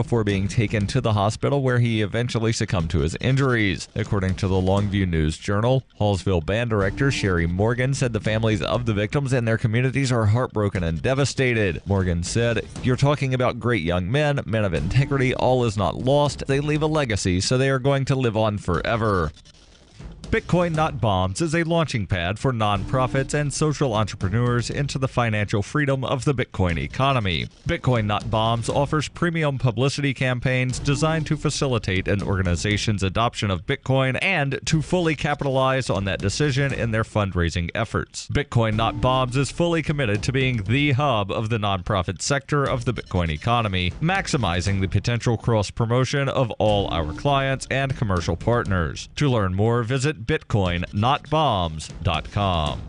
before being taken to the hospital where he eventually succumbed to his injuries. According to the Longview News Journal, Hallsville band director Sherry Morgan said the families of the victims and their communities are heartbroken and devastated. Morgan said, "You're talking about great young men of integrity. All is not lost. They leave a legacy, so they are going to live on forever." Bitcoin Not Bombs is a launching pad for nonprofits and social entrepreneurs into the financial freedom of the Bitcoin economy. Bitcoin Not Bombs offers premium publicity campaigns designed to facilitate an organization's adoption of Bitcoin and to fully capitalize on that decision in their fundraising efforts. Bitcoin Not Bombs is fully committed to being the hub of the nonprofit sector of the Bitcoin economy, maximizing the potential cross-promotion of all our clients and commercial partners. To learn more, visit bitcoinnotbombs.com.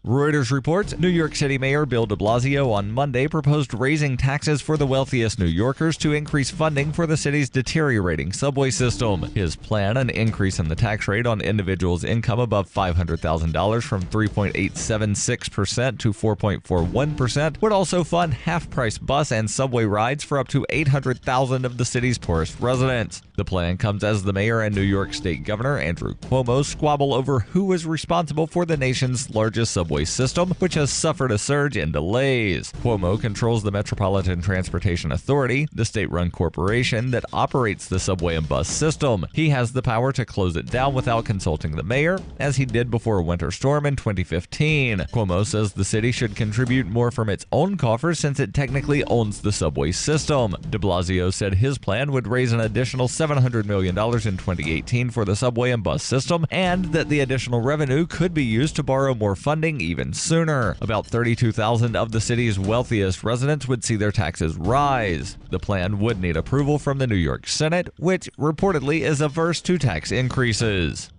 Reuters reports New York City Mayor Bill de Blasio on Monday proposed raising taxes for the wealthiest New Yorkers to increase funding for the city's deteriorating subway system. His plan, an increase in the tax rate on individuals' income above $500,000 from 3.876% to 4.41%, would also fund half-price bus and subway rides for up to 800,000 of the city's poorest residents. The plan comes as the mayor and New York State Governor Andrew Cuomo squabble over who is responsible for the nation's largest subway system, which has suffered a surge in delays. Cuomo controls the Metropolitan Transportation Authority, the state-run corporation that operates the subway and bus system. He has the power to close it down without consulting the mayor, as he did before a winter storm in 2015. Cuomo says the city should contribute more from its own coffers since it technically owns the subway system. De Blasio said his plan would raise an additional $700 million in 2018 for the subway and bus system, and that the additional revenue could be used to borrow more funding even sooner. About 32,000 of the city's wealthiest residents would see their taxes rise. The plan would need approval from the New York Senate, which reportedly is averse to tax increases.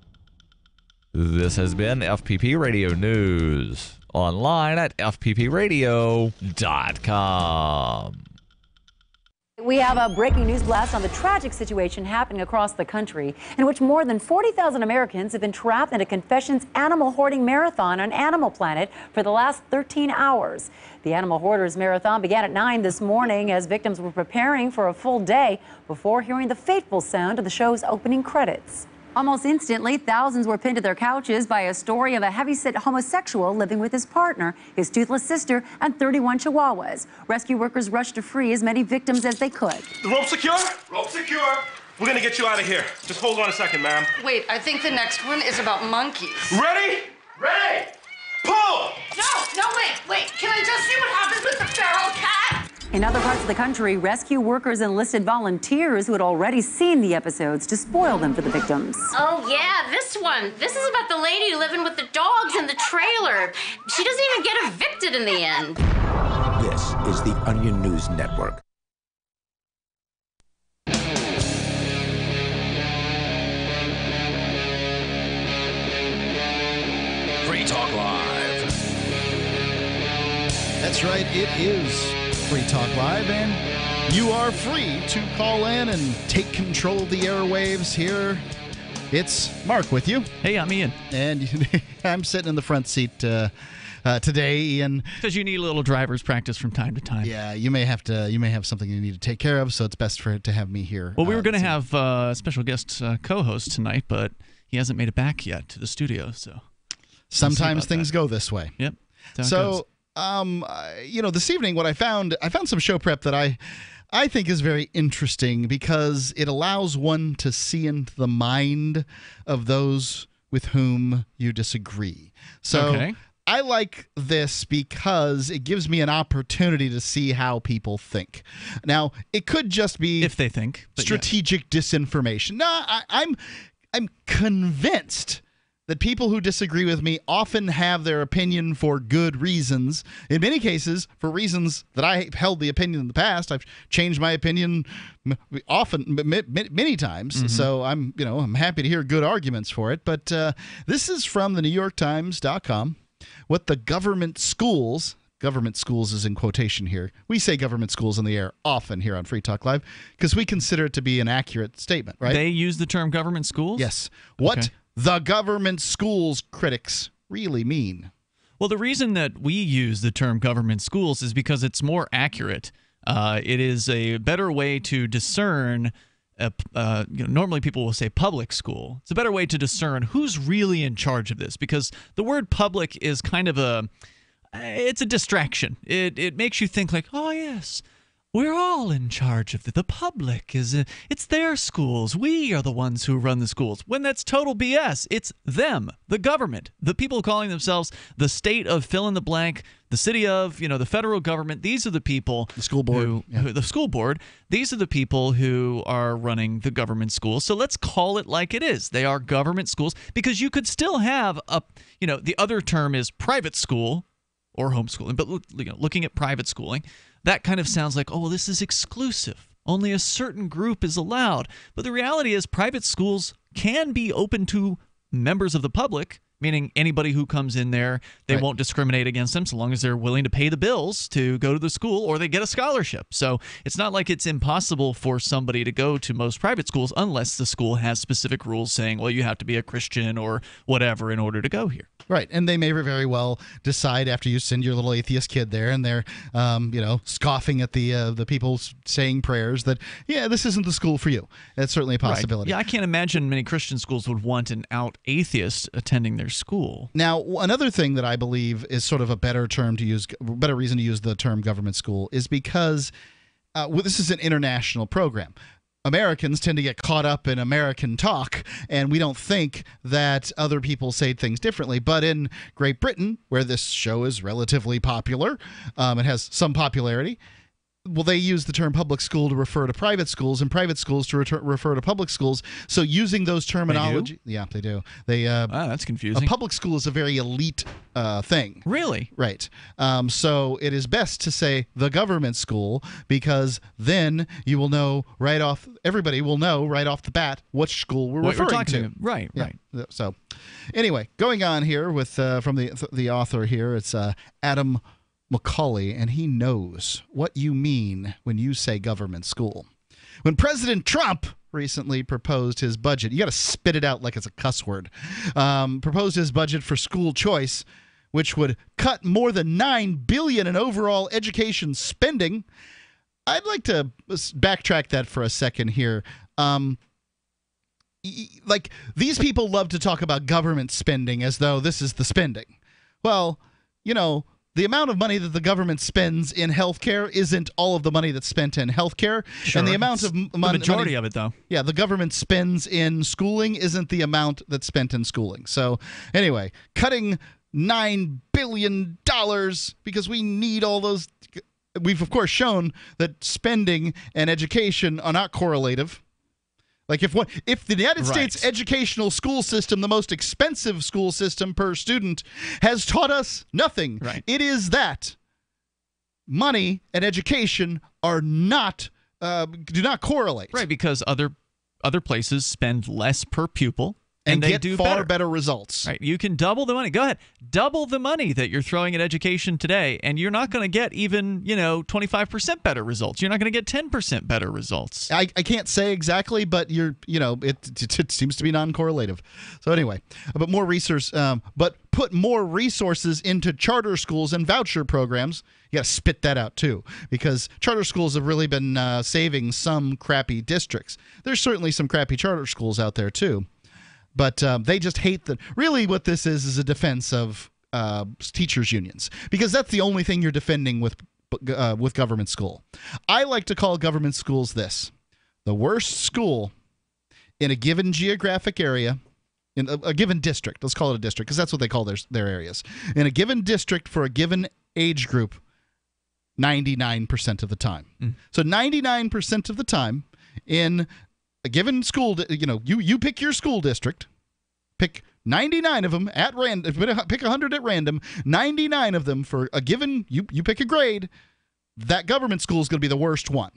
This has been FPP Radio News. Online at fppradio.com. We have a breaking news blast on the tragic situation happening across the country in which more than 40,000 Americans have been trapped in a Confessions animal hoarding marathon on Animal Planet for the last 13 hours. The Animal Hoarders Marathon began at 9 this morning as victims were preparing for a full day before hearing the fateful sound of the show's opening credits. Almost instantly, thousands were pinned to their couches by a story of a heavyset homosexual living with his partner, his toothless sister, and 31 chihuahuas. Rescue workers rushed to free as many victims as they could. The rope secure? Rope secure. We're gonna get you out of here. Just hold on a second, ma'am. Wait, I think the next one is about monkeys. Ready? Ready! Pull! No, wait. Can I just see what happens with the feral cat? In other parts of the country, rescue workers enlisted volunteers who had already seen the episodes to spoil them for the victims. Oh, yeah, this one. This is about the lady living with the dogs in the trailer. She doesn't even get evicted in the end. This is the Onion News Network. Free Talk Live. That's right, it is Free Talk Live, and you are free to call in and take control of the airwaves here. It's Mark with you. Hey, I'm Ian. And I'm sitting in the front seat today, Ian. Because you need a little driver's practice from time to time. Yeah, you may have something you need to take care of, so it's best for it to have me here. Well, we were going to have a special guest co-host tonight, but he hasn't made it back yet to the studio, so sometimes things go this way. Yep. So, this evening, what I found some show prep that I think is very interesting because it allows one to see into the mind of those with whom you disagree. So okay. I like this because it gives me an opportunity to see how people think. Now, it could just be if they think strategic disinformation. No, I'm convinced that people who disagree with me often have their opinion for good reasons. In many cases, for reasons that I held the opinion in the past. I've changed my opinion often, many times. Mm-hmm. So I'm happy to hear good arguments for it. But this is from the NewYorkTimes.com. What the government schools is in quotation here. We say government schools in the air often here on Free Talk Live because we consider it to be an accurate statement, right? They use the term government schools? Yes. What the government schools critics really mean. Well, the reason that we use the term government schools is because it's more accurate It is a better way to discern. Normally people will say public school. It's a better way to discern who's really in charge of this, because the word public is kind of it's a distraction. It makes you think like, oh yes, we're all in charge of the public. It's their schools. We are the ones who run the schools. When that's total BS. It's them, the government, the people calling themselves the state of fill in the blank, the city of, the federal government. These are the people, the school board, the school board. These are the people who are running the government schools. So let's call it like it is. They are government schools, because you could still have the other term is private school or homeschooling. But looking at private schooling, that kind of sounds like, oh, well, this is exclusive. Only a certain group is allowed. But the reality is private schools can be open to members of the public, meaning anybody who comes in there, they won't discriminate against them so long as they're willing to pay the bills to go to the school or they get a scholarship. So it's not like it's impossible for somebody to go to most private schools unless the school has specific rules saying, well, you have to be a Christian or whatever in order to go here. Right, and they may very well decide after you send your little atheist kid there, and they're, scoffing at the people saying prayers that, this isn't the school for you. That's certainly a possibility. Right. Yeah, I can't imagine many Christian schools would want an out atheist attending their school. Now, another thing that I believe is sort of a better reason to use the term government school is because this is an international program. Americans tend to get caught up in American talk, and we don't think that other people say things differently. But in Great Britain, where this show is relatively popular, it has some popularity, well, they use the term public school to refer to private schools, and private schools to refer to public schools. So using those terminology, they do. That's confusing. A public school is a very elite thing. Really? Right. So it is best to say the government school, because then you will know everybody will know right off the bat which school we're referring to. Right. So anyway, going on here with from the author here, it's Adam Macaulay, and he knows what you mean when you say government school. When President Trump recently proposed his budget, you got to spit it out like it's a cuss word, proposed his budget for school choice, which would cut more than $9 billion in overall education spending. I'd like to backtrack that for a second here. Like, these people love to talk about government spending as though this is the spending. Well, the amount of money that the government spends in healthcare isn't all of the money that's spent in healthcare. Sure. And the amount of money, the majority of it, though. Yeah, the government spends in schooling isn't the amount that's spent in schooling. So anyway, cutting $9 billion because we need all those. We've, of course, shown that spending and education are not correlative. Like, if the United States educational school system, the most expensive school system per student, has taught us nothing, it is that money and education are not do not correlate. Right, because other places spend less per pupil. And they get do far better results. Right. You can double the money. Go ahead. Double the money that you're throwing at education today, and you're not going to get even, 25% better results. You're not going to get 10% better results. I can't say exactly, but it seems to be non-correlative. So anyway, but put more resources into charter schools and voucher programs. You got to spit that out too, because charter schools have really been saving some crappy districts. There's certainly some crappy charter schools out there too. But they just hate that. Really, what this is a defense of teachers' unions, because that's the only thing you're defending with government school. I like to call government schools the worst school in a given geographic area, in a given district. Let's call it a district, because that's what they call their areas. In a given district for a given age group, 99% of the time. So 99% of the time in a given school, you pick your school district, pick 99 of them at random, pick 100 at random, 99 of them for a given, you pick a grade, that government school is going to be the worst one.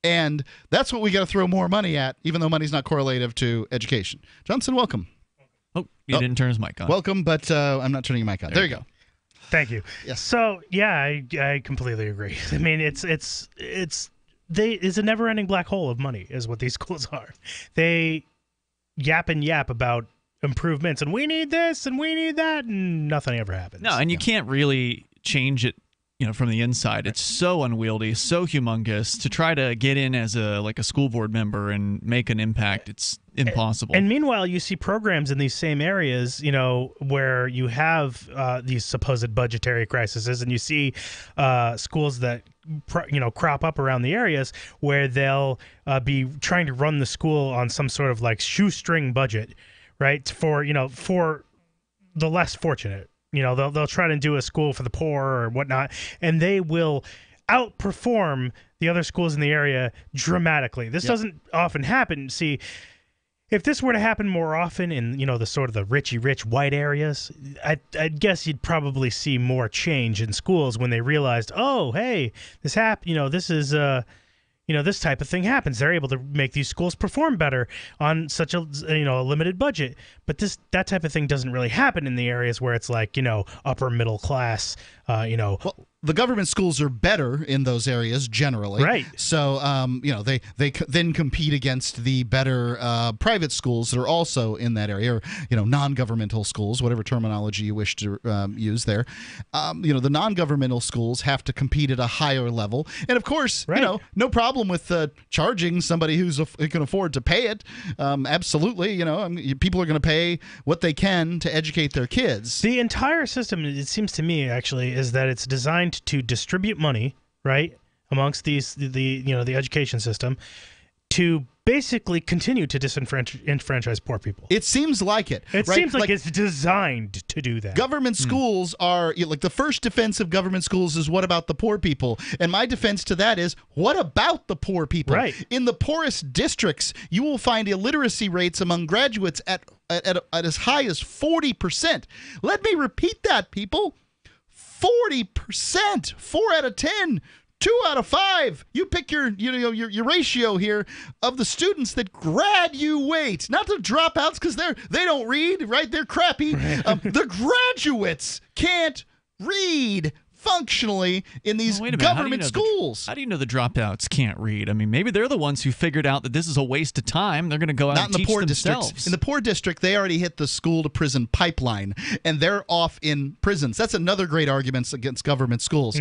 And that's what we got to throw more money at, even though money's not correlative to education. Johnson, welcome. Oh, you didn't turn his mic on. Welcome, but I'm not turning your mic on. There you go. Thank you. Yes. So, yeah, I completely agree. I mean, it's a never-ending black hole of money is what these schools are. They yap about improvements, and we need this, and we need that, and nothing ever happens. No, and you can't really change it from the inside. It's so unwieldy, so humongous. To try to get in as a school board member and make an impact, it's impossible. And meanwhile, you see programs in these same areas, where you have these supposed budgetary crises, and you see schools that crop up around the areas where they'll be trying to run the school on some sort of shoestring budget, right? For the less fortunate. They'll try to do a school for the poor or whatnot, and they will outperform the other schools in the area dramatically. This doesn't often happen. See, if this were to happen more often in, the sort of the rich white areas, I'd guess you'd probably see more change in schools when they realized, oh, hey, this this is this type of thing happens. They're able to make these schools perform better on such a a limited budget. But that type of thing doesn't really happen in the areas where it's upper middle class. Well, the government schools are better in those areas generally, right? So they then compete against the better private schools that are also in that area, or non-governmental schools, whatever terminology you wish to use there. The non-governmental schools have to compete at a higher level, and of course, right. No problem with charging somebody who can afford to pay it. Absolutely, people are going to pay what they can to educate their kids. The entire system, it seems to me, actually, is that it's designed to distribute money, right, amongst the education system, to basically continue to disenfranchise poor people. It seems like it. It right? seems like it's designed to do that. Government schools are the first defense of government schools is what about the poor people? And my defense to that is what about the poor people? Right. In the poorest districts, you will find illiteracy rates among graduates at as high as 40%. Let me repeat that, people. 40%. 4 out of 10. 2 out of 5. You pick your ratio here of the students that graduate, not the dropouts because they don't read, right? They're crappy. The graduates can't read functionally in these government schools. How do you know the dropouts can't read? I mean, maybe they're the ones who figured out that this is a waste of time. They're going to go out and teach themselves. Districts. In the poor district, they already hit the school-to-prison pipeline, and they're off in prisons. That's another great argument against government schools.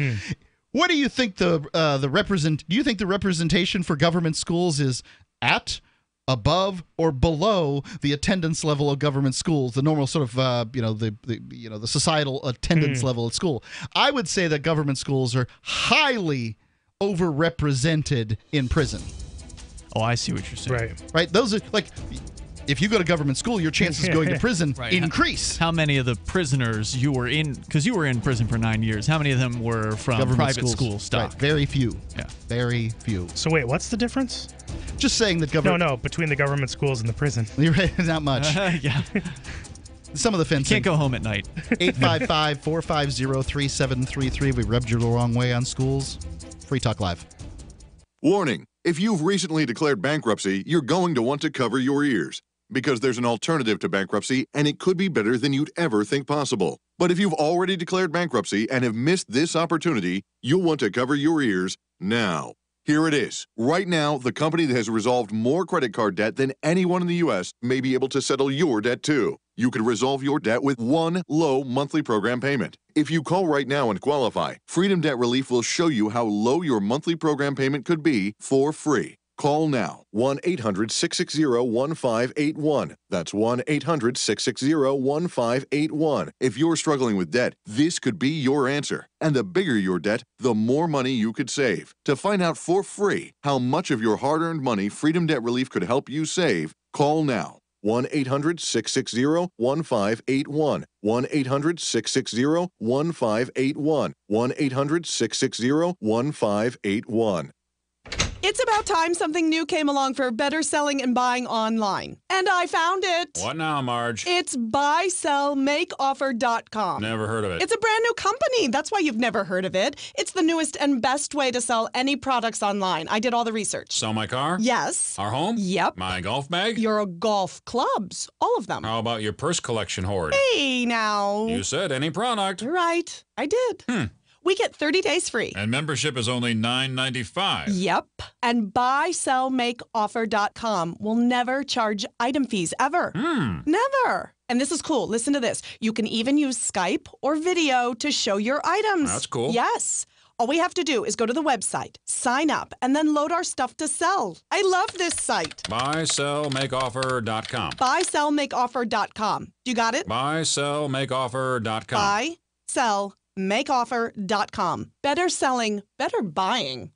What do you think do you think the representation for government schools is at, above, or below the attendance level of government schools, the normal sort of the societal attendance level at school? I would say that government schools are highly overrepresented in prison. Oh, I see what you're saying. Right. Those are if you go to government school, your chances of going to prison increase. How many of the prisoners you were in, because you were in prison for 9 years, how many of them were from government private school stock? Right. Very few. Yeah. Very few. So wait, what's the difference? Just saying that government... No, between the government schools and the prison. You're right, not much. Yeah. Some of the fencing. Can't go home at night. 855-450-3733. We rubbed you the wrong way on schools. Free Talk Live. Warning. If you've recently declared bankruptcy, you're going to want to cover your ears. Because there's an alternative to bankruptcy, and it could be better than you'd ever think possible. But if you've already declared bankruptcy and have missed this opportunity, you'll want to cover your ears now. Here it is. Right now, the company that has resolved more credit card debt than anyone in the U.S. may be able to settle your debt too. You could resolve your debt with one low monthly program payment. If you call right now and qualify, Freedom Debt Relief will show you how low your monthly program payment could be for free. Call now, 1-800-660-1581. That's 1-800-660-1581. If you're struggling with debt, this could be your answer. And the bigger your debt, the more money you could save. To find out for free how much of your hard-earned money Freedom Debt Relief could help you save, call now. 1-800-660-1581. 1-800-660-1581. 1-800-660-1581. It's about time something new came along for better selling and buying online. And I found it. What now, Marge? It's buysellmakeoffer.com. Never heard of it. It's a brand new company. That's why you've never heard of it. It's the newest and best way to sell any products online. I did all the research. Sell my car? Yes. Our home? Yep. My golf bag? Your golf clubs. All of them. How about your purse collection hoard? Hey, now. You said any product. Right. I did. We get 30 days free. And membership is only $9.95. Yep. And buysellmakeoffer.com will never charge item fees, ever. Never. And this is cool. Listen to this. You can even use Skype or video to show your items. That's cool. Yes. All we have to do is go to the website, sign up, and then load our stuff to sell. I love this site. BuySellMakeOffer.com. BuySellMakeOffer.com. You got it? BuySellMakeOffer.com. BuySellMakeOffer.com. Better selling, better buying.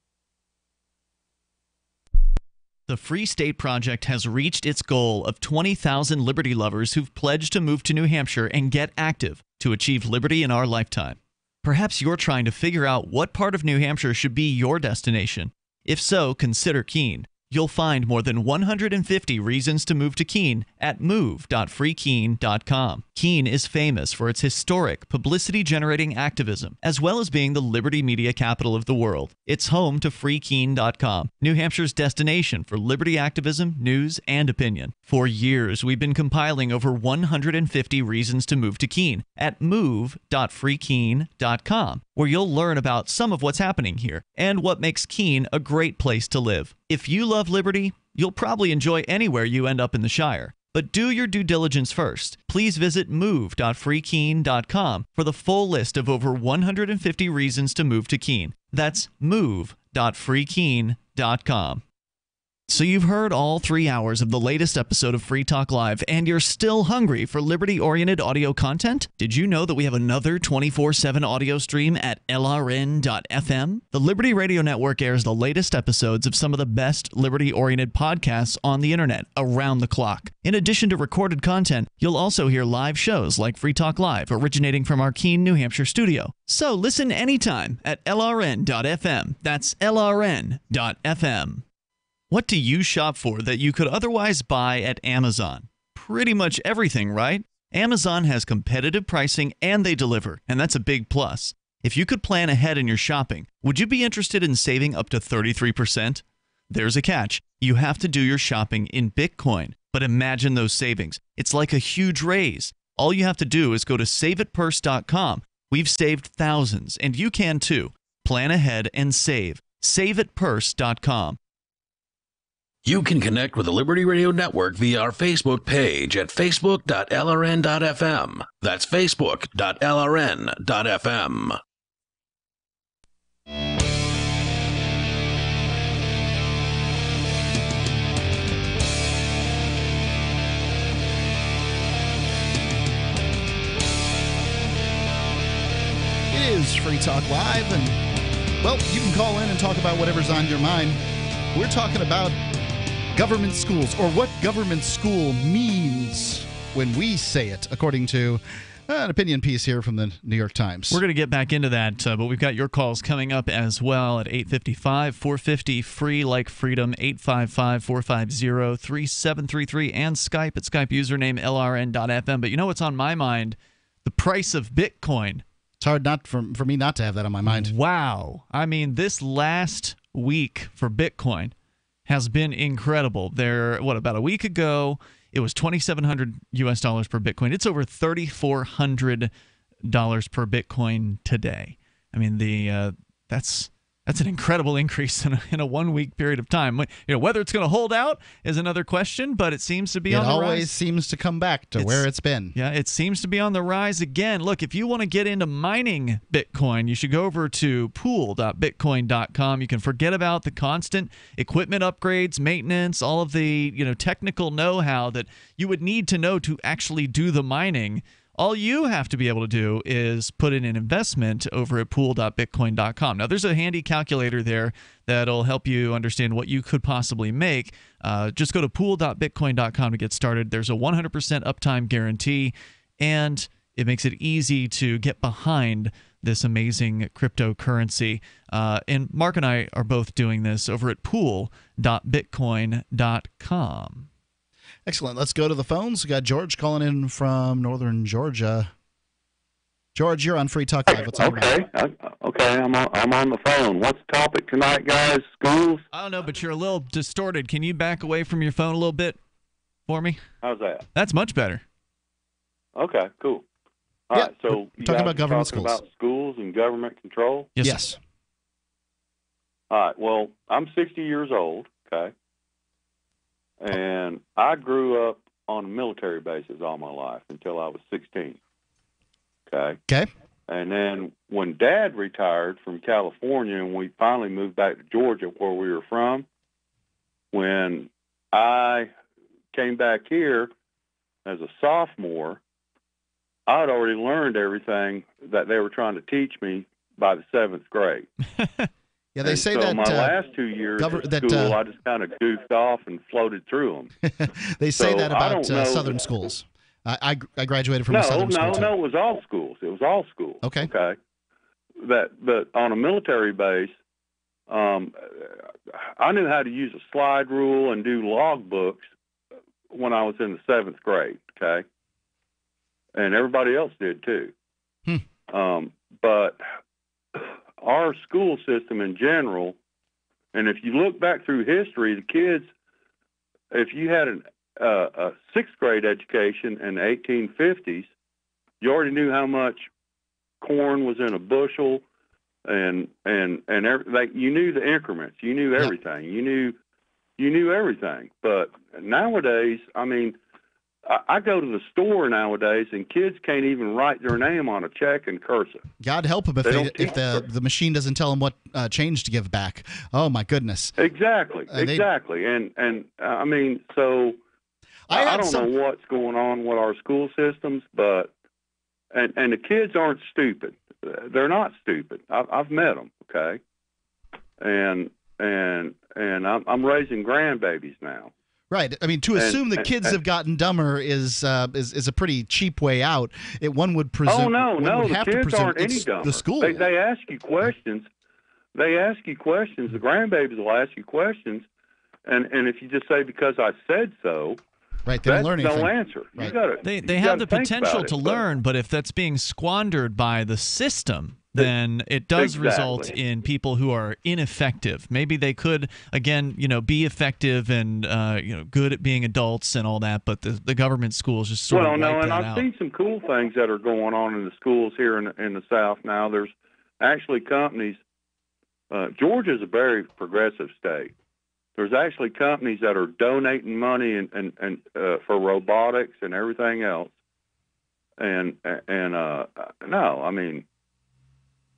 The Free State Project has reached its goal of 20,000 liberty lovers who've pledged to move to New Hampshire and get active to achieve liberty in our lifetime. Perhaps you're trying to figure out what part of New Hampshire should be your destination. If so, consider Keene. You'll find more than 150 reasons to move to Keene at move.freekeene.com. Keene is famous for its historic, publicity-generating activism, as well as being the liberty media capital of the world. It's home to freekeene.com, New Hampshire's destination for liberty activism, news, and opinion. For years, we've been compiling over 150 reasons to move to Keene at move.freekeene.com, where you'll learn about some of what's happening here and what makes Keene a great place to live. If you love liberty, you'll probably enjoy anywhere you end up in the Shire. But do your due diligence first. Please visit move.freekeene.com for the full list of over 150 reasons to move to Keene. That's move.freekeene.com. So you've heard all 3 hours of the latest episode of Free Talk Live, and you're still hungry for liberty-oriented audio content? Did you know that we have another 24/7 audio stream at LRN.FM? The Liberty Radio Network airs the latest episodes of some of the best liberty-oriented podcasts on the internet around the clock. In addition to recorded content, you'll also hear live shows like Free Talk Live, originating from our Keene, New Hampshire studio. So listen anytime at LRN.FM. That's LRN.FM. What do you shop for that you could otherwise buy at Amazon? Pretty much everything, right? Amazon has competitive pricing and they deliver, and that's a big plus. If you could plan ahead in your shopping, would you be interested in saving up to 33%? There's a catch. You have to do your shopping in Bitcoin. But imagine those savings. It's like a huge raise. All you have to do is go to saveatpurse.com. We've saved thousands, and you can too. Plan ahead and save. Saveatpurse.com. You can connect with the Liberty Radio Network via our Facebook page at facebook.lrn.fm. That's facebook.lrn.fm. It is Free Talk Live, and, well, you can call in and talk about whatever's on your mind. We're talking about government schools, or what government school means when we say it, according to an opinion piece here from the New York Times. We're going to get back into that, but we've got your calls coming up as well at 855 450 free like freedom, 855 450 3733, and Skype at Skype username LRN.FM. But you know what's on my mind? The price of Bitcoin. It's hard not for me not to have that on my mind. Wow. I mean, this last week for Bitcoin has been incredible. About a week ago, it was $2,700 US per Bitcoin. It's over $3,400 per Bitcoin today. I mean, that's an incredible increase in a 1 week period of time. Whether it's going to hold out is another question, but it seems to be on the rise. It always seems to come back to where it's been. Yeah, it seems to be on the rise again. Look, if you want to get into mining Bitcoin, you should go over to pool.bitcoin.com. You can forget about the constant equipment upgrades, maintenance, all of the technical know-how that you would need to know to actually do the mining. All you have to be able to do is put in an investment over at pool.bitcoin.com. Now, there's a handy calculator there that'll help you understand what you could possibly make. Just go to pool.bitcoin.com to get started. There's a 100% uptime guarantee, and it makes it easy to get behind this amazing cryptocurrency. And Mark and I are both doing this over at pool.bitcoin.com. Excellent. Let's go to the phones. We got George calling in from northern Georgia. George, you're on Free Talk Live. What's on Okay, I'm on the phone. What's the topic tonight, guys? Schools? I don't know, but you're a little distorted. Can you back away from your phone a little bit for me? How's that? That's much better. Okay, cool. All right, so you talking guys about are government talking schools. about schools and government control? Yes. All right, well, I'm 60 years old, okay? And I grew up on military bases all my life until I was 16. Okay. Okay. And then when Dad retired from California and we finally moved back to Georgia, where we were from, when I came back here as a sophomore, I had already learned everything that they were trying to teach me by the 7th grade. Yeah, they say that my last 2 years of school, I just kind of goofed off and floated through them. They say that about I Southern schools. I graduated from a Southern school, too. No, it was all schools. It was all schools. Okay. Okay. But on a military base, I knew how to use a slide rule and do log books when I was in the 7th grade, okay? And everybody else did, too. But our school system in general, and if you look back through history, the kids, if you had a 6th grade education in the 1850s, you already knew how much corn was in a bushel, and you knew the increments, you knew everything, you knew everything. But nowadays, I mean, I go to the store nowadays, and kids can't even write their name on a check in cursive. God help them if the machine doesn't tell them what change to give back. Oh my goodness! Exactly. And I mean, so I don't know what's going on with our school systems, but and the kids aren't stupid. They're not stupid. I've met them. Okay, and I'm raising grandbabies now. Right. I mean, to assume that kids have gotten dumber is a pretty cheap way out. One would presume. Oh no, the kids aren't any dumber. The school. They ask you questions. They ask you questions. The grandbabies will ask you questions, and if you just say because I said so, right, they don't learn anything. No answer. Right. You gotta. They have the potential to learn, but if that's being squandered by the system, then it does result in people who are ineffective. Maybe they could, again, be effective and good at being adults and all that, but the government schools just sort of wipe that out. And I've seen some cool things that are going on in the schools here in the South now. There's actually companies. Georgia's a very progressive state. There's actually companies that are donating money and for robotics and everything else. No, I mean.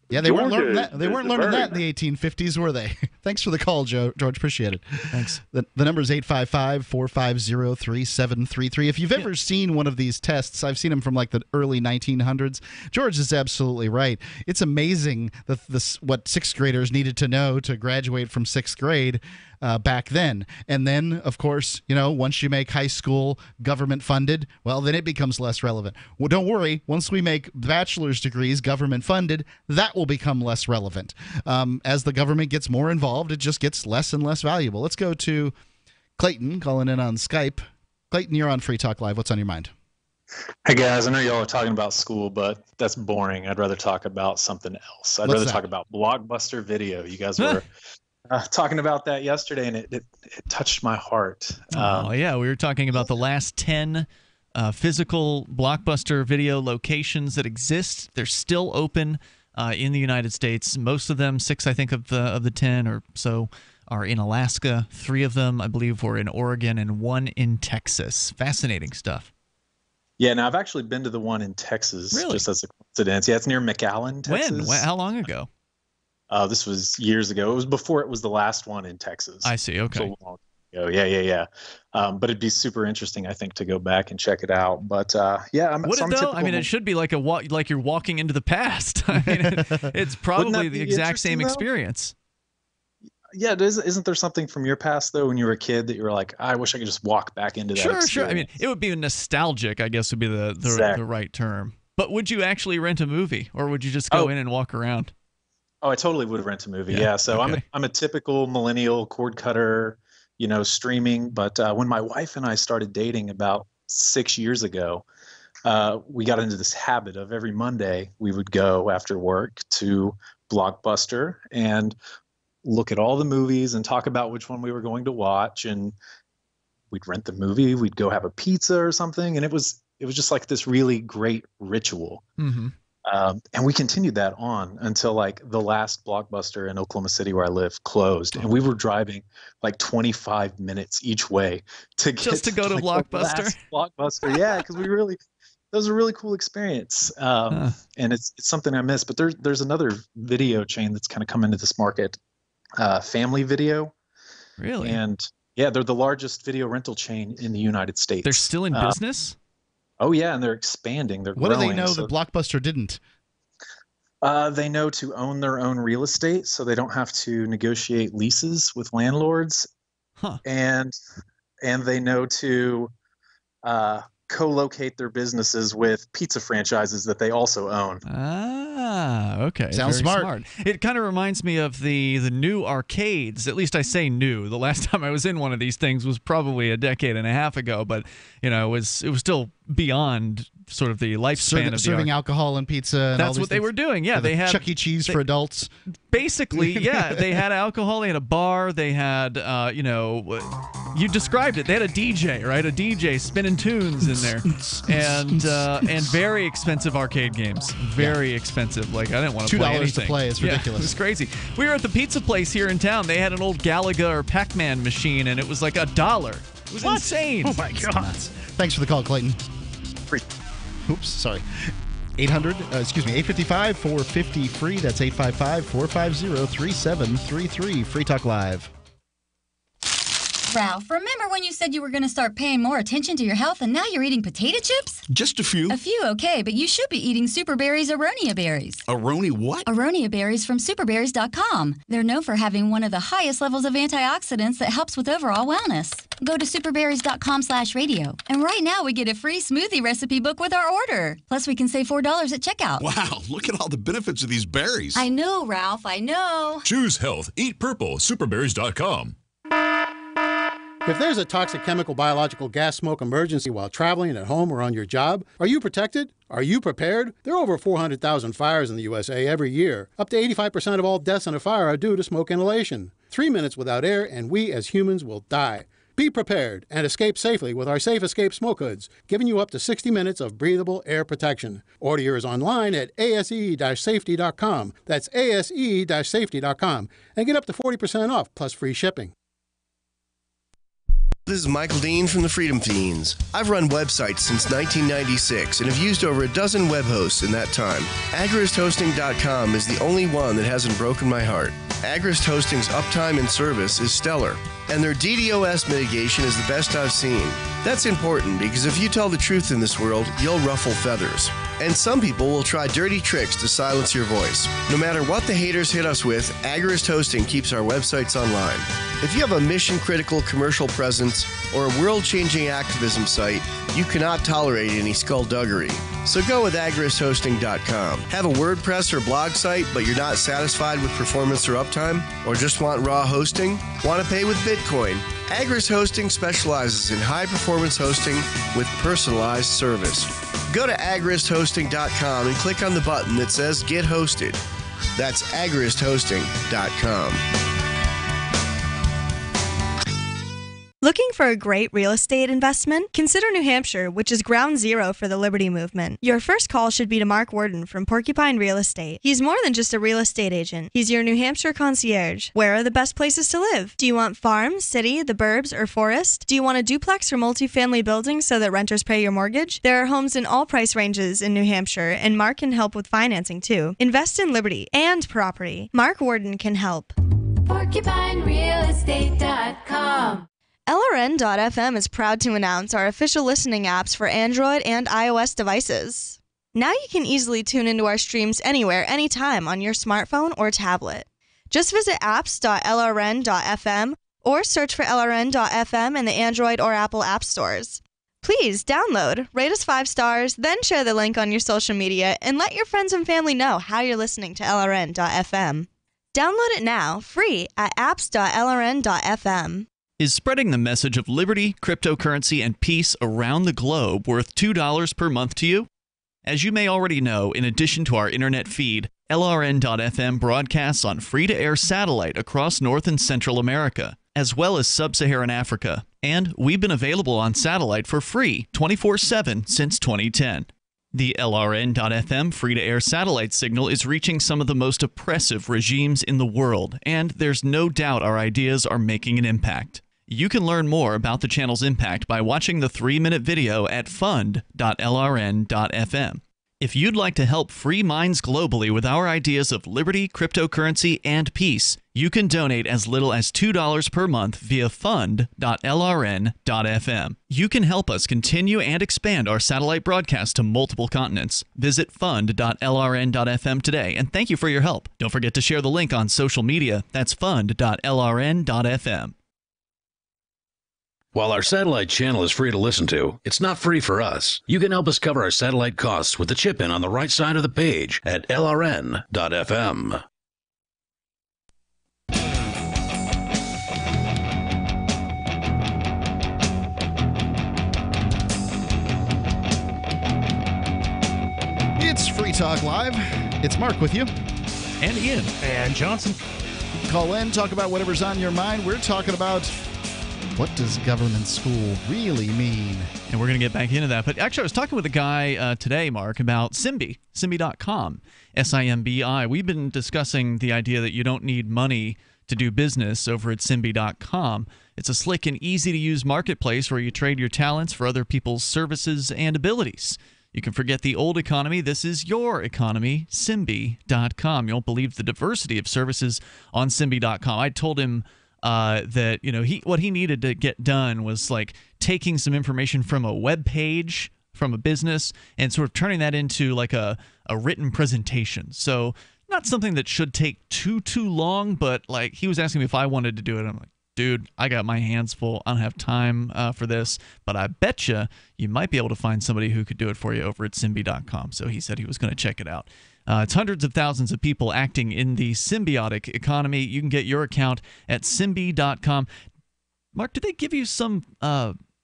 Yeah, they weren't learning that. They weren't learning that in the 1850s, were they? Thanks for the call, George. Appreciate it. Thanks. The number is 855-450-3733. If you've ever seen one of these tests, I've seen them from like the early 1900s. George is absolutely right. It's amazing what 6th graders needed to know to graduate from 6th grade back then. And then, of course, once you make high school government funded, well, then it becomes less relevant. Well, don't worry. Once we make bachelor's degrees government funded, that will become less relevant. As the government gets more involved, it just gets less and less valuable. Let's go to Clayton calling in on Skype. Clayton, you're on Free Talk Live. What's on your mind? Hey, guys. I know y'all are talking about school, but that's boring. I'd rather talk about something else. I'd rather talk about Blockbuster Video. You guys were talking about that yesterday, and it touched my heart. Yeah, we were talking about the last 10 physical Blockbuster Video locations that exist. They're still open in the United States. Most of them, 6 I think of the 10 or so, are in Alaska. 3 of them, I believe, were in Oregon, and 1 in Texas. Fascinating stuff. Yeah, now I've actually been to the one in Texas, just as a coincidence. Yeah, it's near McAllen, Texas. When? How long ago? This was years ago. It was before it was the last one in Texas. I see. Okay. So long ago. Yeah. But it'd be super interesting, I think, to go back and check it out. But yeah, would it though? I mean, it should be like like you're walking into the past. I mean, it's probably the exact same experience. Yeah, isn't there something from your past though, when you were a kid, that you were like, I wish I could just walk back into that experience? Sure. I mean, it would be nostalgic, I guess, would be the right term. But would you actually rent a movie, or would you just go in and walk around? Oh, I totally would rent a movie. Yeah. So okay. I'm a typical millennial cord cutter, streaming. But when my wife and I started dating about 6 years ago, we got into this habit of every Monday we would go after work to Blockbuster and look at all the movies and talk about which one we were going to watch. And we'd rent the movie. We'd go have a pizza or something. And it was just like this really great ritual. Mm-hmm. And we continued that on until like the last Blockbuster in Oklahoma City where I live closed. And we were driving like 25 minutes each way to get just to go to like, Blockbuster. Blockbuster. Yeah. Cause that was a really cool experience. And it's something I miss, but there's another video chain that's kind of come into this market, Family Video. Really? And yeah, they're the largest video rental chain in the United States. They're still in business? Oh yeah, and they're expanding. They're what growing. Do they know that Blockbuster didn't? They know to own their own real estate, so they don't have to negotiate leases with landlords. Huh. And they know to co-locate their businesses with pizza franchises that they also own. Ah, okay. Sounds Very smart. It kind of reminds me of the new arcades. At least I say new. The last time I was in one of these things was probably a decade and a half ago, but it was still beyond sort of the lifespan of serving alcohol and pizza. And that's what they were doing. Yeah, they had Chuck E. Cheese for adults. Basically, yeah, they had alcohol. They had a bar. They had, you described it. They had a DJ, right? A DJ spinning tunes in there, and very expensive arcade games. Very expensive. Like I didn't want to play anything. $2 to play. It's ridiculous. Yeah, it was crazy. We were at the pizza place here in town. They had an old Galaga or Pac-Man machine, and it was like $1. It was insane. Oh my god! Thanks for the call, Clayton. Oops, sorry. 855-450-FREE. That's 855-450-3733. Free Talk Live. Ralph, remember when you said you were going to start paying more attention to your health and now you're eating potato chips? Just a few. A few, okay, but you should be eating Super Berries Aronia berries. Aroni what? Aronia berries from superberries.com. They're known for having one of the highest levels of antioxidants that helps with overall wellness. Go to superberries.com/radio. And right now we get a free smoothie recipe book with our order. Plus we can save $4 at checkout. Wow, look at all the benefits of these berries. I know, Ralph, I know. Choose health. Eat purple. Superberries.com. If there's a toxic chemical, biological, gas, smoke emergency while traveling at home or on your job, are you protected? Are you prepared? There are over 400,000 fires in the USA every year. Up to 85% of all deaths in a fire are due to smoke inhalation. 3 minutes without air, and we as humans will die. Be prepared and escape safely with our Safe Escape Smoke Hoods, giving you up to 60 minutes of breathable air protection. Order yours online at ase-safety.com. That's ase-safety.com. And get up to 40% off plus free shipping. This is Michael Dean from the Freedom Fiends. I've run websites since 1996 and have used over a dozen web hosts in that time. AgristHosting.com is the only one that hasn't broken my heart. Agrist Hosting's uptime and service is stellar, and their DDoS mitigation is the best I've seen. That's important because if you tell the truth in this world, you'll ruffle feathers. And some people will try dirty tricks to silence your voice. No matter what the haters hit us with, Agrist Hosting keeps our websites online. If you have a mission-critical commercial presence or a world-changing activism site, you cannot tolerate any skullduggery. So go with agristhosting.com. Have a WordPress or blog site, but you're not satisfied with performance or uptime? Or just want raw hosting? Want to pay with Bitcoin? Agrist Hosting specializes in high-performance hosting with personalized service. Go to agristhosting.com and click on the button that says Get Hosted. That's agristhosting.com. Looking for a great real estate investment? Consider New Hampshire, which is ground zero for the Liberty Movement. Your first call should be to Mark Worden from Porcupine Real Estate. He's more than just a real estate agent. He's your New Hampshire concierge. Where are the best places to live? Do you want farm, city, the burbs, or forest? Do you want a duplex or multifamily building so that renters pay your mortgage? There are homes in all price ranges in New Hampshire, and Mark can help with financing too. Invest in Liberty and property. Mark Worden can help. PorcupineRealEstate.com. LRN.FM is proud to announce our official listening apps for Android and iOS devices. Now you can easily tune into our streams anywhere, anytime on your smartphone or tablet. Just visit apps.lrn.fm or search for LRN.FM in the Android or Apple app stores. Please download, rate us 5 stars, then share the link on your social media and let your friends and family know how you're listening to LRN.FM. Download it now, free at apps.lrn.fm. Is spreading the message of liberty, cryptocurrency, and peace around the globe worth $2 per month to you? As you may already know, in addition to our internet feed, LRN.FM broadcasts on free-to-air satellite across North and Central America, as well as Sub-Saharan Africa. And we've been available on satellite for free 24/7 since 2010. The LRN.FM free-to-air satellite signal is reaching some of the most oppressive regimes in the world, and there's no doubt our ideas are making an impact. You can learn more about the channel's impact by watching the 3-minute video at fund.lrn.fm. If you'd like to help free minds globally with our ideas of liberty, cryptocurrency, and peace, you can donate as little as $2 per month via fund.lrn.fm. You can help us continue and expand our satellite broadcast to multiple continents. Visit fund.lrn.fm today, and thank you for your help. Don't forget to share the link on social media. That's fund.lrn.fm. While our satellite channel is free to listen to, it's not free for us. You can help us cover our satellite costs with the chip-in on the right side of the page at lrn.fm. It's Free Talk Live. It's Mark with you. And Ian. And Johnson. Call in, talk about whatever's on your mind. We're talking about what does government school really mean? And we're going to get back into that. But actually, I was talking with a guy today, Mark, about Simbi, Simbi.com, S-I-M-B-I. We've been discussing the idea that you don't need money to do business over at Simbi.com. It's a slick and easy-to-use marketplace where you trade your talents for other people's services and abilities. You can forget the old economy. This is your economy, Simbi.com. You won't believe the diversity of services on Simbi.com. I told him that what he needed to get done was like taking some information from a web page from a business and sort of turning that into like a written presentation. So not something that should take too long, but like he was asking me if I wanted to do it. I'm like, dude, I got my hands full. I don't have time for this, but I bet you might be able to find somebody who could do it for you over at Simbi.com. So he said he was going to check it out. It's hundreds of thousands of people acting in the symbiotic economy. You can get your account at Simbi.com. Mark, do they give you some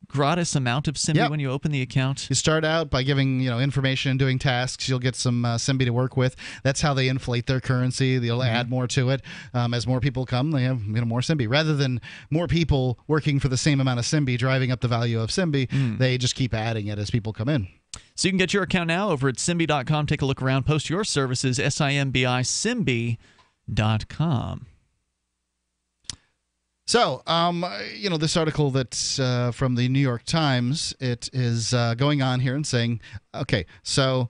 gratis amount of Simbi when you open the account? You start out by giving information and doing tasks. You'll get some Simbi to work with. That's how they inflate their currency. They'll add more to it. As more people come, they have more Simbi. Rather than more people working for the same amount of Simbi driving up the value of Simbi, they just keep adding it as people come in. So you can get your account now over at Simbi.com. Take a look around. Post your services, SIMBI, Simbi.com. So, this article that's from the New York Times, it is going on here and saying, okay, so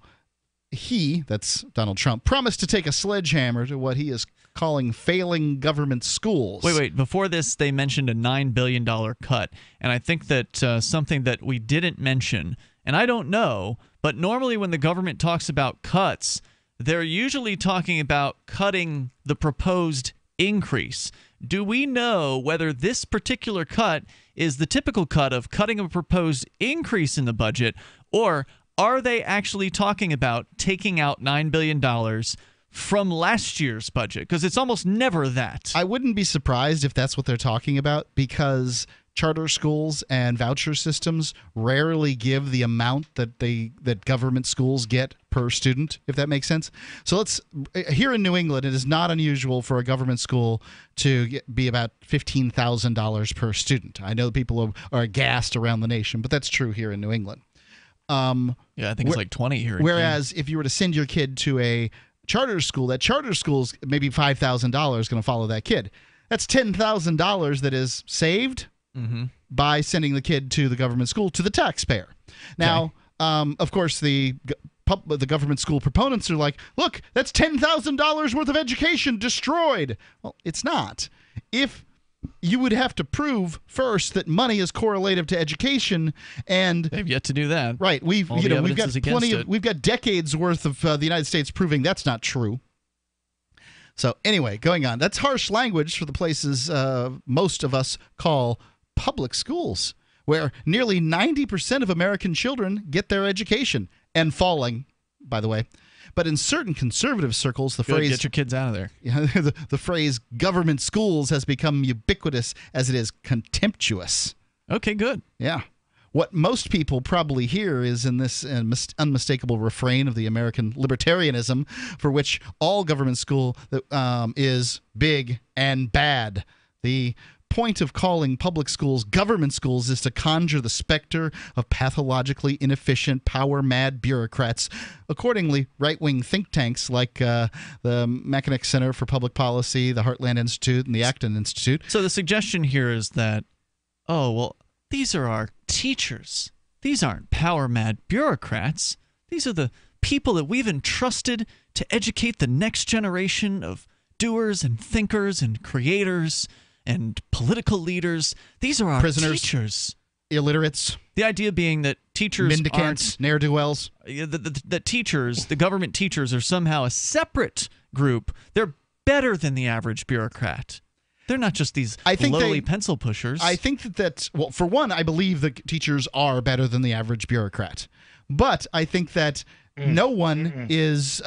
that's Donald Trump, promised to take a sledgehammer to what he is calling failing government schools. Wait. Before this, they mentioned a $9 billion cut. And I think that something that we didn't mention, and I don't know, but normally when the government talks about cuts, they're usually talking about cutting the proposed increase. Do we know whether this particular cut is the typical cut of cutting a proposed increase in the budget, or are they actually talking about taking out $9 billion from last year's budget? Because it's almost never that. I wouldn't be surprised if that's what they're talking about, because charter schools and voucher systems rarely give the amount that government schools get per student, if that makes sense. So here in New England, it is not unusual for a government school to be about $15,000 per student. I know people are aghast around the nation, but that's true here in New England. I think it's like 20 here. Whereas if you were to send your kid to a charter school, that charter school's maybe $5,000 going to follow that kid. That's $10,000 that is saved by sending the kid to the government school to the taxpayer. Now, of course, the government school proponents are like, look, that's $10,000 worth of education destroyed. Well, it's not. If you would have to prove first that money is correlative to education, and they've yet to do that. Right. We've got decades worth of the United States proving that's not true. So anyway, going on. That's harsh language for the places most of us call public schools, where nearly 90% of American children get their education, and falling, by the way. But in certain conservative circles, the phrase "get your kids out of there," the phrase "government schools" has become ubiquitous as it is contemptuous. Okay, good. Yeah. What most people probably hear is in this unmistakable refrain of the American libertarianism, for which all government school is big and bad. The point of calling public schools government schools is to conjure the specter of pathologically inefficient, power-mad bureaucrats. Accordingly, right-wing think tanks like the Mackinac Center for Public Policy, the Heartland Institute, and the Acton Institute. So the suggestion here is that, oh, well, these are our teachers. These aren't power-mad bureaucrats. These are the people that we've entrusted to educate the next generation of doers and thinkers and creators and political leaders. These are our prisoners, teachers. Illiterates. The idea being that teachers mendicants, ne'er-do-wells. The teachers, the government teachers, are somehow a separate group. They're better than the average bureaucrat. They're not just these lowly pencil pushers. I think that, well, for one, I believe that teachers are better than the average bureaucrat. But I think that no one is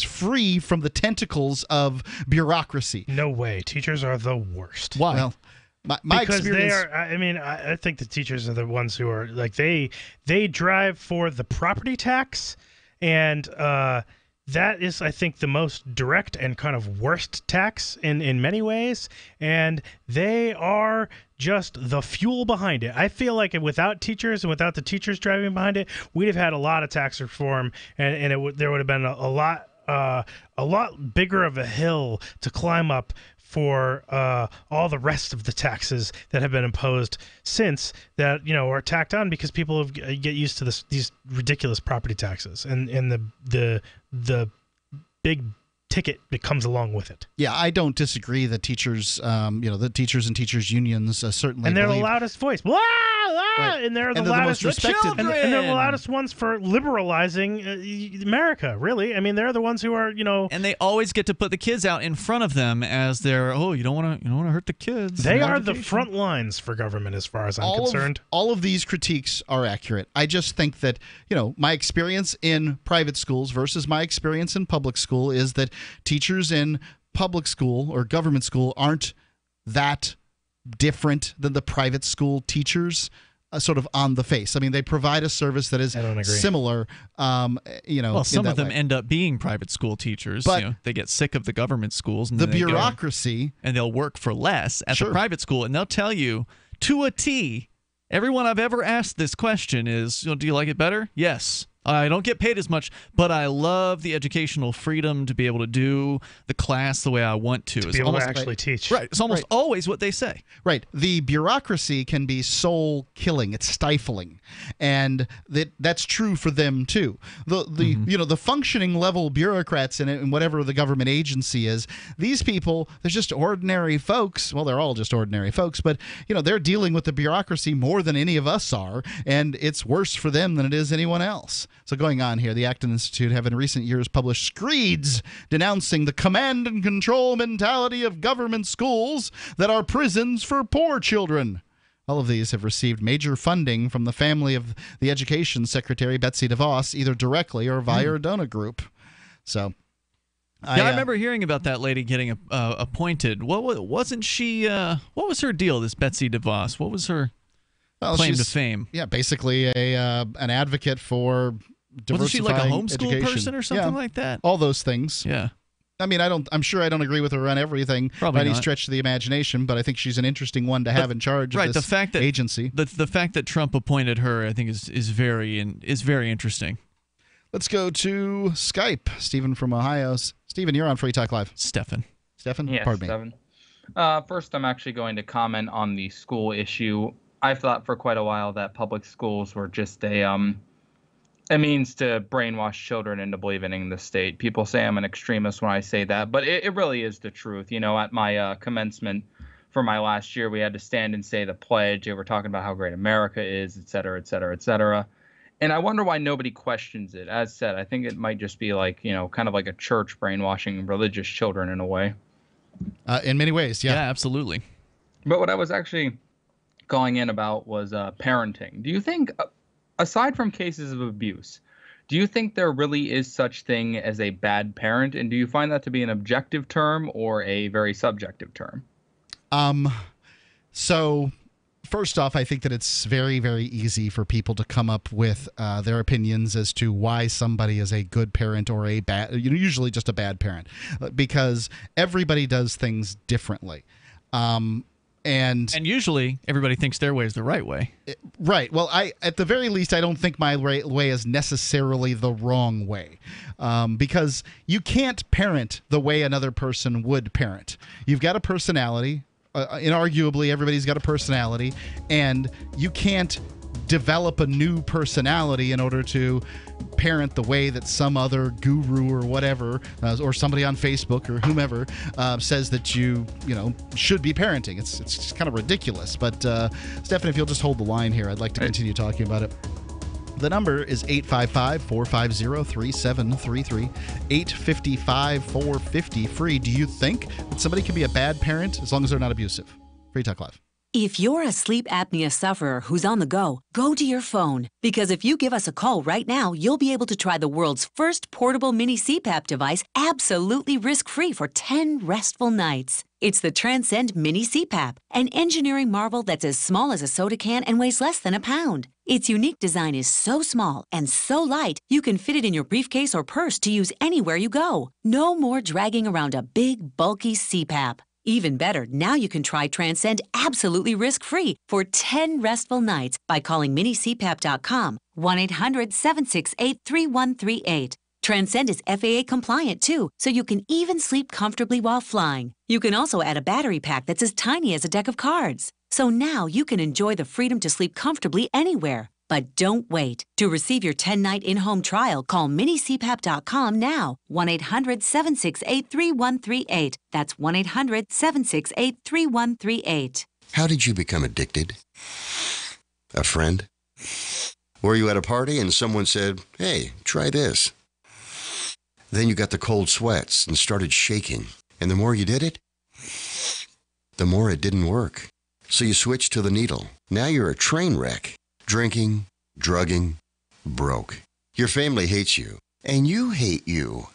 free from the tentacles of bureaucracy. No way. Teachers are the worst. Why? Well, my because experience. They are. I mean, I think the teachers are the ones who are like they drive for the property tax, and that is, I think, the most direct and kind of worst tax in many ways, and they are just the fuel behind it. I feel like without teachers and without the teachers driving behind it, we'd have had a lot of tax reform, and there would have been a lot bigger of a hill to climb up for all the rest of the taxes that have been imposed since that are tacked on because people get used to these ridiculous property taxes and the big ticket that comes along with it. Yeah, I don't disagree that teachers, the teachers and teachers unions certainly, and they're believe, the loudest voice. Blah, blah, right. and they're the and loudest, most respected, and they're the loudest ones for liberalizing America. Really, I mean, they're the ones who are, and they always get to put the kids out in front of them as their you don't want to hurt the kids. They are the front lines for government, as far as I'm concerned. All of these critiques are accurate. I just think that my experience in private schools versus my experience in public school is that teachers in public school or government school aren't that different than the private school teachers sort of on the face. I mean, they provide a service that is similar, Well, some of them way. end up being private school teachers. But they get sick of the government schools. And the then they bureaucracy. and they'll work for less at the private school. And they'll tell you to a T, everyone I've ever asked this question is, do you like it better? Yes. I don't get paid as much, but I love the educational freedom to be able to do the class the way I want to. To be able to actually teach. Right. It's almost always what they say. Right. The bureaucracy can be soul killing. It's stifling. And that's true for them too. The functioning level bureaucrats in whatever the government agency is, these people, they're just ordinary folks. Well, they're all just ordinary folks, but they're dealing with the bureaucracy more than any of us are, and it's worse for them than it is anyone else. So going on here, the Acton Institute have in recent years published screeds denouncing the command and control mentality of government schools that are prisons for poor children. All of these have received major funding from the family of the Education Secretary, Betsy DeVos, either directly or via her donor group. So, I remember hearing about that lady getting appointed. Wasn't she? What was her deal? This Betsy DeVos. What was her claim to fame? Yeah, basically an advocate for diversifying Wasn't she like a homeschool education. person or something like that? All those things. Yeah. I mean, I'm sure I don't agree with her on everything Probably by any not. stretch of the imagination, but I think she's an interesting one to have in charge of this agency. The fact that Trump appointed her, I think, is very interesting. Let's go to Skype. Stephen from Ohio. Stephen, you're on Free Talk Live. Stephen? Yes, Pardon me. Stephen. First, I'm actually going to comment on the school issue. I've thought for quite a while that public schools were just a means to brainwash children into believing in the state. People say I'm an extremist when I say that, but it really is the truth. At my commencement for my last year, we had to stand and say the pledge. They were talking about how great America is, et cetera, et cetera, et cetera. And I wonder why nobody questions it. As said, I think it might just be like, kind of like a church brainwashing religious children in a way. In many ways, yeah. Yeah, absolutely. But what I was actually going in about was parenting. Do you think, aside from cases of abuse, do you think there really is such thing as a bad parent? And do you find that to be an objective term or a very subjective term? So first off, I think that it's very, very easy for people to come up with their opinions as to why somebody is a good parent or a bad, usually just a bad parent, because everybody does things differently. And usually everybody thinks their way is the right way. Right. Well, at the very least, I don't think my way is necessarily the wrong way, because you can't parent the way another person would parent. You've got a personality. Inarguably, everybody's got a personality, and you can't develop a new personality in order to parent the way that some other guru or whatever, or somebody on Facebook or whomever says that you should be parenting. It's just kind of ridiculous. But Stephanie, if you'll just hold the line here, I'd like to continue talking about it. The number is 855-450-3733, 855-450-FREE. Do you think that somebody can be a bad parent as long as they're not abusive? Free Talk Live. If you're a sleep apnea sufferer who's on the go to your phone. Because if you give us a call right now, you'll be able to try the world's first portable mini CPAP device absolutely risk-free for 10 restful nights. It's the Transcend Mini CPAP, an engineering marvel that's as small as a soda can and weighs less than a pound. Its unique design is so small and so light, you can fit it in your briefcase or purse to use anywhere you go. No more dragging around a big, bulky CPAP. Even better, now you can try Transcend absolutely risk-free for 10 restful nights by calling minicpap.com, 1-800-768-3138. Transcend is FAA compliant too, so you can even sleep comfortably while flying. You can also add a battery pack that's as tiny as a deck of cards. So now you can enjoy the freedom to sleep comfortably anywhere. But don't wait. To receive your 10-night in-home trial, call minicpap.com now, 1-800-768-3138. That's 1-800-768-3138. How did you become addicted? A friend? Were you at a party and someone said, "Hey, try this"? Then you got the cold sweats and started shaking. And the more you did it, the more it didn't work. So you switched to the needle. Now you're a train wreck. Drinking, drugging, broke. Your family hates you, and you hate you.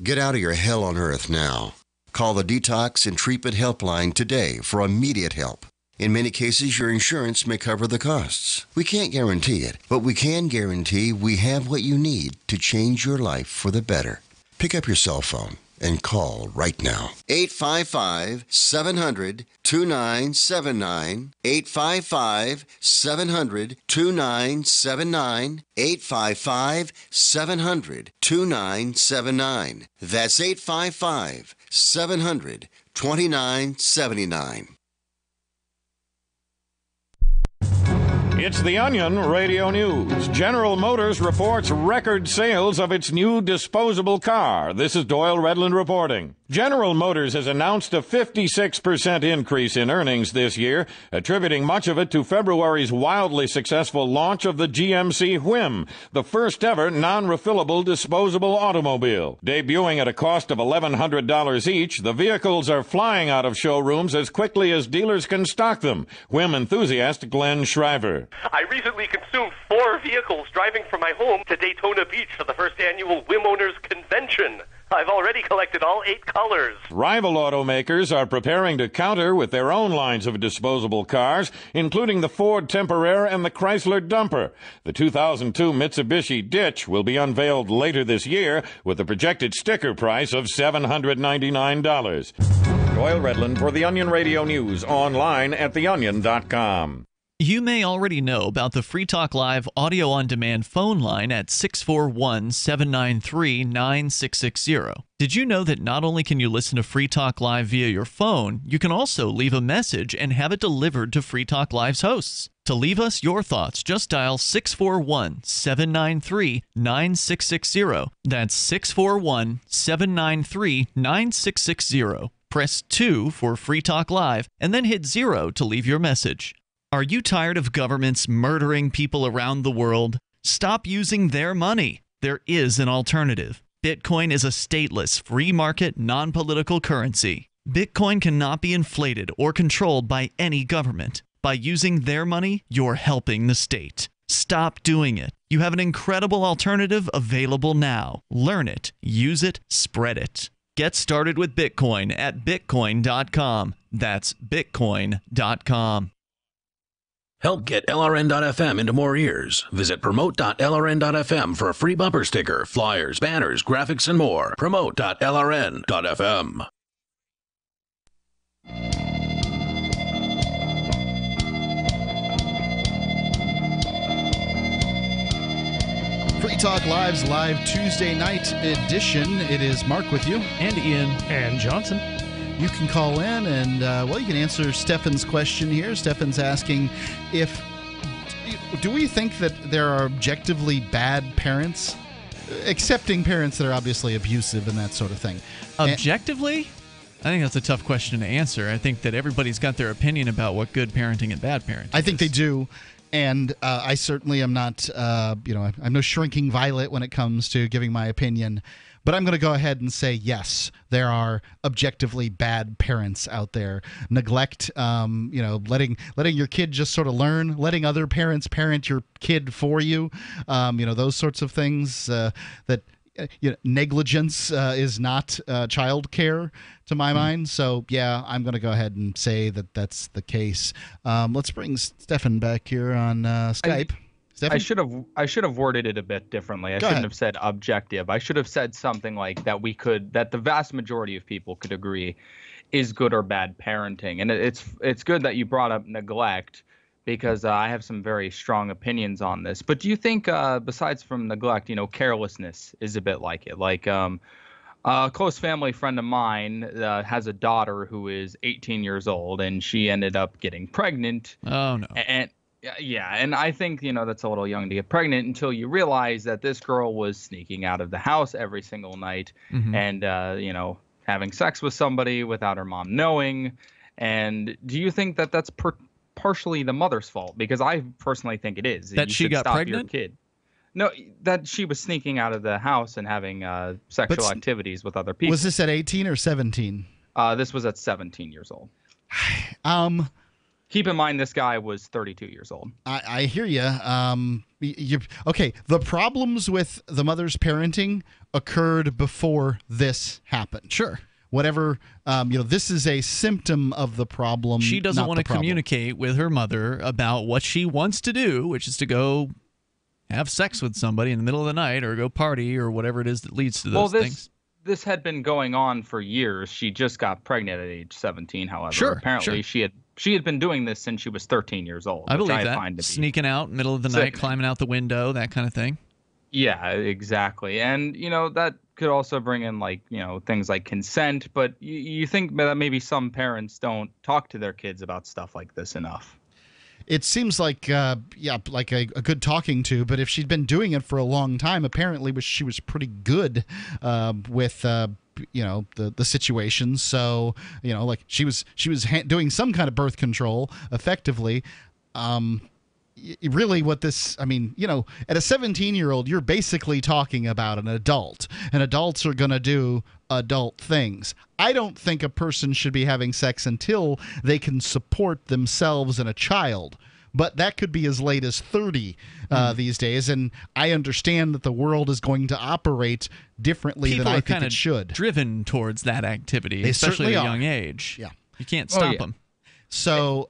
Get out of your hell on earth now. Call the Detox and Treatment Helpline today for immediate help. In many cases, your insurance may cover the costs. We can't guarantee it, but we can guarantee we have what you need to change your life for the better. Pick up your cell phone and call right now. 855-700-2979. 855-700-2979. 855-700-2979. That's 855-700-2979. It's The Onion Radio News. General Motors reports record sales of its new disposable car. This is Doyle Redland reporting. General Motors has announced a 56% increase in earnings this year, attributing much of it to February's wildly successful launch of the GMC Whim, the first ever non-refillable disposable automobile. Debuting at a cost of $1,100 each, the vehicles are flying out of showrooms as quickly as dealers can stock them. Whim enthusiast Glenn Shriver. I recently consumed 4 vehicles driving from my home to Daytona Beach for the first annual Whim Owners Convention. I've already collected all 8 colors. Rival automakers are preparing to counter with their own lines of disposable cars, including the Ford Temporare and the Chrysler Dumper. The 2002 Mitsubishi Ditch will be unveiled later this year with a projected sticker price of $799. Doyle Redland for The Onion Radio News, online at theonion.com. You may already know about the Free Talk Live audio-on-demand phone line at 641-793-9660. Did you know that not only can you listen to Free Talk Live via your phone, you can also leave a message and have it delivered to Free Talk Live's hosts? To leave us your thoughts, just dial 641-793-9660. That's 641-793-9660. Press 2 for Free Talk Live, and then hit 0 to leave your message. Are you tired of governments murdering people around the world? Stop using their money. There is an alternative. Bitcoin is a stateless, free market, non-political currency. Bitcoin cannot be inflated or controlled by any government. By using their money, you're helping the state. Stop doing it. You have an incredible alternative available now. Learn it, use it, spread it. Get started with Bitcoin at bitcoin.com. That's bitcoin.com. Help get LRN.FM into more ears. Visit promote.lrn.fm for a free bumper sticker, flyers, banners, graphics, and more. Promote.lrn.fm. Talk Live's live Tuesday night edition. It is Mark with you. And Ian. And Johnson. You can call in and, you can answer Stefan's question here. Stefan's asking do we think that there are objectively bad parents? Accepting parents that are obviously abusive and that sort of thing. Objectively? I think that's a tough question to answer. I think that everybody's got their opinion about what good parenting and bad parenting I think they do. And I certainly am not, I'm no shrinking violet when it comes to giving my opinion. But I'm going to go ahead and say, yes, there are objectively bad parents out there. Neglect, letting your kid just sort of learn, letting other parents parent your kid for you, those sorts of things negligence is not child care to my mind. So, yeah, I'm going to go ahead and say that that's the case. Let's bring Stefan back here on Skype. I should have worded it a bit differently. I shouldn't have said objective. I should have said something like that the vast majority of people could agree is good or bad parenting. And it's good that you brought up neglect, because I have some very strong opinions on this. But do you think, besides from neglect, carelessness is a bit like it? Like a close family friend of mine has a daughter who is 18 years old, and she ended up getting pregnant. Oh, no. And I think, that's a little young to get pregnant until you realize that this girl was sneaking out of the house every single night and, having sex with somebody without her mom knowing. And do you think that that's partially the mother's fault? Because I personally think it is. That she got pregnant? Your kid. No, that she was sneaking out of the house and having sexual activities with other people. Was this at 18 or 17? This was at 17 years old. Keep in mind, this guy was 32 years old. I hear you. Okay, the problems with the mother's parenting occurred before this happened. Sure. Whatever, this is a symptom of the problem. She doesn't want to communicate with her mother about what she wants to do, which is to go have sex with somebody in the middle of the night or go party or whatever it is that leads to those things. This had been going on for years. She just got pregnant at age 17, however. Sure, apparently she had been doing this since she was 13 years old. I believe that. Sneaking out middle of the night, climbing out the window, that kind of thing. Yeah, exactly. And, that could also bring in, things like consent. But you think that maybe some parents don't talk to their kids about stuff like this enough. It seems like, like a good talking to. But if she'd been doing it for a long time, apparently she was pretty good with the situation. So, like she was doing some kind of birth control effectively. Really what this, at a 17-year-old, you're basically talking about an adult, and adults are going to do adult things. I don't think a person should be having sex until they can support themselves and a child. But that could be as late as 30 these days, and I understand that the world is going to operate differently than I think it should. Driven towards that activity, they especially at a are. young age. Yeah, you can't stop them. So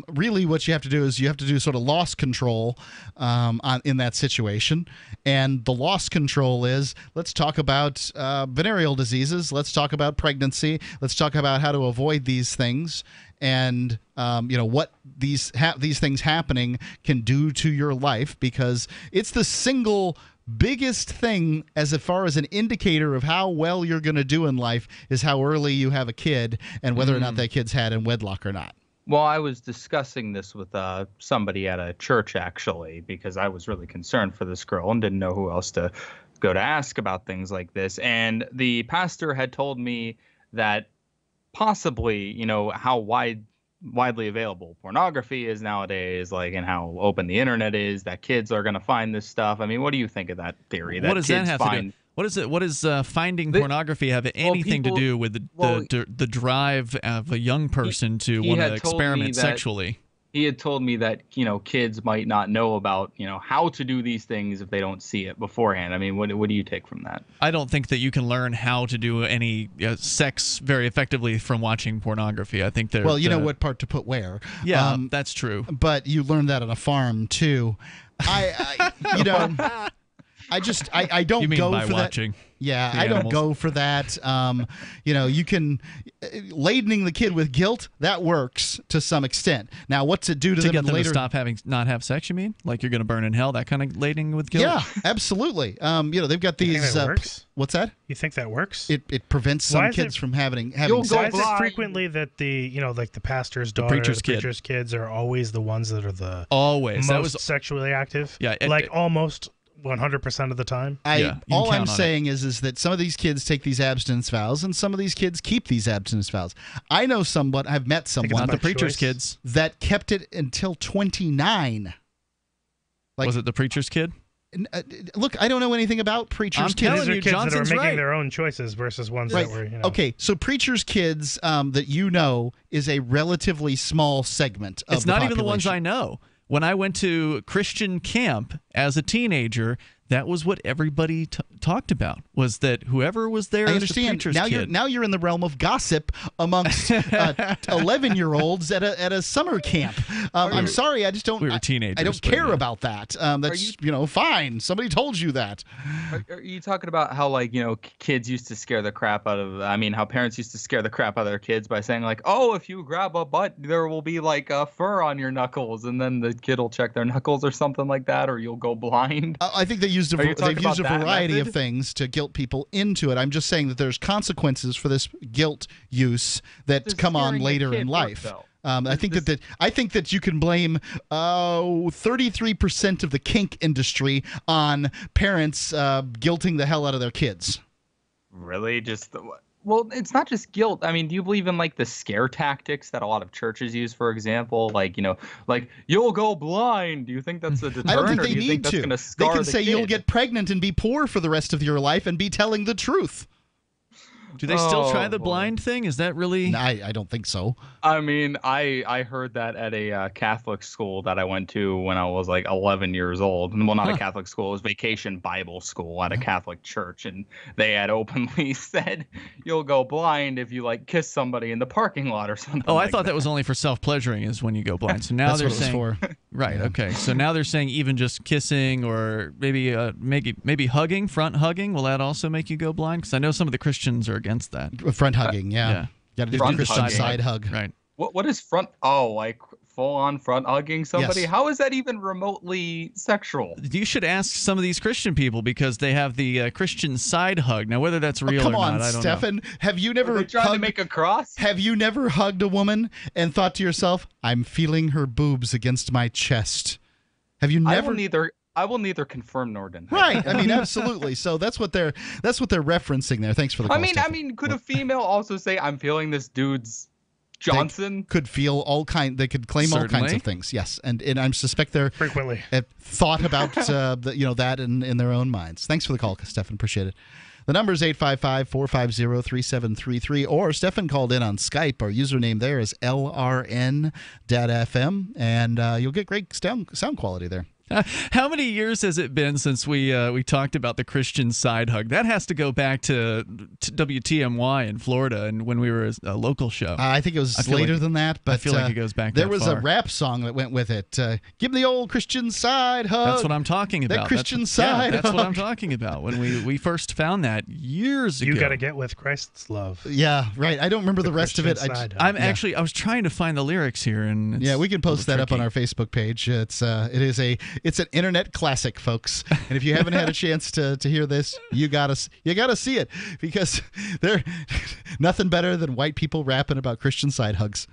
really what you have to do is you have to do sort of loss control in that situation. And the loss control is, let's talk about venereal diseases. Let's talk about pregnancy. Let's talk about how to avoid these things and what these things happening can do to your life, because it's the single biggest thing as far as an indicator of how well you're going to do in life is how early you have a kid and whether or not that kid's had in wedlock or not. Well, I was discussing this with somebody at a church, actually, because I was really concerned for this girl and didn't know who else to go to ask about things like this. And the pastor had told me that possibly, how widely available pornography is nowadays, and how open the internet is, that kids are going to find this stuff. I mean, what do you think of that theory? What does that have to do? What does finding pornography have anything to do with the drive of a young person to want to experiment sexually? He had told me that, kids might not know about, how to do these things if they don't see it beforehand. I mean, what do you take from that? I don't think that you can learn how to do any sex very effectively from watching pornography. I think there's... Well, you know what part to put where. Yeah, that's true. But you learn that on a farm, too. I don't you mean go by for watching. that. Yeah, I don't go for that. You can ladening the kid with guilt, that works to some extent. Now, what's it do to them get them later? to stop not have sex? You mean like you're going to burn in hell? That kind of ladening with guilt? Yeah, absolutely. They've got these. You think that works? What's that? You think that works? It prevents some kids from having sex. Why is it frequently that the pastor's daughter, the preacher's kids are always the ones that are the most sexually active? Yeah, almost 100% of the time. All I'm saying is that some of these kids take these abstinence vows, and some of these kids keep these abstinence vows. I know someone. I've met someone. Not the preacher's kids that kept it until 29. Was it the preacher's kid? Look, I don't know anything about preachers' kids. These are kids that are making their own choices versus ones that were. Okay, so preachers' kids that is a relatively small segment of the It's not population. even the ones I know. When I went to Christian camp as a teenager, that was what everybody talked about, was that whoever was there I as the understand. preacher's kid. Now you're in the realm of gossip amongst 11-year-olds at a summer camp. I'm sorry, I just don't. We were teenagers. I don't care about that. That's fine. Somebody told you that. Are you talking about how kids used to scare the crap out of? I mean, how parents used to scare the crap out of their kids by saying oh, if you grab a butt, there will be a fur on your knuckles, and then the kid will check their knuckles or something like that, or you'll go blind. I think they've used a variety of things to guilt people into it. I'm just saying that there's consequences for this guilt use that come on later in life. I think that you can blame 33% of the kink industry on parents guilting the hell out of their kids. Really, well, it's not just guilt. I mean, do you believe in the scare tactics that a lot of churches use, for example? You'll go blind. Do you think that's a deterrent? I don't think or they do you need think to. that's scar They can the say kid? you'll get pregnant and be poor for the rest of your life and be telling the truth. Do they still try the blind thing? Is that really? No, I don't think so. I mean, I heard that at a Catholic school that I went to when I was 11 years old. Well, not a Catholic school. It was Vacation Bible School at a Catholic church. And they had openly said, you'll go blind if you kiss somebody in the parking lot or something. Oh, I thought that was only for self-pleasuring is when you go blind. So now That's they're what saying, it was for. Right, okay. So now they're saying even just kissing or maybe hugging, front hugging, will that also make you go blind? Because I know some of the Christians are against that. Front hugging, yeah. Got to do the Christian side hug. Right. What is front? Oh, full on front hugging somebody? Yes. How is that even remotely sexual? You should ask some of these Christian people because they have the Christian side hug. Now, whether that's real or not, I don't Stefan. know. Have you never Are they trying to make a cross? Have you never hugged a woman and thought to yourself, "I'm feeling her boobs against my chest"? Have you never? I will neither confirm nor deny. Right. I mean, absolutely. So that's what they're referencing there. Thanks for the call, Stefan. I mean, could a female also say, "I'm feeling this dude's Johnson"? They could feel they could claim all kinds of things. Yes, and I suspect they're frequently thought about that in their own minds. Thanks for the call, Stefan. Appreciate it. The number is 855-450-3733, or Stefan called in on Skype. Our username there is LRN.FM, and you'll get great sound quality there. How many years has it been since we talked about the Christian side hug? That has to go back to WTMY in Florida, and when we were a local show. I think it was later than that, but I feel like it goes back. There was a rap song that went with it. Give the old Christian side hug. That's what I'm talking about. That Christian side hug. That's what I'm talking about. When we first found that years ago. You got to get with Christ's love. Yeah, right. I don't remember the rest of it. I was trying to find the lyrics here, and we can post that up on our Facebook page. It's an internet classic, folks. And if you haven't had a chance to hear this, you gotta see it, because they're nothing better than white people rapping about Christian side hugs.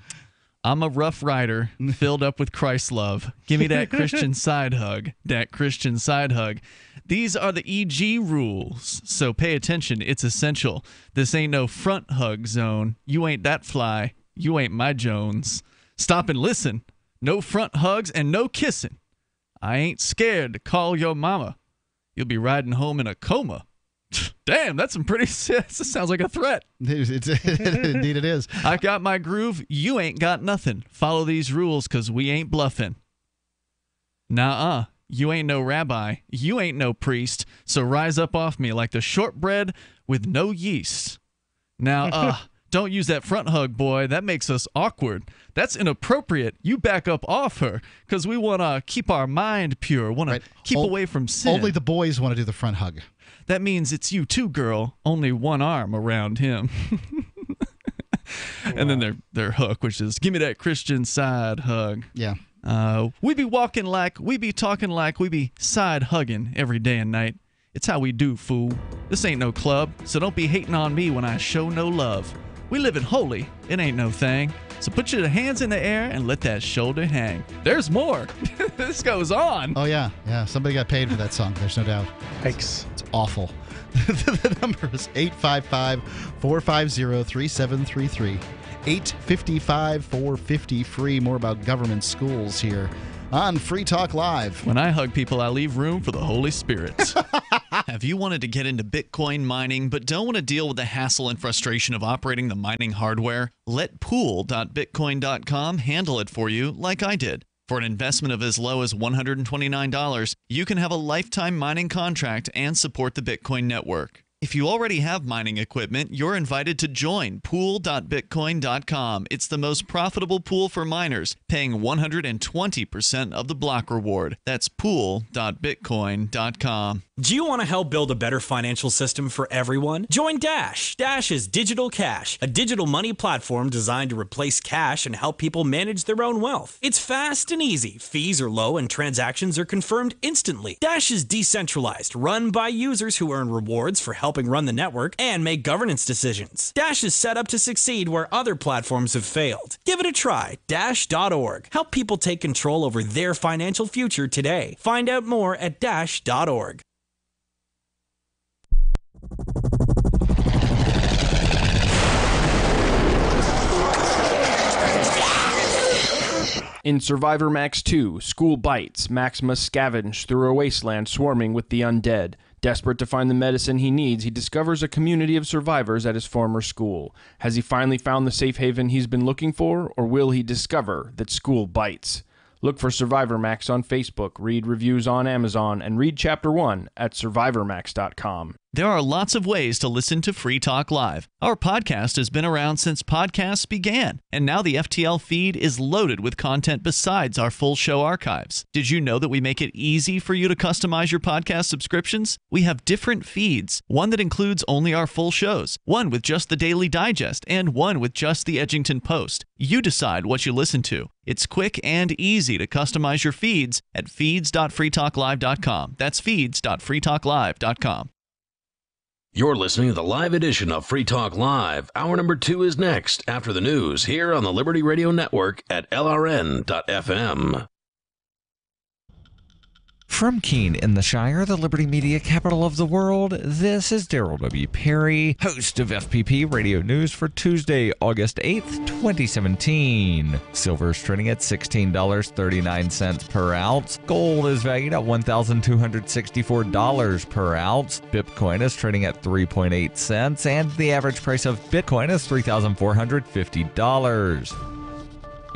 I'm a rough rider filled up with Christ love. Give me that Christian side hug. That Christian side hug. These are the EG rules, so pay attention. It's essential. This ain't no front hug zone. You ain't that fly. You ain't my Jones. Stop and listen. No front hugs and no kissing. I ain't scared to call your mama. You'll be riding home in a coma. Damn, that's some pretty. That sounds like a threat. Indeed, it is. I got my groove. You ain't got nothing. Follow these rules, cause we ain't bluffing. Nuh-uh. You ain't no rabbi. You ain't no priest. So rise up off me like the shortbread with no yeast. Now, don't use that front hug, boy. That makes us awkward. That's inappropriate. You back up off her, because we want to keep our mind pure. Want to keep away from sin. Only the boys want to do the front hug. that means it's you too, girl. Only one arm around him. And then their hook, which is, give me that Christian side hug. Yeah. We be walking like, we be talking like, we be side hugging every day and night. It's how we do, fool. This ain't no club, so don't be hating on me when I show no love. We living holy, it ain't no thing. So put your hands in the air and let that shoulder hang. There's more. This goes on. Oh, yeah. Yeah. Somebody got paid for that song. There's no doubt. Yikes. It's awful. The number is 855-450-3733. 855-450-FREE. More about government schools here on Free Talk Live. When I hug people, I leave room for the Holy Spirit. Have you wanted to get into Bitcoin mining but don't want to deal with the hassle and frustration of operating the mining hardware? Let pool.bitcoin.com handle it for you like I did. For an investment of as low as $129, you can have a lifetime mining contract and support the Bitcoin network. If you already have mining equipment, you're invited to join pool.bitcoin.com. It's the most profitable pool for miners, paying 120% of the block reward. That's pool.bitcoin.com. Do you want to help build a better financial system for everyone? Join Dash. Dash is Digital Cash, a digital money platform designed to replace cash and help people manage their own wealth. It's fast and easy. Fees are low and transactions are confirmed instantly. Dash is decentralized, run by users who earn rewards for helping run the network and make governance decisions. Dash is set up to succeed where other platforms have failed. Give it a try. Dash.org. Help people take control over their financial future today. Find out more at Dash.org. In Survivor Max 2, School Bites, Max must scavenge through a wasteland swarming with the undead. Desperate to find the medicine he needs, he discovers a community of survivors at his former school. Has he finally found the safe haven he's been looking for, or will he discover that school bites? Look for Survivor Max on Facebook, read reviews on Amazon, and read Chapter 1 at survivormax.com. There are lots of ways to listen to Free Talk Live. Our podcast has been around since podcasts began, and now the FTL feed is loaded with content besides our full show archives. Did you know that we make it easy for you to customize your podcast subscriptions? We have different feeds, one that includes only our full shows, one with just the Daily Digest, and one with just the Edgington Post. You decide what you listen to. It's quick and easy to customize your feeds at feeds.freetalklive.com. That's feeds.freetalklive.com. You're listening to the live edition of Free Talk Live. Hour number 2 is next after the news here on the Liberty Radio Network at LRN.FM. From Keene in the Shire, the Liberty Media capital of the world, this is Daryl W. Perry, host of FPP Radio News for Tuesday, August 8th, 2017. Silver is trading at $16.39 per ounce. Gold is valued at $1,264 per ounce. Bitcoin is trading at 3.8 cents, and the average price of Bitcoin is $3,450.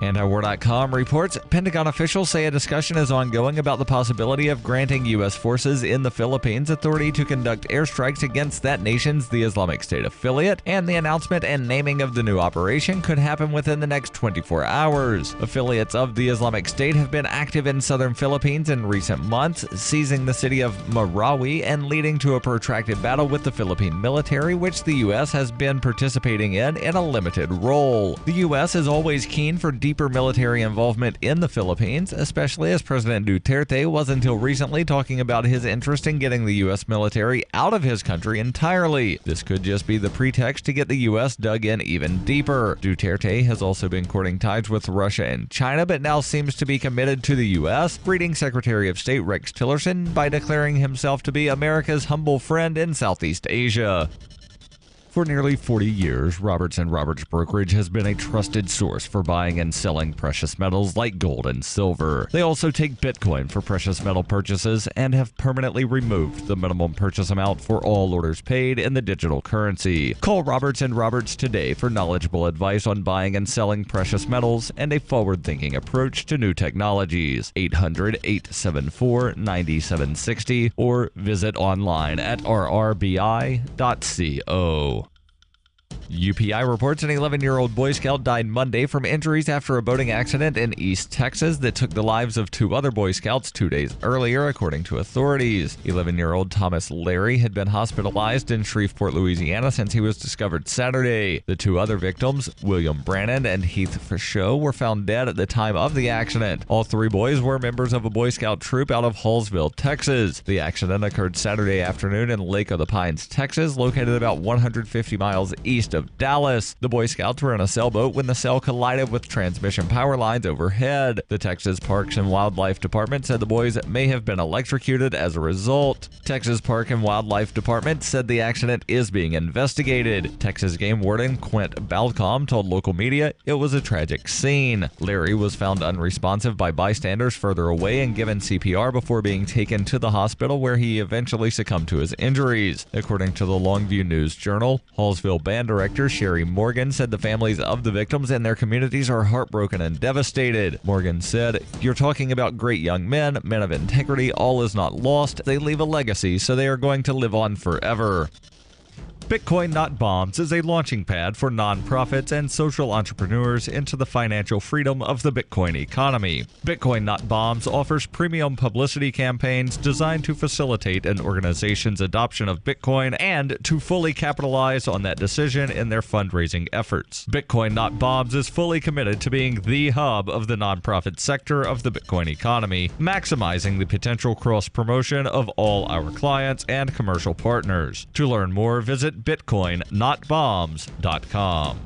Antiwar.com reports Pentagon officials say a discussion is ongoing about the possibility of granting U.S. forces in the Philippines authority to conduct airstrikes against that nation's the Islamic State affiliate, and the announcement and naming of the new operation could happen within the next 24 hours. Affiliates of the Islamic State have been active in southern Philippines in recent months, seizing the city of Marawi and leading to a protracted battle with the Philippine military, which the U.S. has been participating in a limited role. The U.S. is always keen for deeper military involvement in the Philippines, especially as President Duterte was until recently talking about his interest in getting the U.S. military out of his country entirely. This could just be the pretext to get the U.S. dug in even deeper. Duterte has also been courting ties with Russia and China, but now seems to be committed to the U.S., greeting Secretary of State Rex Tillerson by declaring himself to be America's humble friend in Southeast Asia. For nearly 40 years, Roberts & Roberts Brokerage has been a trusted source for buying and selling precious metals like gold and silver. They also take Bitcoin for precious metal purchases and have permanently removed the minimum purchase amount for all orders paid in the digital currency. Call Roberts & Roberts today for knowledgeable advice on buying and selling precious metals and a forward-thinking approach to new technologies. 800-874-9760 or visit online at rrbi.co. UPI reports an 11-year-old Boy Scout died Monday from injuries after a boating accident in East Texas that took the lives of 2 other Boy Scouts 2 days earlier, according to authorities. 11-year-old Thomas Larry had been hospitalized in Shreveport, Louisiana since he was discovered Saturday. The 2 other victims, William Brannon and Heath Fichot, were found dead at the time of the accident. All 3 boys were members of a Boy Scout troop out of Hallsville, Texas. The accident occurred Saturday afternoon in Lake of the Pines, Texas, located about 150 miles east of Dallas. The Boy Scouts were in a sailboat when the sail collided with transmission power lines overhead. The Texas Parks and Wildlife Department said the boys may have been electrocuted as a result. Texas Park and Wildlife Department said the accident is being investigated. Texas Game Warden Quint Balcom told local media it was a tragic scene. Larry was found unresponsive by bystanders further away and given CPR before being taken to the hospital, where he eventually succumbed to his injuries. According to the Longview News Journal, Hallsville Band Director Sherry Morgan said the families of the victims and their communities are heartbroken and devastated. Morgan said, "You're talking about great young men, men of integrity. All is not lost. They leave a legacy, so they are going to live on forever." Bitcoin Not Bombs is a launching pad for nonprofits and social entrepreneurs into the financial freedom of the Bitcoin economy. Bitcoin Not Bombs offers premium publicity campaigns designed to facilitate an organization's adoption of Bitcoin and to fully capitalize on that decision in their fundraising efforts. Bitcoin Not Bombs is fully committed to being the hub of the nonprofit sector of the Bitcoin economy, maximizing the potential cross-promotion of all our clients and commercial partners. To learn more, visit bitcoinnotbombs.com.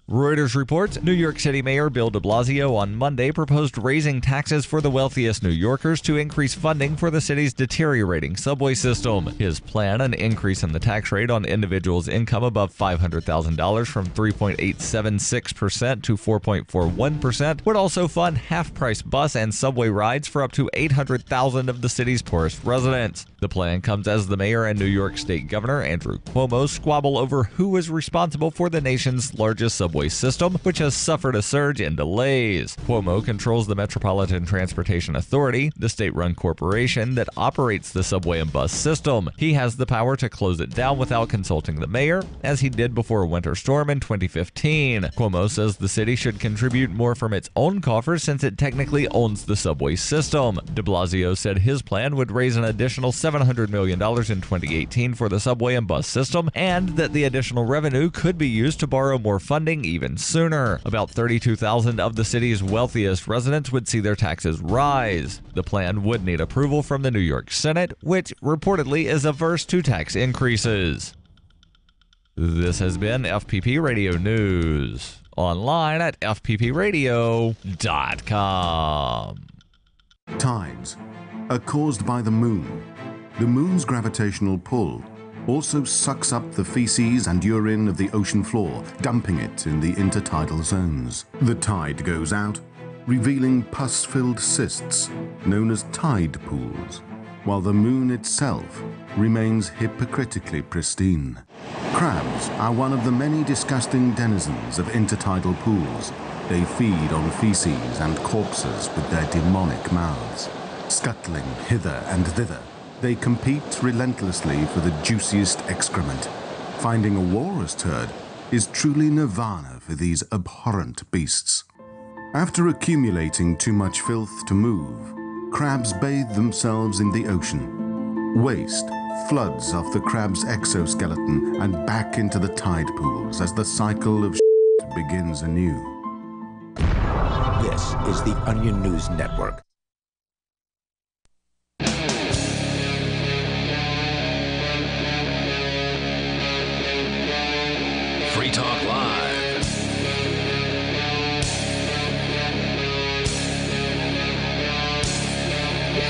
Reuters reports New York City Mayor Bill de Blasio on Monday proposed raising taxes for the wealthiest New Yorkers to increase funding for the city's deteriorating subway system. His plan, an increase in the tax rate on individuals' income above $500,000 from 3.876% to 4.41%, would also fund half-price bus and subway rides for up to 800,000 of the city's poorest residents. The plan comes as the mayor and New York State Governor Andrew Cuomo squabble over who is responsible for the nation's largest subway system, which has suffered a surge in delays. Cuomo controls the Metropolitan Transportation Authority, the state-run corporation that operates the subway and bus system. He has the power to close it down without consulting the mayor, as he did before a winter storm in 2015. Cuomo says the city should contribute more from its own coffers since it technically owns the subway system. De Blasio said his plan would raise an additional $700 million in 2018 for the subway and bus system, and that the additional revenue could be used to borrow more funding even sooner. About 32,000 of the city's wealthiest residents would see their taxes rise. The plan would need approval from the New York Senate, which reportedly is averse to tax increases. This has been FPP Radio News. Online at fppradio.com. Tides are caused by the moon. The moon's gravitational pull also sucks up the feces and urine of the ocean floor, dumping it in the intertidal zones. The tide goes out, revealing pus-filled cysts known as tide pools, while the moon itself remains hypocritically pristine. Crabs are one of the many disgusting denizens of intertidal pools. They feed on feces and corpses with their demonic mouths. Scuttling hither and thither, they compete relentlessly for the juiciest excrement. Finding a walrus turd is truly nirvana for these abhorrent beasts. After accumulating too much filth to move, crabs bathe themselves in the ocean. Waste floods off the crab's exoskeleton and back into the tide pools as the cycle of shit begins anew. This is the Onion News Network. Free Talk Live.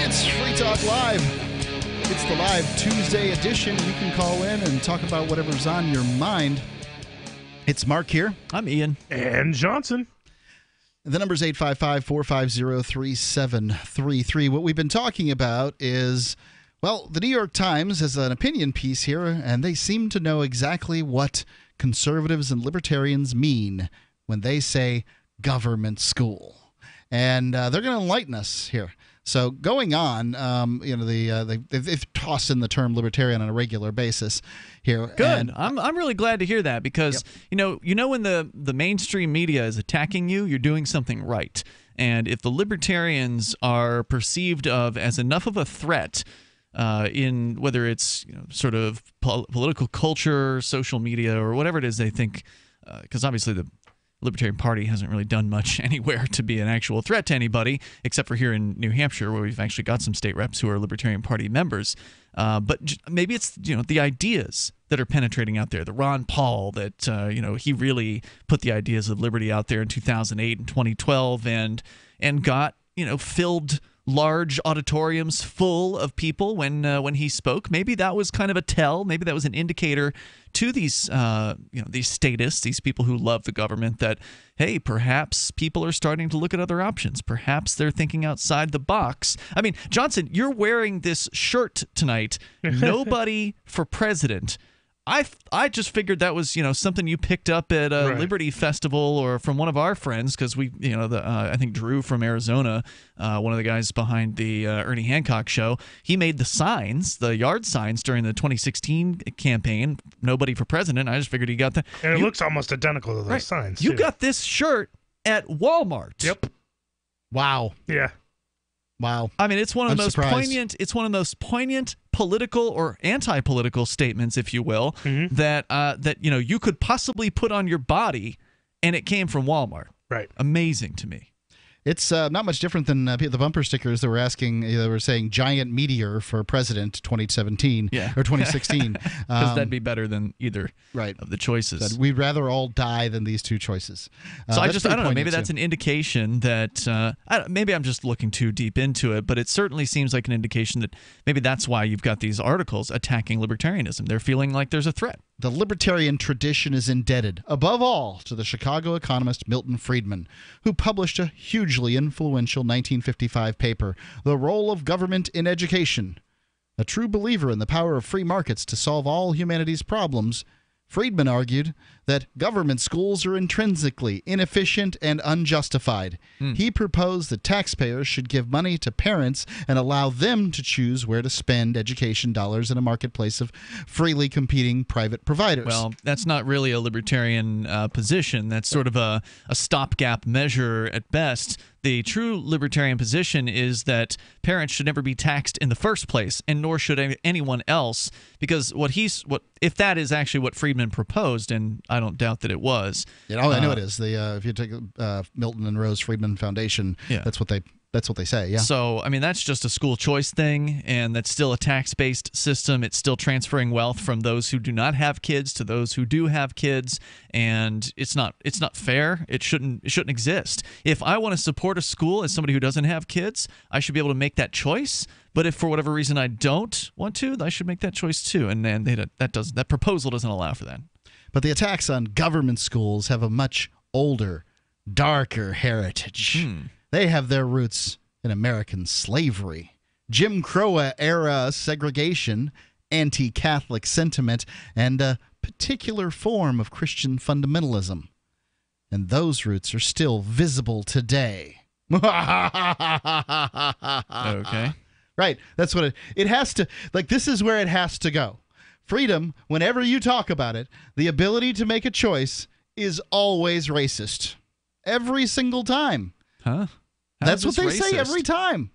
It's Free Talk Live. It's the live Tuesday edition. You can call in and talk about whatever's on your mind. It's Mark here. I'm Ian. And Johnson. The number's 855-450-3733. What we've been talking about is, well, the New York Times has an opinion piece here, and they seem to know exactly what conservatives and libertarians mean when they say government school. And they're going to enlighten us here. So going on, they've tossed in the term libertarian on a regular basis here. Good. I'm really glad to hear that because you know when the mainstream media is attacking you, you're doing something right. And if the libertarians are perceived of as enough of a threat in whether it's sort of political culture, social media, or whatever it is they think, because obviously the Libertarian Party hasn't really done much anywhere to be an actual threat to anybody, except for here in New Hampshire, where we've actually got some state reps who are Libertarian Party members. But maybe it's the ideas that are penetrating out there. The Ron Paul that he really put the ideas of liberty out there in 2008 and 2012, and got filled large auditoriums full of people when he spoke. Maybe that was kind of a tell. Maybe that was an indicator to these these statists, these people who love the government, that hey, perhaps people are starting to look at other options. Perhaps they're thinking outside the box. I mean, Johnson, you're wearing this shirt tonight. Nobody for president. I just figured that was something you picked up at a Liberty Festival or from one of our friends, because we I think Drew from Arizona, one of the guys behind the Ernie Hancock show, he made the signs, the yard signs during the 2016 campaign. Nobody for president. I just figured he got that. And it looks almost identical to those signs. You got this shirt at Walmart. Yep. Wow. Yeah. Wow. I mean, it's one of the most surprised. poignant. It's one of the most poignant political or anti-political statements, if you will, that you could possibly put on your body, and it came from Walmart. Right. Amazing to me. It's not much different than the bumper stickers that were asking. They were saying "giant meteor" for president 2017 or 2016, because that'd be better than either of the choices. We'd rather all die than these two choices. So I don't know. Maybe that's an indication that maybe I'm just looking too deep into it, but it certainly seems like an indication that maybe that's why you've got these articles attacking libertarianism. They're feeling like there's a threat. The libertarian tradition is indebted, above all, to the Chicago economist Milton Friedman, who published a hugely influential 1955 paper, The Role of Government in Education. A true believer in the power of free markets to solve all humanity's problems, Friedman argued that government schools are intrinsically inefficient and unjustified. He proposed that taxpayers should give money to parents and allow them to choose where to spend education dollars in a marketplace of freely competing private providers. Well, that's not really a libertarian position. That's sort of a stopgap measure at best. The true libertarian position is that parents should never be taxed in the first place, and nor should anyone else, because if that is actually what Friedman proposed, and I don't doubt that it was. I know it is. If you take Milton and Rose Friedman Foundation, that's what they say. Yeah. So I mean, that's just a school choice thing, and that's still a tax-based system. It's still transferring wealth from those who do not have kids to those who do have kids, and it's not fair. It shouldn't exist. If I want to support a school as somebody who doesn't have kids, I should be able to make that choice. But if for whatever reason I don't want to, I should make that choice too. And that proposal doesn't allow for that. But the attacks on government schools have a much older, darker heritage. They have their roots in American slavery, Jim Crow-era segregation, anti-Catholic sentiment, and a particular form of Christian fundamentalism. And those roots are still visible today. Okay. Right. That's what it has to, this is where it has to go. Freedom, whenever you talk about it, the ability to make a choice is always racist. Every single time. Huh? That's what they say every time.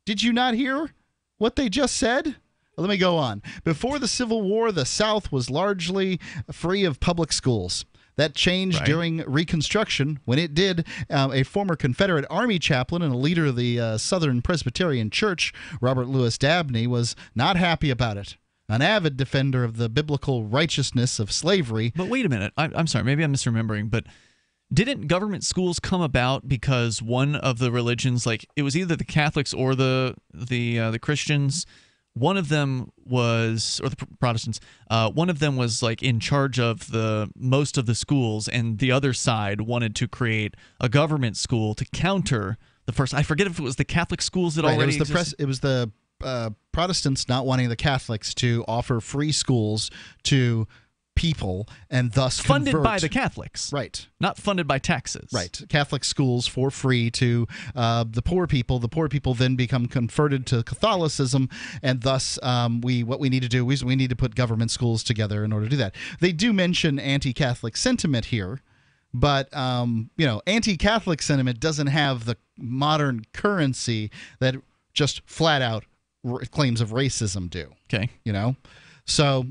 Did you not hear what they just said? Well, let me go on. Before the Civil War, the South was largely free of public schools. That changed during Reconstruction when it did. A former Confederate Army chaplain and a leader of the Southern Presbyterian Church, Robert Louis Dabney, was not happy about it. An avid defender of the biblical righteousness of slavery. But wait a minute. I'm sorry. Maybe I'm misremembering, but didn't government schools come about because one of the religions, it was either the Catholics or the Christians, one of them was, or the Protestants, one of them was in charge of most of the schools, and the other side wanted to create a government school to counter the first. I forget if it was the Catholic schools that already existed. It was the Protestants not wanting the Catholics to offer free schools to people and thus funded by the Catholics. Right. Not funded by taxes. Right. Catholic schools for free to the poor people. The poor people then become converted to Catholicism, and thus what we need to do is we need to put government schools together in order to do that. They do mention anti-Catholic sentiment here, but anti-Catholic sentiment doesn't have the modern currency that just flat out claims of racism do. Okay. So,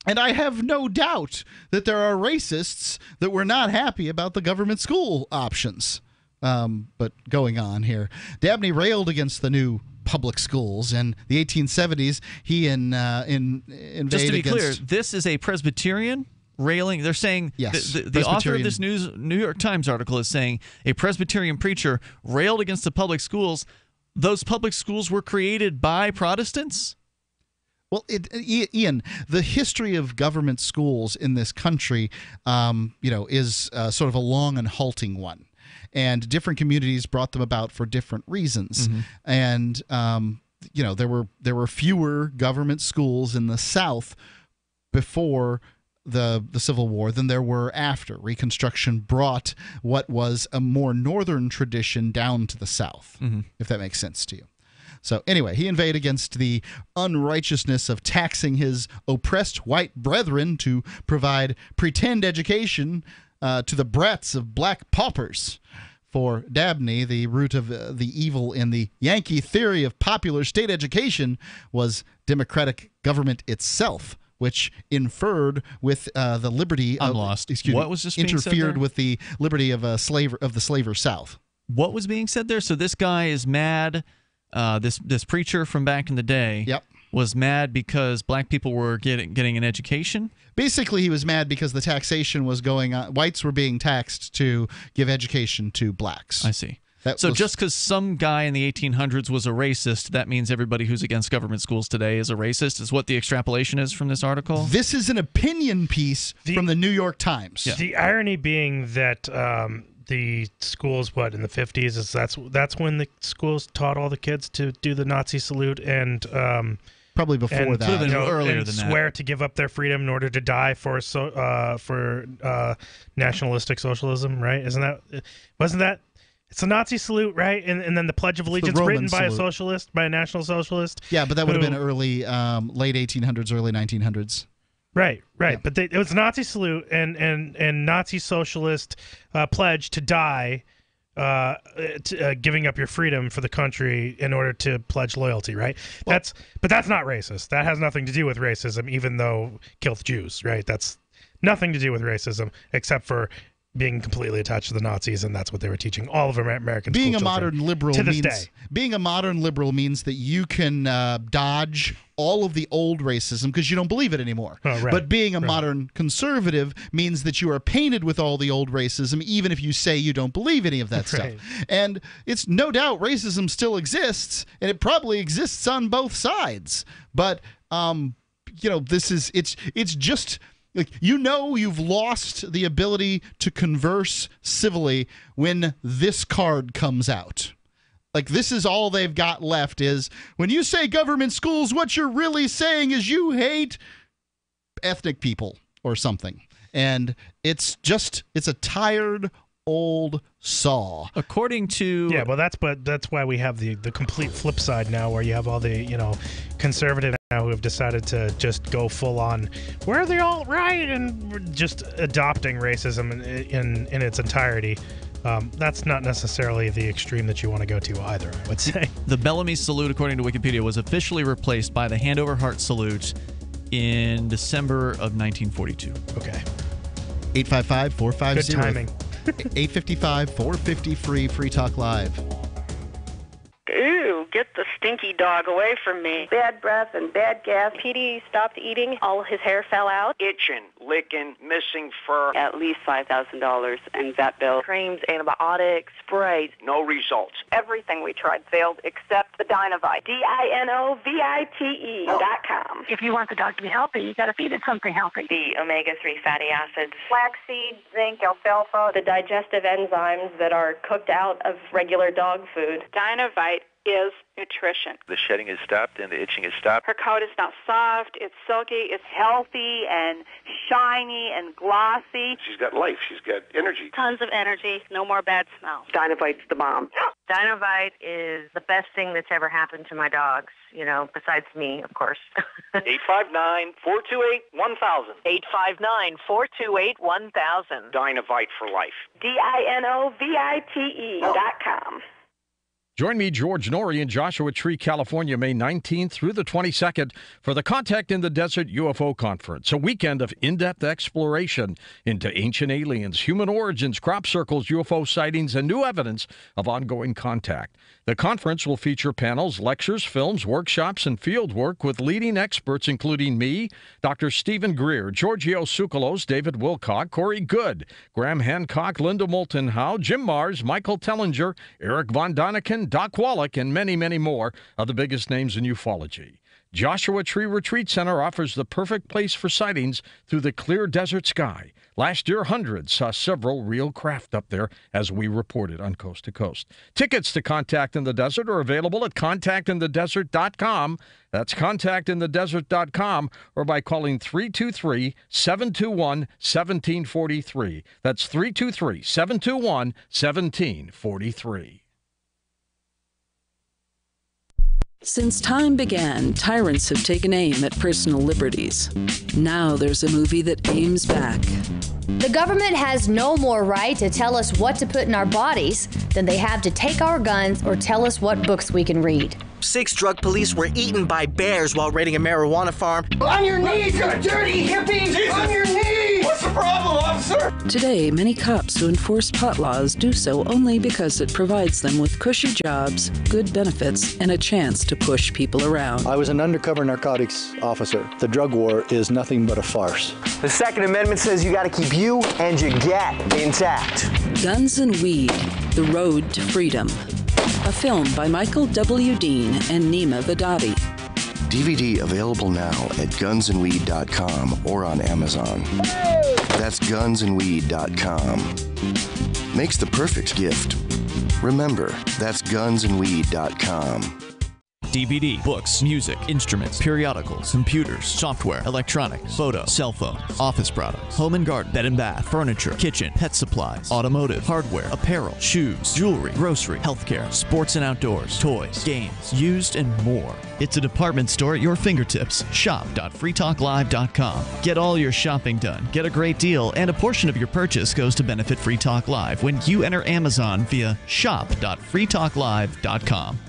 and I have no doubt that there are racists that were not happy about the government school options. But going on here, Dabney railed against the new public schools in the 1870s. He invaded Just to be against, clear, this is a Presbyterian railing. They're saying yes, the author of this New York Times article is saying a Presbyterian preacher railed against the public schools. Those public schools were created by Protestants? Well, Ian, the history of government schools in this country, is sort of a long and halting one. And different communities brought them about for different reasons. Mm-hmm. And, there were fewer government schools in the South before the Civil War than there were after. Reconstruction brought what was a more northern tradition down to the South, if that makes sense to you. So anyway, he invaded against the unrighteousness of taxing his oppressed white brethren to provide pretend education to the brats of black paupers. For Dabney, the root of the evil in the Yankee theory of popular state education was democratic government itself, which inferred with the liberty I'm of lost. Excuse what me, was just being said interfered there? with the liberty of the slaver South. What was being said there? So this guy is mad. This preacher from back in the day was mad because black people were getting an education. Basically, he was mad because the taxation was going on. Whites were being taxed to give education to blacks. I see. So just because some guy in the 1800s was a racist, that means everybody who's against government schools today is a racist, is what the extrapolation is from this article? This is an opinion piece from the New York Times. Yeah. The irony being that the schools, in the 50s, is that's when the schools taught all the kids to do the Nazi salute and probably before that, earlier and than swear that. to give up their freedom in order to die for nationalistic socialism, right? Wasn't that? It's a Nazi salute, right? And then the Pledge of Allegiance written by a socialist, by a National Socialist. Yeah, but that would have been early, late 1800s, early 1900s. Right. Yeah. But it was Nazi salute and Nazi socialist pledge to die, giving up your freedom for the country in order to pledge loyalty, right? But that's not racist. That has nothing to do with racism, even though killed Jews, right? That's nothing to do with racism, except for being completely attached to the Nazis, and that's what they were teaching all of American being school a modern liberal to this means, day. Being a modern liberal means that you can dodge all of the old racism because you don't believe it anymore. Oh, right. But being a modern conservative means that you are painted with all the old racism, even if you say you don't believe any of that stuff. And it's no doubt racism still exists, and it probably exists on both sides. But it's just. Like, you've lost the ability to converse civilly when this card comes out. Like, this is all they've got left is when you say government schools, what you're really saying is you hate ethnic people or something. And it's a tired old saw. According to that's why we have the complete flip side now, where you have all the conservative now who have decided to just go full on we're the alt-right and just adopting racism in its entirety. That's not necessarily the extreme that you want to go to either, I would say. The Bellamy salute, according to Wikipedia, was officially replaced by the hand over heart salute in December of 1942. Okay. 855-450. Good timing. 855-450 Free Talk Live. Ew, get the stinky dog away from me. Bad breath and bad gas. Petey stopped eating. All his hair fell out. Itching, licking, missing fur. At least $5,000 in vet bill. Creams, antibiotics, sprays. No results. Everything we tried failed except the Dinovite. DINOVITE.com. If you want the dog to be healthy, you got to feed it something healthy. The omega-3 fatty acids. Flaxseed, zinc, alfalfa. The digestive enzymes that are cooked out of regular dog food. Dinovite is nutrition. The shedding is stopped and the itching is stopped. Her coat is now soft, it's silky, it's healthy and shiny and glossy. She's got life. She's got energy. Tons of energy, no more bad smell. Dynovite's the bomb. Dynovite is the best thing that's ever happened to my dogs, besides me, of course. 859-428-1000. 859-428-1000. Dynovite for life. DINOVITE.com. Join me, George Norrie, in Joshua Tree, California, May 19th through the 22nd for the Contact in the Desert UFO Conference, a weekend of in-depth exploration into ancient aliens, human origins, crop circles, UFO sightings, and new evidence of ongoing contact. The conference will feature panels, lectures, films, workshops, and field work with leading experts including me, Dr. Stephen Greer, Giorgio Tsoukalos, David Wilcock, Corey Good, Graham Hancock, Linda Moulton Howe, Jim Mars, Michael Tellinger, Eric Von Daniken, Doc Wallach, and many, many more of the biggest names in ufology. Joshua Tree Retreat Center offers the perfect place for sightings through the clear desert sky. Last year, hundreds saw several real craft up there, as we reported on Coast to Coast. Tickets to Contact in the Desert are available at contactinthedesert.com. That's contactinthedesert.com, or by calling 323-721-1743. That's 323-721-1743. Since time began, tyrants have taken aim at personal liberties. Now there's a movie that aims back. The government has no more right to tell us what to put in our bodies than they have to take our guns or tell us what books we can read. 6 drug police were eaten by bears while raiding a marijuana farm. On your knees, you dirty hippie! Jesus. On your knees! What's the problem, officer? Today, many cops who enforce pot laws do so only because it provides them with cushy jobs, good benefits, and a chance to push people around. I was an undercover narcotics officer. The drug war is nothing but a farce. The Second Amendment says you gotta keep you and your gat intact. Guns and Weed, The Road to Freedom. A film by Michael W. Dean and Nima Vadadi. DVD available now at gunsandweed.com or on Amazon. That's gunsandweed.com. Makes the perfect gift. Remember, that's gunsandweed.com. DVD, books, music, instruments, periodicals, computers, software, electronics, photo, cell phones, office products, home and garden, bed and bath, furniture, kitchen, pet supplies, automotive, hardware, apparel, shoes, jewelry, grocery, healthcare, sports and outdoors, toys, games, used, and more. It's a department store at your fingertips. Shop.freetalklive.com. Get all your shopping done, get a great deal, and a portion of your purchase goes to benefit Free Talk Live when you enter Amazon via shop.freetalklive.com.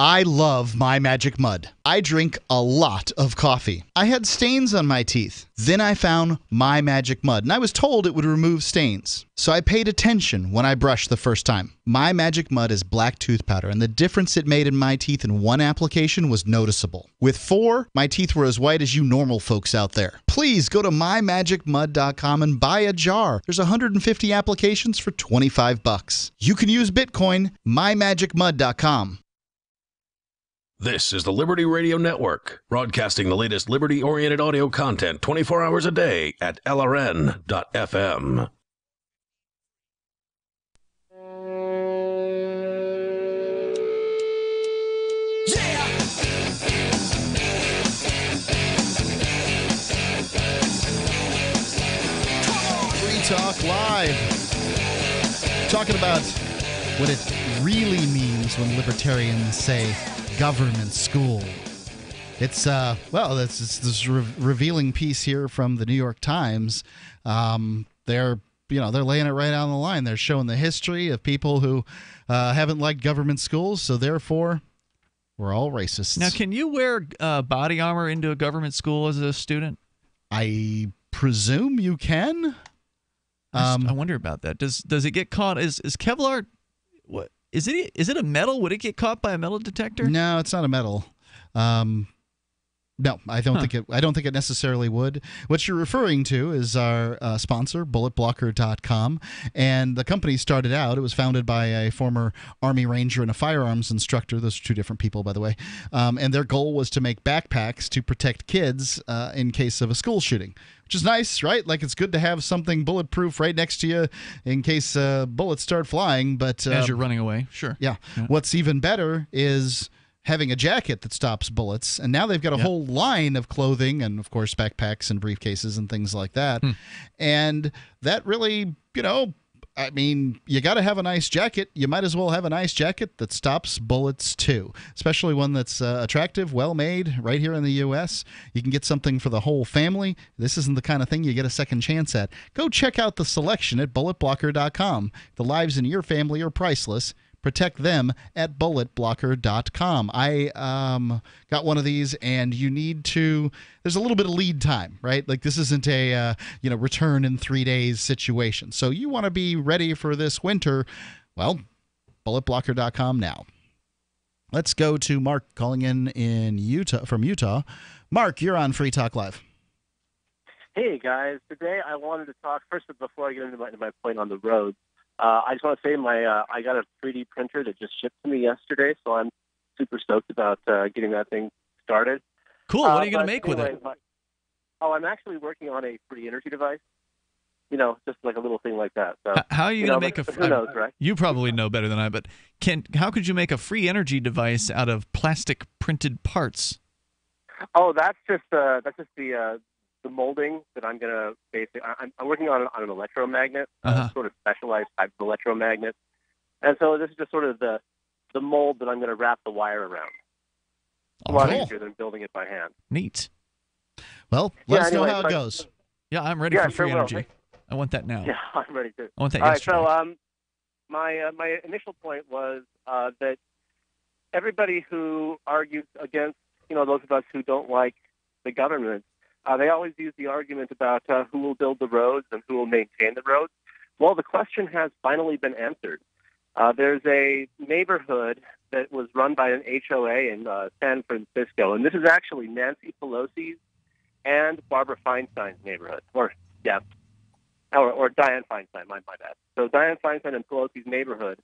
I love My Magic Mud. I drink a lot of coffee. I had stains on my teeth. Then I found My Magic Mud, and I was told it would remove stains. So I paid attention when I brushed the first time. My Magic Mud is black tooth powder, and the difference it made in my teeth in one application was noticeable. With 4, my teeth were as white as you normal folks out there. Please go to mymagicmud.com and buy a jar. There's 150 applications for $25. You can use Bitcoin. mymagicmud.com. This is the Liberty Radio Network, broadcasting the latest liberty-oriented audio content 24 hours a day at LRN.FM. Free Talk Live. Talking about what it really means when libertarians say government school. It's this revealing piece here from the New York Times. They're laying it right on the line. They're showing the history of people who haven't liked government schools, so therefore we're all racists. Now, can you wear body armor into a government school as a student? I presume you can. I wonder about that. Does it get caught? Is Kevlar? What is it? Is it a metal? Would it get caught by a metal detector? No, it's not a metal. No, I don't think it. I don't think it necessarily would. What you're referring to is our sponsor, BulletBlocker.com, and the company started out. It was founded by a former Army Ranger and a firearms instructor. Those are two different people, by the way. And their goal was to make backpacks to protect kids in case of a school shooting, which is nice, right? Like, it's good to have something bulletproof right next to you in case bullets start flying. But as you're running away, sure. Yeah. What's even better is having a jacket that stops bullets, and now they've got a whole line of clothing and, of course, backpacks and briefcases and things like that. And that really, I mean, you got to have a nice jacket. You might as well have a nice jacket that stops bullets, too, especially one that's attractive, well-made, right here in the U.S. You can get something for the whole family. This isn't the kind of thing you get a second chance at. Go check out the selection at BulletBlocker.com. The lives in your family are priceless. Protect them at BulletBlocker.com. I got one of these, and you need to. There's a little bit of lead time, right? Like, this isn't a return in 3 days situation. So you want to be ready for this winter. Well, BulletBlocker.com now. Let's go to Mark calling in Utah from Utah. Mark, you're on Free Talk Live. Hey guys, today I wanted to talk first before I get into my point on the roads. I just want to say I got a 3D printer that just shipped to me yesterday, so I'm super stoked about getting that thing started. Cool. What are you going to make with it? I'm actually working on a free energy device. Just like a little thing like that. So, how are you going to make who knows, right? You probably know better than I, but how could you make a free energy device out of plastic printed parts? Oh, that's just the molding that I'm going to basically. I'm working on an electromagnet, sort of specialized type of electromagnet, and so this is just sort of the mold that I'm going to wrap the wire around. A lot easier than building it by hand. Neat. Well, let us know how it goes. Yeah, I'm ready for free energy. I want that now. Yeah, I'm ready too. I want that yesterday. All right, so my initial point was that everybody who argues against, those of us who don't like the government, they always use the argument about who will build the roads and who will maintain the roads. Well, the question has finally been answered. There's a neighborhood that was run by an HOA in San Francisco, and this is actually Nancy Pelosi's and Barbara Feinstein's neighborhood, or Dianne Feinstein, my bad. So Dianne Feinstein and Pelosi's neighborhood,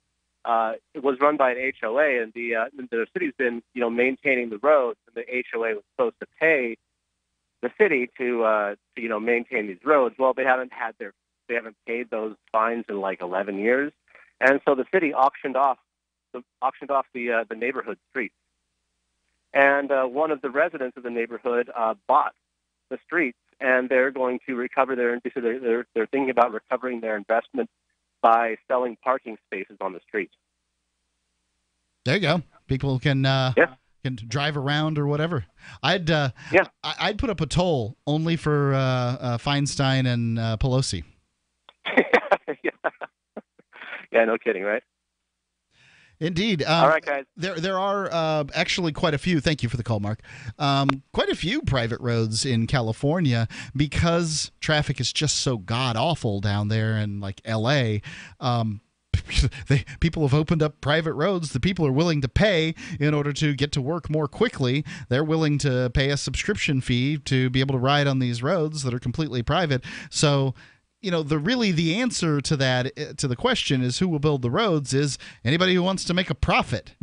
it was run by an HOA, and the city's been, maintaining the roads, and the HOA was supposed to pay the city to maintain these roads. Well, they haven't paid those fines in like 11 years, and so the city auctioned off the neighborhood streets, and one of the residents of the neighborhood bought the streets, and they're going to recover they're thinking about recovering their investment by selling parking spaces on the street. There you go. People can can drive around or whatever. I'd put up a toll only for Feinstein and Pelosi. Yeah, no kidding, right? Indeed. All right, guys. There are actually quite a few. Thank you for the call, Mark. Quite a few private roads in California because traffic is just so god awful down there in like L.A. People have opened up private roads that people are willing to pay in order to get to work more quickly. They're willing to pay a subscription fee to be able to ride on these roads that are completely private. So, the answer to that, to the question is who will build the roads, is anybody who wants to make a profit.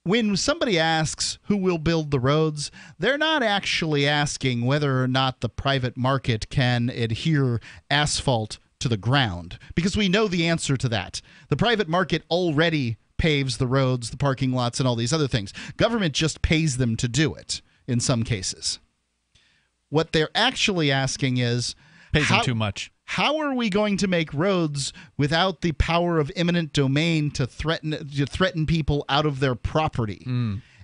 When somebody asks who will build the roads, they're not actually asking whether or not the private market can adhere asphalt to the ground, because we know the answer to that. The private market already paves the roads, the parking lots, and all these other things. Government just pays them to do it in some cases. What they're actually asking is, pays them too much. How are we going to make roads without the power of eminent domain to threaten people out of their property?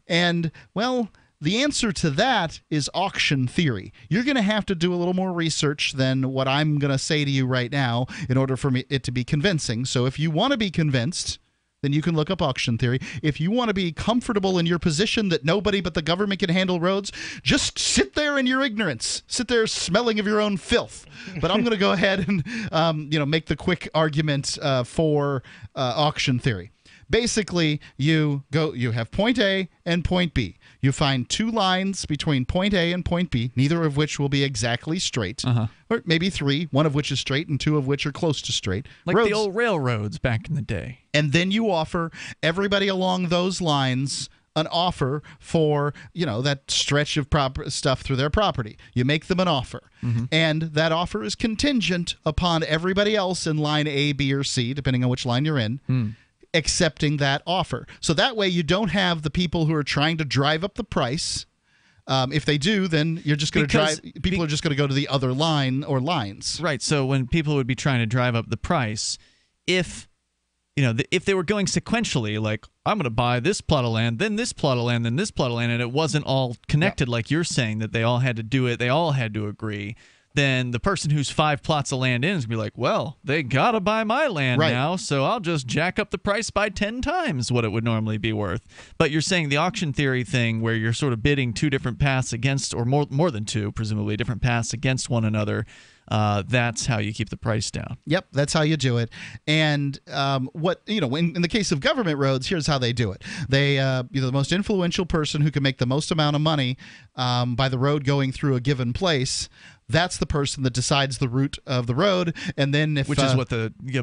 And, well, the answer to that is auction theory. You're going to have to do a little more research than what I'm going to say to you right now in order for it to be convincing. So if you want to be convinced, then you can look up auction theory. If you want to be comfortable in your position that nobody but the government can handle roads, just sit there in your ignorance. Sit there smelling of your own filth. But I'm going to go ahead and make the quick argument for auction theory. basically, you have point A and point B. You find two lines between point A and point B, neither of which will be exactly straight, or maybe three, one of which is straight and two of which are close to straight. Like the old railroads back in the day. And then you offer everybody along those lines an offer for, that stretch of stuff through their property. You make them an offer. And that offer is contingent upon everybody else in line A, B, or C, depending on which line you're in, accepting that offer. So that way you don't have the people who are trying to drive up the price. If they do, then you're just going to people are just going to go to the other line or lines. Right. So when people would be trying to drive up the price, if they were going sequentially, like, I'm going to buy this plot of land, then this plot of land, then this plot of land, and it wasn't all connected like you're saying, that they all had to do it, they all had to agree, then the person who's 5 plots of land in is going to be like, well, they got to buy my land now, so I'll just jack up the price by 10 times what it would normally be worth. But you're saying the auction theory thing where you're sort of bidding two different paths against, or more than two, presumably, different paths against one another, that's how you keep the price down. Yep, that's how you do it. And in the case of government roads, here's how they do it. They, the most influential person who can make the most amount of money by the road going through a given place, that's the person that decides the route of the road. And then which is what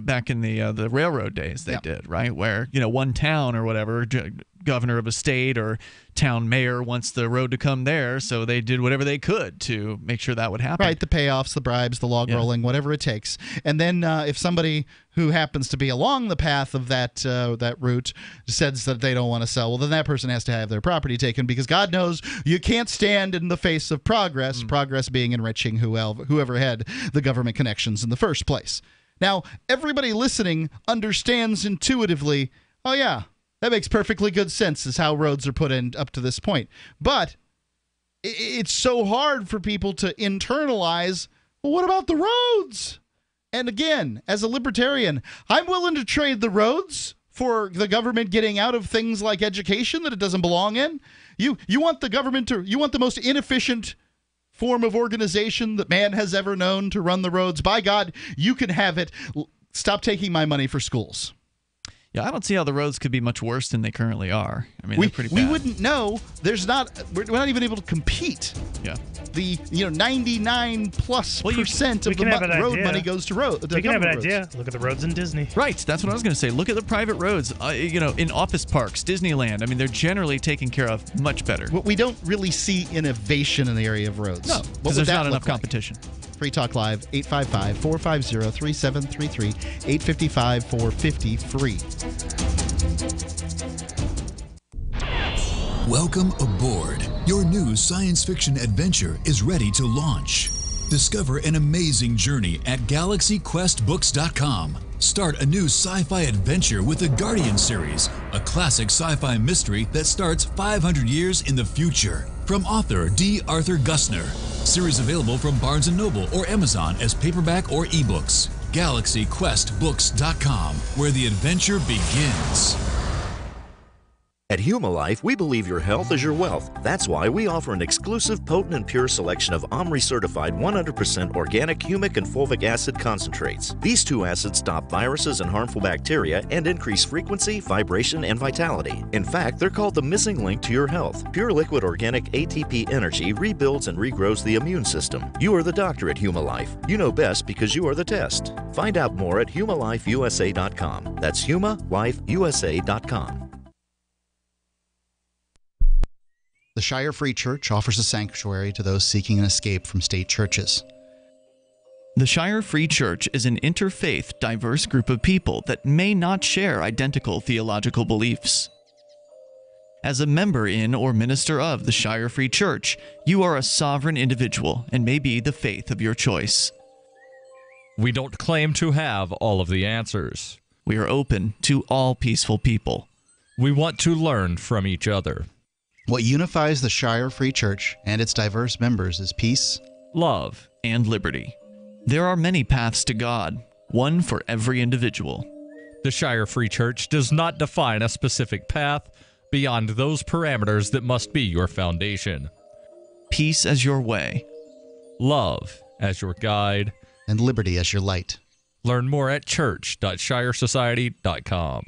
back in the railroad days they did, right? Where one town or whatever, governor of a state or town mayor wants the road to come there, so they did whatever they could to make sure that would happen. Right, the payoffs, the bribes, the log rolling, whatever it takes. And then if somebody who happens to be along the path of that route says that they don't want to sell, well, then that person has to have their property taken, because God knows you can't stand in the face of progress, progress being enriching whoever had the government connections in the first place. Now, everybody listening understands intuitively, oh yeah, that makes perfectly good sense as how roads are put in up to this point. But it's so hard for people to internalize, well, what about the roads? And again, as a libertarian, I'm willing to trade the roads for the government getting out of things like education that it doesn't belong in. You want the government you want the most inefficient form of organization that man has ever known to run the roads. By God, you can have it. Stop taking my money for schools. Yeah, I don't see how the roads could be much worse than they currently are. I mean, they're pretty bad. We wouldn't know. We're not even able to compete. Yeah. The 99+% of the road money goes to road. We can have an idea. Look at the roads in Disney. Right. That's what I was going to say. Look at the private roads. In office parks, Disneyland. I mean, they're generally taken care of much better. Well, we don't really see innovation in the area of roads. No, because there's not enough competition. Free Talk Live, 855-450-3733, 855-450-FREE. Welcome aboard. Your new science fiction adventure is ready to launch. Discover an amazing journey at GalaxyQuestBooks.com. Start a new sci-fi adventure with the Guardian series, a classic sci-fi mystery that starts 500 years in the future. From author D. Arthur Gussner. Series available from Barnes & Noble or Amazon as paperback or ebooks. GalaxyQuestBooks.com, where the adventure begins. At Humalife, we believe your health is your wealth. That's why we offer an exclusive, potent, and pure selection of OMRI-certified 100% organic humic and fulvic acid concentrates. These two acids stop viruses and harmful bacteria and increase frequency, vibration, and vitality. In fact, they're called the missing link to your health. Pure liquid organic ATP energy rebuilds and regrows the immune system. You are the doctor at Humalife. You know best because you are the test. Find out more at humalifeusa.com. That's humalifeusa.com. The Shire Free Church offers a sanctuary to those seeking an escape from state churches. The Shire Free Church is an interfaith, diverse group of people that may not share identical theological beliefs. As a member in or minister of the Shire Free Church, you are a sovereign individual and may be the faith of your choice. We don't claim to have all of the answers. We are open to all peaceful people. We want to learn from each other. What unifies the Shire Free Church and its diverse members is peace, love, and liberty. There are many paths to God, one for every individual. The Shire Free Church does not define a specific path beyond those parameters that must be your foundation. Peace as your way, love as your guide, and liberty as your light. Learn more at church.shiresociety.com.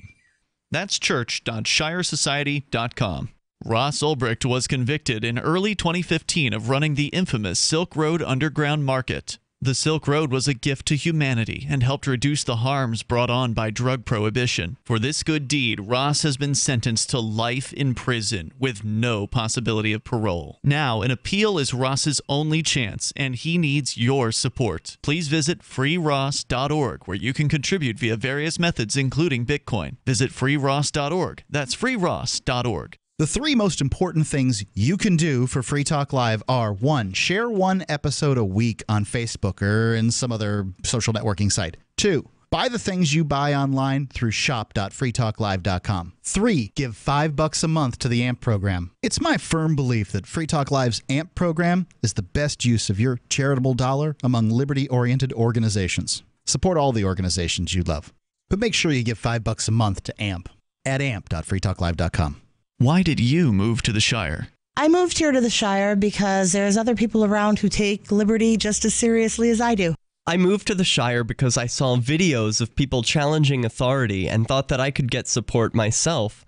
That's church.shiresociety.com. Ross Ulbricht was convicted in early 2015 of running the infamous Silk Road Underground Market. The Silk Road was a gift to humanity and helped reduce the harms brought on by drug prohibition. For this good deed, Ross has been sentenced to life in prison with no possibility of parole. Now, an appeal is Ross's only chance, and he needs your support. Please visit freeross.org, where you can contribute via various methods, including Bitcoin. Visit freeross.org. That's freeross.org. The three most important things you can do for Free Talk Live are: 1, share one episode a week on Facebook or in some other social networking site. 2, buy the things you buy online through shop.freetalklive.com. 3, give $5 a month to the AMP program. It's my firm belief that Free Talk Live's AMP program is the best use of your charitable dollar among liberty-oriented organizations. Support all the organizations you love, but make sure you give $5 a month to AMP at amp.freetalklive.com. Why did you move to the Shire? I moved here to the Shire because there's other people around who take liberty just as seriously as I do. I moved to the Shire because I saw videos of people challenging authority and thought that I could get support myself.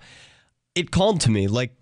It called to me, like,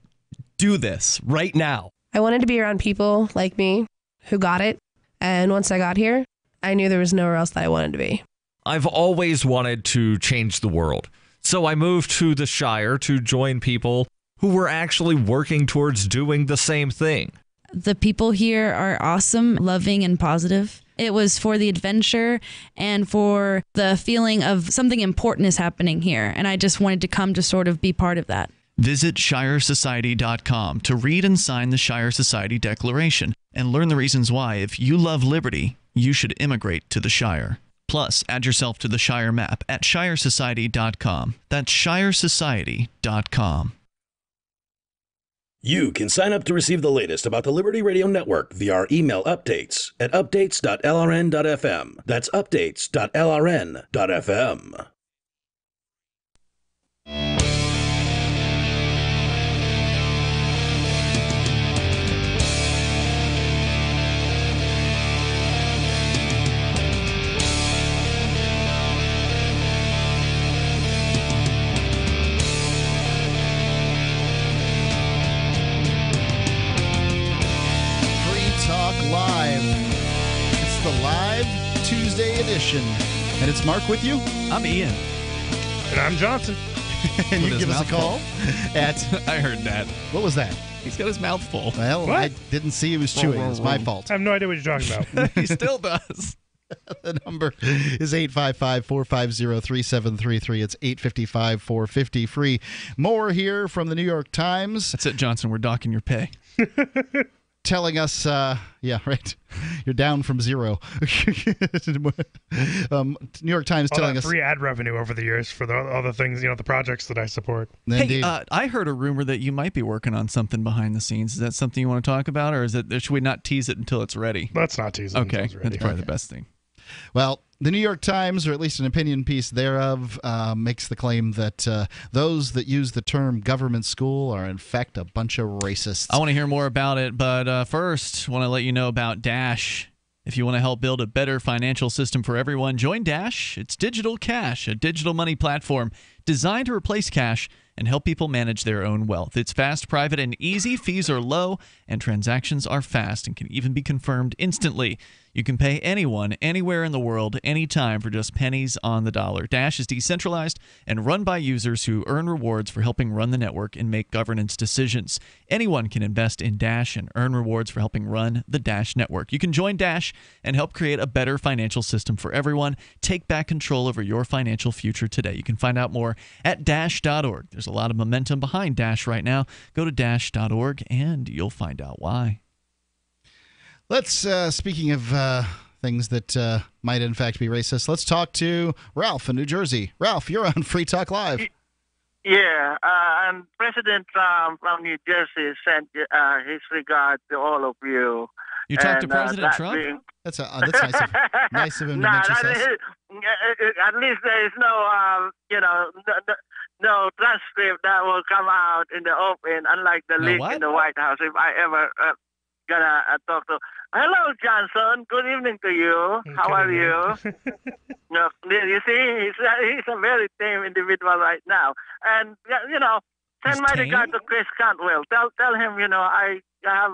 do this right now. I wanted to be around people like me who got it, and once I got here, I knew there was nowhere else that I wanted to be. I've always wanted to change the world, so I moved to the Shire to join people who were actually working towards doing the same thing. The people here are awesome, loving, and positive. It was for the adventure and for the feeling of something important is happening here, and I just wanted to come to sort of be part of that. Visit shiresociety.com to read and sign the Shire Society Declaration and learn the reasons why, if you love liberty, you should immigrate to the Shire. Plus, add yourself to the Shire map at shiresociety.com. That's shiresociety.com. You can sign up to receive the latest about the Liberty Radio Network via our email updates at updates.lrn.fm. That's updates.lrn.fm. Live. It's the live Tuesday edition. And it's Mark with you. I'm Ian. And I'm Johnson. And you give us a call at... I heard that. What was that? He's got his mouth full. Well, What? I didn't see he was chewing. It's my fault. I have no idea what you're talking about. He still does. The number is 855-450-3733. It's 855-450-FREE. More here from the New York Times. That's it, Johnson. We're docking your pay. Telling us, yeah, right. You're down from zero. New York Times telling us free ad revenue over the years for all the things, the projects that I support. Indeed. Hey, I heard a rumor that you might be working on something behind the scenes. Is that something you want to talk about, or should we not tease it until it's ready? Let's not tease it until it's ready. That's probably the best thing. Well, the New York Times, or at least an opinion piece thereof, makes the claim that those that use the term government school are in fact a bunch of racists. I want to hear more about it, but first, I want to let you know about Dash. If you want to help build a better financial system for everyone, join Dash. It's Digital Cash, a digital money platform designed to replace cash and help people manage their own wealth. It's fast, private, and easy. Fees are low, and transactions are fast and can even be confirmed instantly. You can pay anyone, anywhere in the world, anytime for just pennies on the dollar. Dash is decentralized and run by users who earn rewards for helping run the network and make governance decisions. Anyone can invest in Dash and earn rewards for helping run the Dash network. You can join Dash and help create a better financial system for everyone. Take back control over your financial future today. You can find out more at dash.org. There's a lot of momentum behind Dash right now. Go to dash.org and you'll find out why. Let's, speaking of things that might in fact be racist, let's talk to Ralph in New Jersey. Ralph, you're on Free Talk Live. Yeah, and President Trump from New Jersey sent his regard to all of you. You talked to President Trump? That's nice of him to mention us. At least there is no, no transcript that will come out in the open, unlike the leak in the White House. If I ever gonna talk to Hello, Johnson. Good evening to you. How are you? No, you see, he's a very tame individual right now. And, send my regard to Chris Cantwell. Tell him, I have,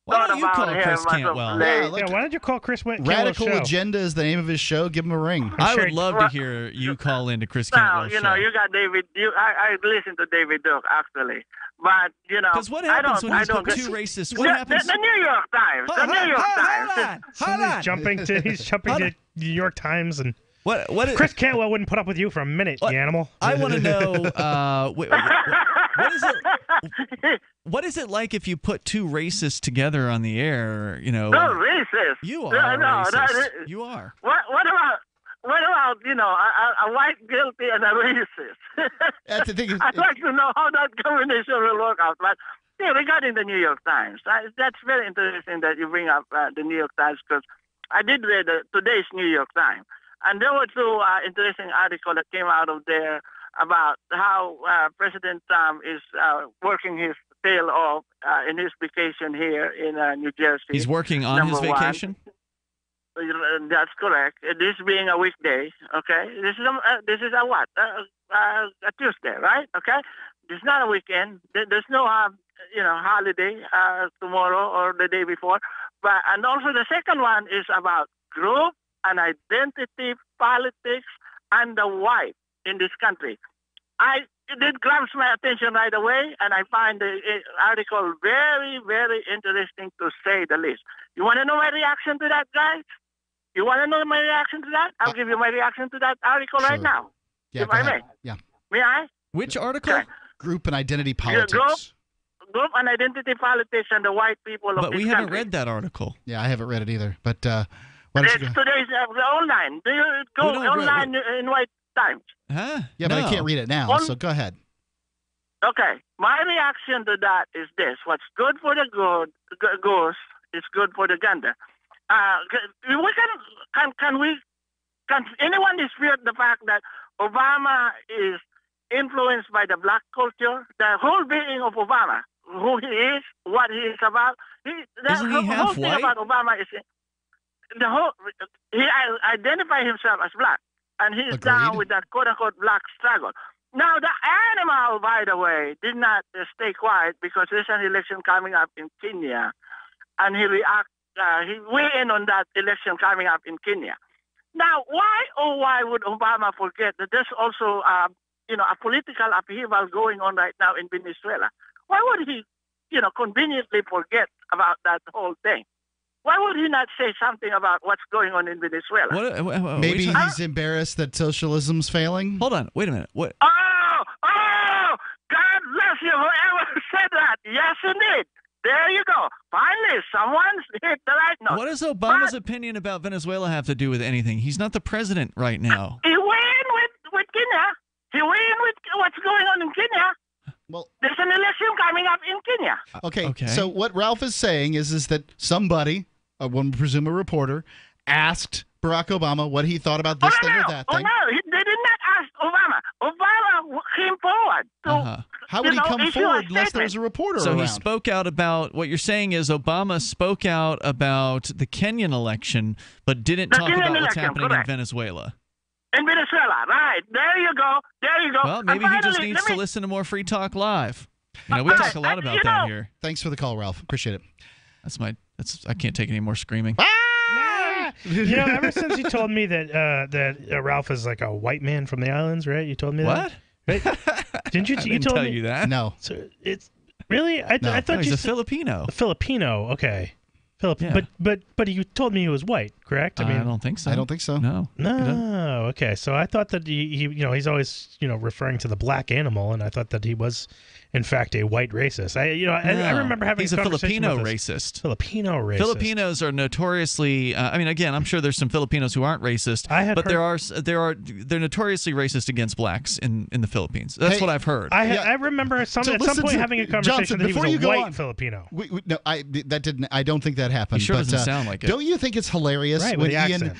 Why don't you thought call about him Chris as of Cantwell? late. Why don't you call Chris Cantwell's Radical show? Agenda is the name of his show. Give him a ring. I would love to hear you call into Chris Now, Cantwell's show. you got David. I listen to David Duke actually, but Because what happens when I you don't put get- two racists? The, What happens? The New York Times. The New York Times. He's jumping to the New York Times and what is, Chris Cantwell wouldn't put up with you for a minute, you animal. I want to know what is it like if you put two racists together on the air? No racist. You are No, racist. You are. What about a white guilty and a racist? That's the thing. I'd like to know how that combination will work out. But regarding the New York Times, that's very interesting that you bring up the New York Times, because I did read today's New York Times, and there were two interesting articles that came out of there about how President Trump is working his tail off in his vacation here in New Jersey. He's working on his vacation? That's correct. This being a weekday, okay? This is a what? A Tuesday, right? Okay? This is not a weekend. There's no holiday tomorrow or the day before. And also the second one is about group and identity politics and the white in this country. It grabs my attention right away, and I find the article very, very interesting to say the least. You want to know my reaction to that, guys? You want to know my reaction to that? I'll give you my reaction to that article right now. Yeah, if I may. Yeah. May I? Which article? Okay. Group and identity politics. Group and identity politics and the white people of But this we haven't country. read that article. Yeah, I haven't read it either. But why don't It's you go? today's online. Do you go We don't read- online in White Times? Huh? Yeah, but I can't read it now, so go ahead. Okay. My reaction to that is this. What's good for the goose is good for the gander. Can anyone dispute the fact that Obama is influenced by the black culture? The whole being of Obama, who he is, what he is about. Isn't he half whole thing white? about Obama is he identifies himself as black, and he's down with that quote-unquote black struggle. Now, the animal, by the way, did not stay quiet, because there's an election coming up in Kenya, and he weighed in on that election coming up in Kenya. Now, why would Obama forget that there's also, a political upheaval going on right now in Venezuela? Why would he, conveniently forget about that whole thing? Why would he not say something about what's going on in Venezuela? Maybe he's embarrassed that socialism's failing. Hold on. Wait a minute. What? Oh, God bless you, whoever said that. Yes, indeed. There you go. Finally, someone's hit the right note. What does Obama's opinion about Venezuela have to do with anything? He's not the president right now. He win with Kenya. He win with what's going on in Kenya. Well, there's an election coming up in Kenya. Okay. So what Ralph is saying is that somebody, one would presume a reporter, asked Barack Obama what he thought about this thing or that thing. No, they did not ask Obama. Obama came forward to How would he come issue a forward unless there statement. was a reporter So around? he spoke out about what you're saying is Obama spoke out about the Kenyan election, but didn't The talk Kenyan about what's election, happening correct. in Venezuela. In Venezuela, right. There you go. Well, maybe And he just finally, needs let to me- listen to more Free Talk Live. We talk a lot about that here. Thanks for the call, Ralph. Appreciate it. I can't take any more screaming. Ever since you told me that Ralph is like a white man from the islands, right? You told me that. Right? Didn't you? I you didn't told tell me you that. No. So it's really. I thought he's you a said- Filipino. A Filipino. Okay. Yeah. But you told me he was white, correct? I don't think so. I don't think so. No. No. Okay. So I thought that he's always referring to the black animal, and I thought that he was, in fact, a white racist. I remember having He's a a conversation Filipino with this- racist. Filipino racist. Filipinos are notoriously. Again, I'm sure there's some Filipinos who aren't racist, but they're notoriously racist against blacks in the Philippines. That's what I've heard. I remember at some point having a conversation Johnson, that he before was you a go white on, Filipino. I don't think that what happened. He sure doesn't sound like it. Don't you think it's hilarious Right, when with the Ian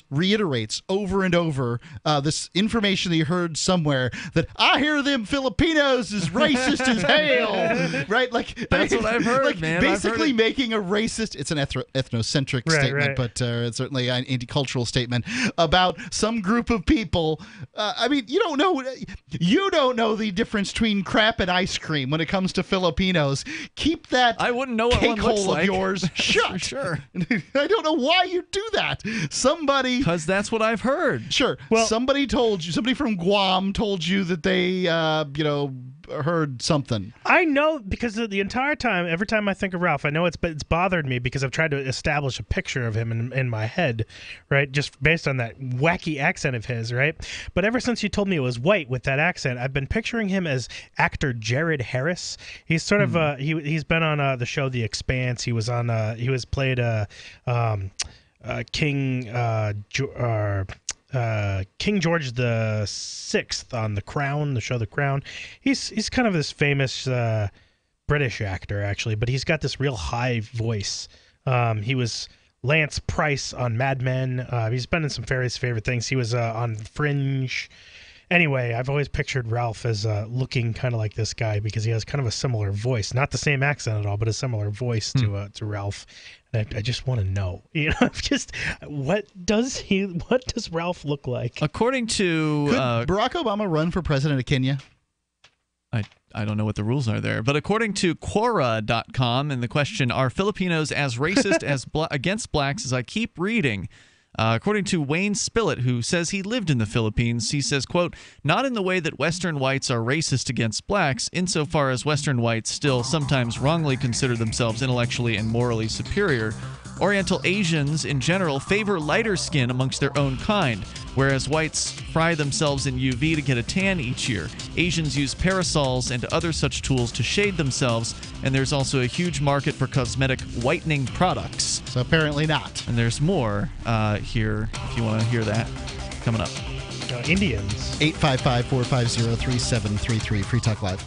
reiterates over and over this information that he heard somewhere that I hear them Filipinos as racist as hell, right? Like That's what I've heard, man. Basically making a racist. It's an ethnocentric statement, but it's certainly an anti-cultural statement about some group of people. I mean, you don't know the difference between crap and ice cream when it comes to Filipinos. Keep that I wouldn't know what cake one looks hole of like. yours shut. For sure. I don't know why you do that. Because that's what I've heard. Sure. Well, somebody from Guam told you that they, heard something. I know because the entire time, every time I think of Ralph, I know it's bothered me because I've tried to establish a picture of him in my head, right? Just based on that wacky accent of his, right? But ever since you told me it was white with that accent, I've been picturing him as actor Jared Harris. He's sort of he's been on the show The Expanse. He was played King George the Sixth on The Crown, the show The Crown. He's kind of this famous British actor, actually, but he's got this real high voice. He was Lance Price on Mad Men. He's been in some various favorite things. He was on Fringe. Anyway, I've always pictured Ralph as looking kind of like this guy because he has kind of a similar voice, not the same accent at all, but a similar voice to Ralph. And I just want to know, what does Ralph look like? According to Could Barack Obama run for president of Kenya? I don't know what the rules are there, but according to Quora.com, and the question, are Filipinos as racist as against blacks as I keep reading? According to Wayne Spillett, who says he lived in the Philippines, he says, quote, not in the way that Western whites are racist against blacks, insofar as Western whites still sometimes wrongly consider themselves intellectually and morally superior. Oriental Asians, in general, favor lighter skin amongst their own kind, whereas whites fry themselves in UV to get a tan each year. Asians use parasols and other such tools to shade themselves, and there's also a huge market for cosmetic whitening products. So apparently not. And there's more here, if you want to hear that, coming up. Indians. 855-450-3733, Free Talk Live.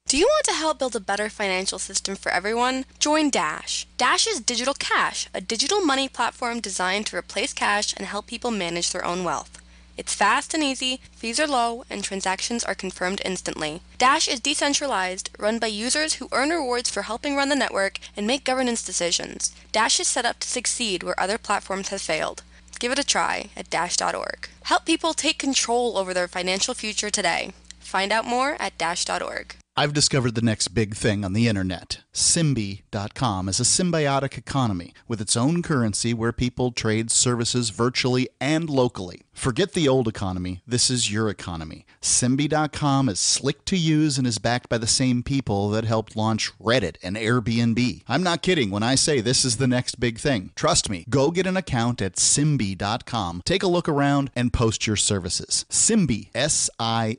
Do you want to help build a better financial system for everyone? Join Dash. Dash is Digital Cash, a digital money platform designed to replace cash and help people manage their own wealth. It's fast and easy, fees are low, and transactions are confirmed instantly. Dash is decentralized, run by users who earn rewards for helping run the network and make governance decisions. Dash is set up to succeed where other platforms have failed. Give it a try at dash.org. Help people take control over their financial future today. Find out more at dash.org. I've discovered the next big thing on the internet. Symbi.com is a symbiotic economy with its own currency where people trade services virtually and locally. Forget the old economy. This is your economy. Symbi.com is slick to use and is backed by the same people that helped launch Reddit and Airbnb. I'm not kidding when I say this is the next big thing. Trust me. Go get an account at Symbi.com. Take a look around and post your services. Symbi, SIMBI.com.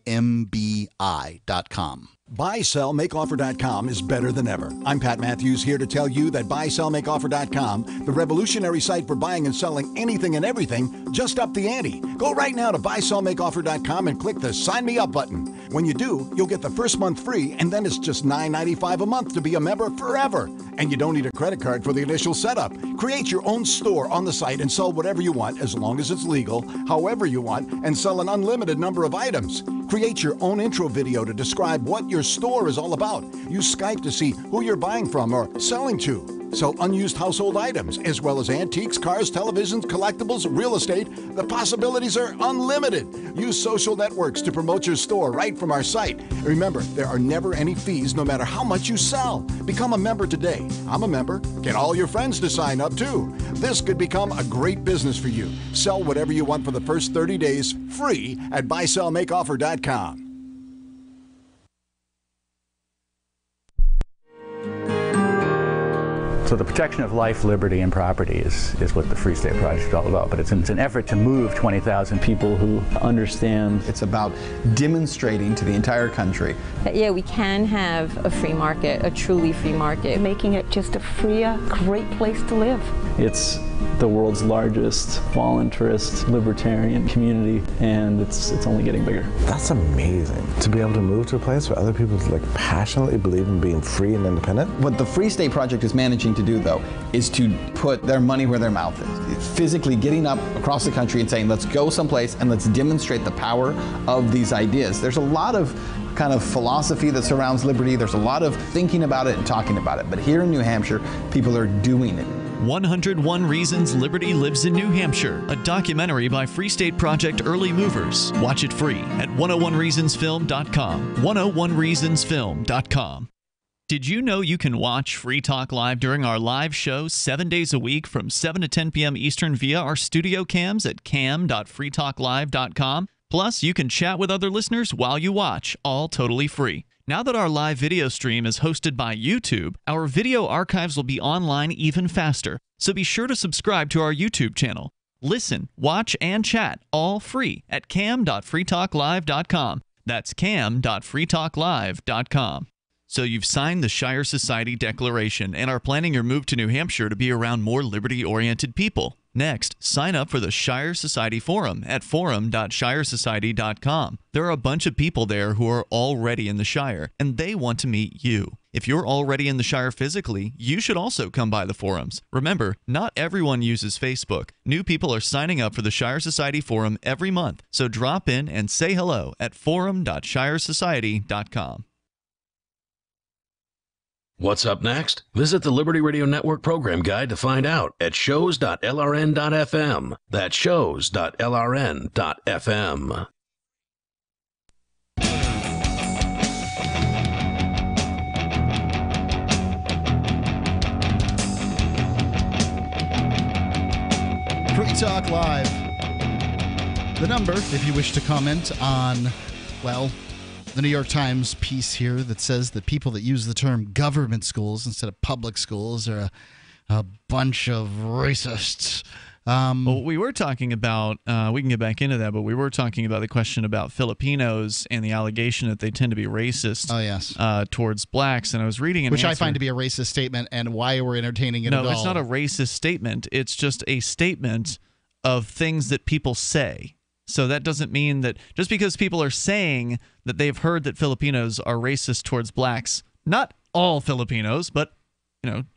BuySellMakeOffer.com is better than ever. I'm Pat Matthews here to tell you that BuySellMakeOffer.com, the revolutionary site for buying and selling anything and everything, just upped the ante. Go right now to BuySellMakeOffer.com and click the Sign Me Up button. When you do, you'll get the first month free, and then it's just $9.95 a month to be a member forever. And you don't need a credit card for the initial setup. Create your own store on the site and sell whatever you want, as long as it's legal, however you want, and sell an unlimited number of items. Create your own intro video to describe what your store is all about. Use Skype to see who you're buying from or selling to. Sell unused household items, as well as antiques, cars, televisions, collectibles, real estate. The possibilities are unlimited. Use social networks to promote your store right from our site. Remember, there are never any fees no matter how much you sell. Become a member today. I'm a member. Get all your friends to sign up too. This could become a great business for you. Sell whatever you want for the first 30 days free at BuySellMakeOffer.com. So the protection of life, liberty, and property is what the Free State Project is all about. But it's an effort to move 20,000 people who understand. It's about demonstrating to the entire country that, yeah, we can have a free market, a truly free market. Making it just a freer, great place to live. It's the world's largest voluntarist libertarian community, and it's only getting bigger. That's amazing, to be able to move to a place where other people like passionately believe in being free and independent. What the Free State Project is managing to do, though, is to put their money where their mouth is. It's physically getting up across the country and saying, let's go someplace and let's demonstrate the power of these ideas. There's a lot of kind of philosophy that surrounds liberty. There's a lot of thinking about it and talking about it. But here in New Hampshire, people are doing it. 101 Reasons Liberty Lives in New Hampshire, a documentary by Free State Project Early Movers. Watch it free at 101reasonsfilm.com. 101reasonsfilm.com. Did you know you can watch Free Talk Live during our live show 7 days a week from 7 to 10 p.m. Eastern via our studio cams at cam.freetalklive.com? Plus, you can chat with other listeners while you watch, all totally free. Now that our live video stream is hosted by YouTube, our video archives will be online even faster, so be sure to subscribe to our YouTube channel. Listen, watch, and chat all free at cam.freetalklive.com. That's cam.freetalklive.com. So you've signed the Shire Society Declaration and are planning your move to New Hampshire to be around more liberty-oriented people. Next, sign up for the Shire Society Forum at forum.shiresociety.com. There are a bunch of people there who are already in the Shire, and they want to meet you. If you're already in the Shire physically, you should also come by the forums. Remember, not everyone uses Facebook. New people are signing up for the Shire Society Forum every month, so drop in and say hello at forum.shiresociety.com. What's up next? Visit the Liberty Radio Network program guide to find out at shows.lrn.fm. That's shows.lrn.fm. Free Talk Live. The number, if you wish to comment on, well, the New York Times piece here that says that people that use the term government schools instead of public schools are a bunch of racists. Well, we were talking about, we can get back into that, but we were talking about the question about Filipinos and the allegation that they tend to be racist towards blacks. And I was reading an Which answer. I find to be a racist statement, and why we're entertaining it at all. No, it's not a racist statement. It's just a statement of things that people say. So that doesn't mean that just because people are saying that they've heard that Filipinos are racist towards blacks, not all Filipinos, but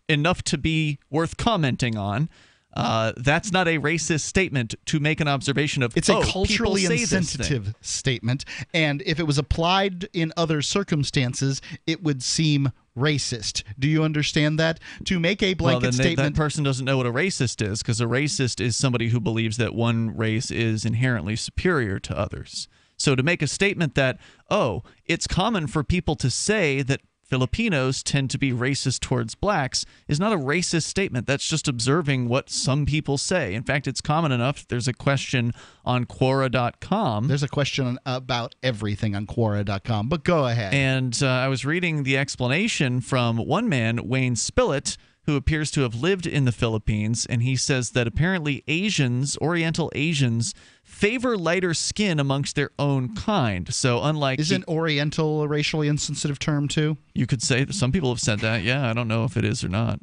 enough to be worth commenting on. That's not a racist statement to make an observation of. It's a culturally insensitive statement, and if it was applied in other circumstances, it would seem racist. Do you understand that? To make a blanket statement, that person doesn't know what a racist is, because a racist is somebody who believes that one race is inherently superior to others. So to make a statement that, it's common for people to say that Filipinos tend to be racist towards blacks is not a racist statement. That's just observing what some people say. In fact, it's common enough. There's a question on Quora.com. There's a question about everything on Quora.com, but go ahead. And I was reading the explanation from one man, Wayne Spillett, who appears to have lived in the Philippines, and he says that apparently Asians, Oriental Asians, favor lighter skin amongst their own kind. So unlike... Isn't Oriental a racially insensitive term too? You could say that. Some people have said that. Yeah, I don't know if it is or not.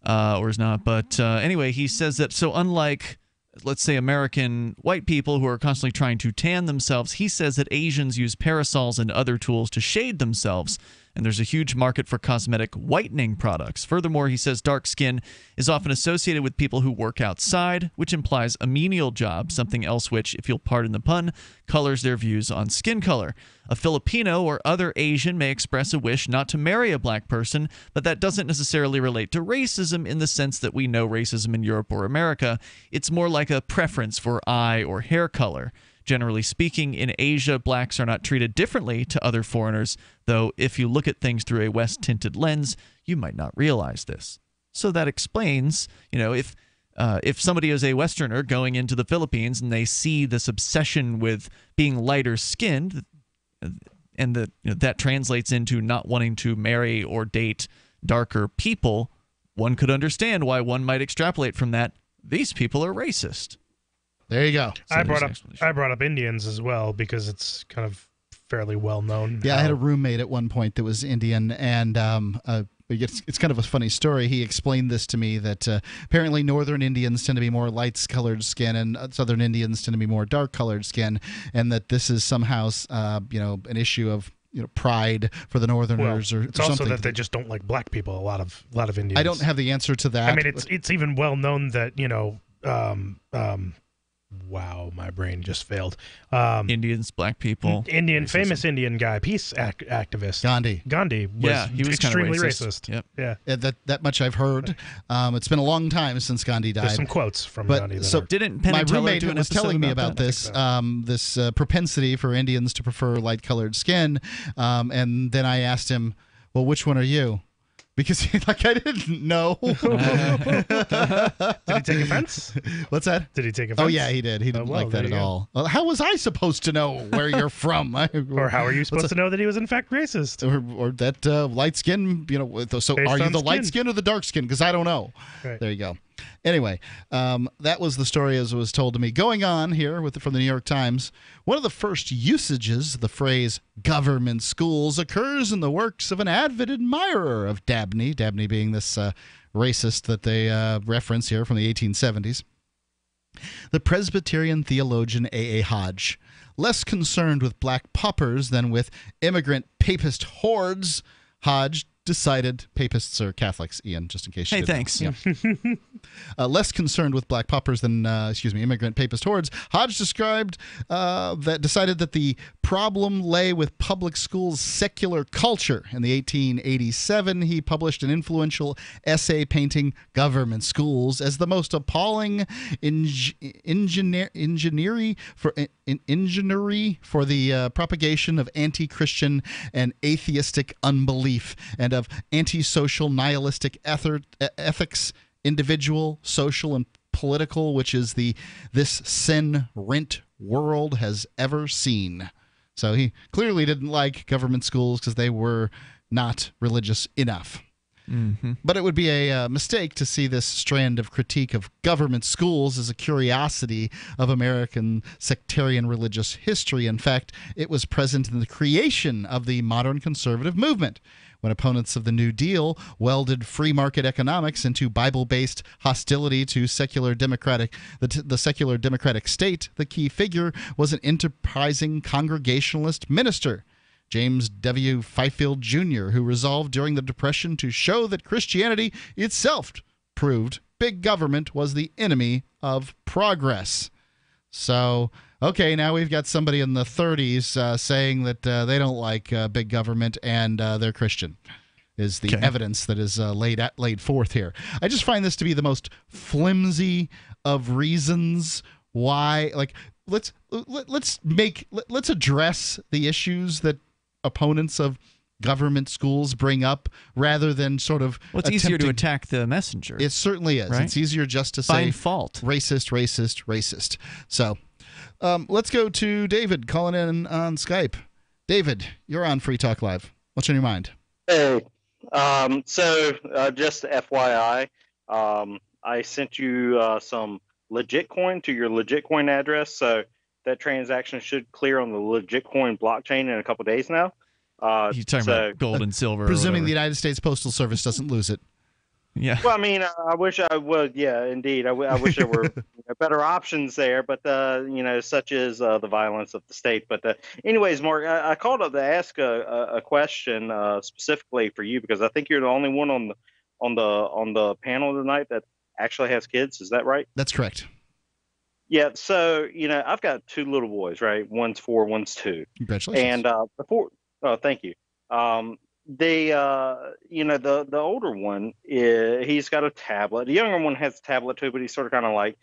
Or is not. But anyway, he says that so unlike, let's say, American white people who are constantly trying to tan themselves, he says that Asians use parasols and other tools to shade themselves. And there's a huge market for cosmetic whitening products. Furthermore, he says dark skin is often associated with people who work outside, which implies a menial job, something else which, if you'll pardon the pun, colors their views on skin color. A Filipino or other Asian may express a wish not to marry a black person, but that doesn't necessarily relate to racism in the sense that we know racism in Europe or America. It's more like a preference for eye or hair color. Generally speaking, in Asia, blacks are not treated differently to other foreigners, though if you look at things through a West-tinted lens, you might not realize this. So that explains, if somebody is a Westerner going into the Philippines and they see this obsession with being lighter skinned, and that translates into not wanting to marry or date darker people, one could understand why one might extrapolate from that, these people are racist. There you go. So I brought up Indians as well because it's kind of fairly well known. Yeah, I had a roommate at one point that was Indian, and it's kind of a funny story. He explained this to me that apparently northern Indians tend to be more light-colored skin, and southern Indians tend to be more dark-colored skin, and that this is somehow an issue of pride for the Northerners, well, or it's also something. that they just don't like black people. A lot of Indians. I don't have the answer to that. I mean, it's even well known that wow, my brain just failed. Indians, black people, famous Indian guy, peace activist. Gandhi was he was extremely kind of racist. Yep. Yeah. That much I've heard. It's been a long time since Gandhi died. There's some quotes from but, Gandhi. So didn't Penn my and Teller roommate do an was episode telling me about about this propensity for Indians to prefer light-colored skin, and then I asked him, "Well, which one are you?" Because I didn't know. Did he take offense? What's that? Did he take offense? Oh yeah, he did. He didn't like that at all. Well, how was I supposed to know where you're from? Or how are you supposed to know that he was in fact racist? Or that light skin? So Based are you on the skin. light skin or the dark skin? Because I don't know. Right. There you go. Anyway, that was the story as it was told to me. Going on here from the New York Times, one of the first usages of the phrase government schools occurs in the works of an avid admirer of Dabney being this racist that they reference here from the 1870s. The Presbyterian theologian A.A. Hodge, less concerned with black paupers than with immigrant papist hordes, Hodge decided papists are Catholics, Ian, just in case you didn't know. thanks. Yeah. Less concerned with black paupers than, immigrant papist hordes, Hodge decided that the problem lay with public schools' secular culture. In the 1887, he published an influential essay painting government schools as the most appalling engineering for the propagation of anti-Christian and atheistic unbelief, and of antisocial nihilistic ethics, individual, social, and political, which is this sin-rent world has ever seen. So he clearly didn't like government schools because they were not religious enough. Mm-hmm. But it would be a mistake to see this strand of critique of government schools as a curiosity of American sectarian religious history. In fact, it was present in the creation of the modern conservative movement. When opponents of the New Deal welded free market economics into Bible-based hostility to the secular democratic state, the key figure was an enterprising Congregationalist minister, James W. Fifield Jr., who resolved during the Depression to show that Christianity itself proved big government was the enemy of progress. So, okay, now we've got somebody in the 30s saying that they don't like big government and they're Christian, is the evidence that is laid forth here. I just find this to be the most flimsy of reasons why. Like, let's address the issues that opponents of government schools bring up rather than sort of it's easier to attack the messenger. It certainly is. Right? It's easier just to say find fault. Racist. So let's go to David calling in on Skype. David, you're on Free Talk Live. What's on your mind? Hey, just FYI, I sent you some legit coin to your legit coin address, so that transaction should clear on the legit coin blockchain in a couple days now. You're talking about gold and silver. Presuming the United States Postal Service doesn't lose it. Yeah. Well, I mean, I wish I would. Yeah, indeed. I wish there were better options there, but such is the violence of the state. But anyways, Mark, I called up to ask a question specifically for you because I think you're the only one on the panel tonight that actually has kids. Is that right? That's correct. Yeah. So I've got two little boys. Right, one's 4, one's 2. Congratulations. And oh, thank you. The older one, he's got a tablet. The younger one has a tablet too, but he's sort of kind of like,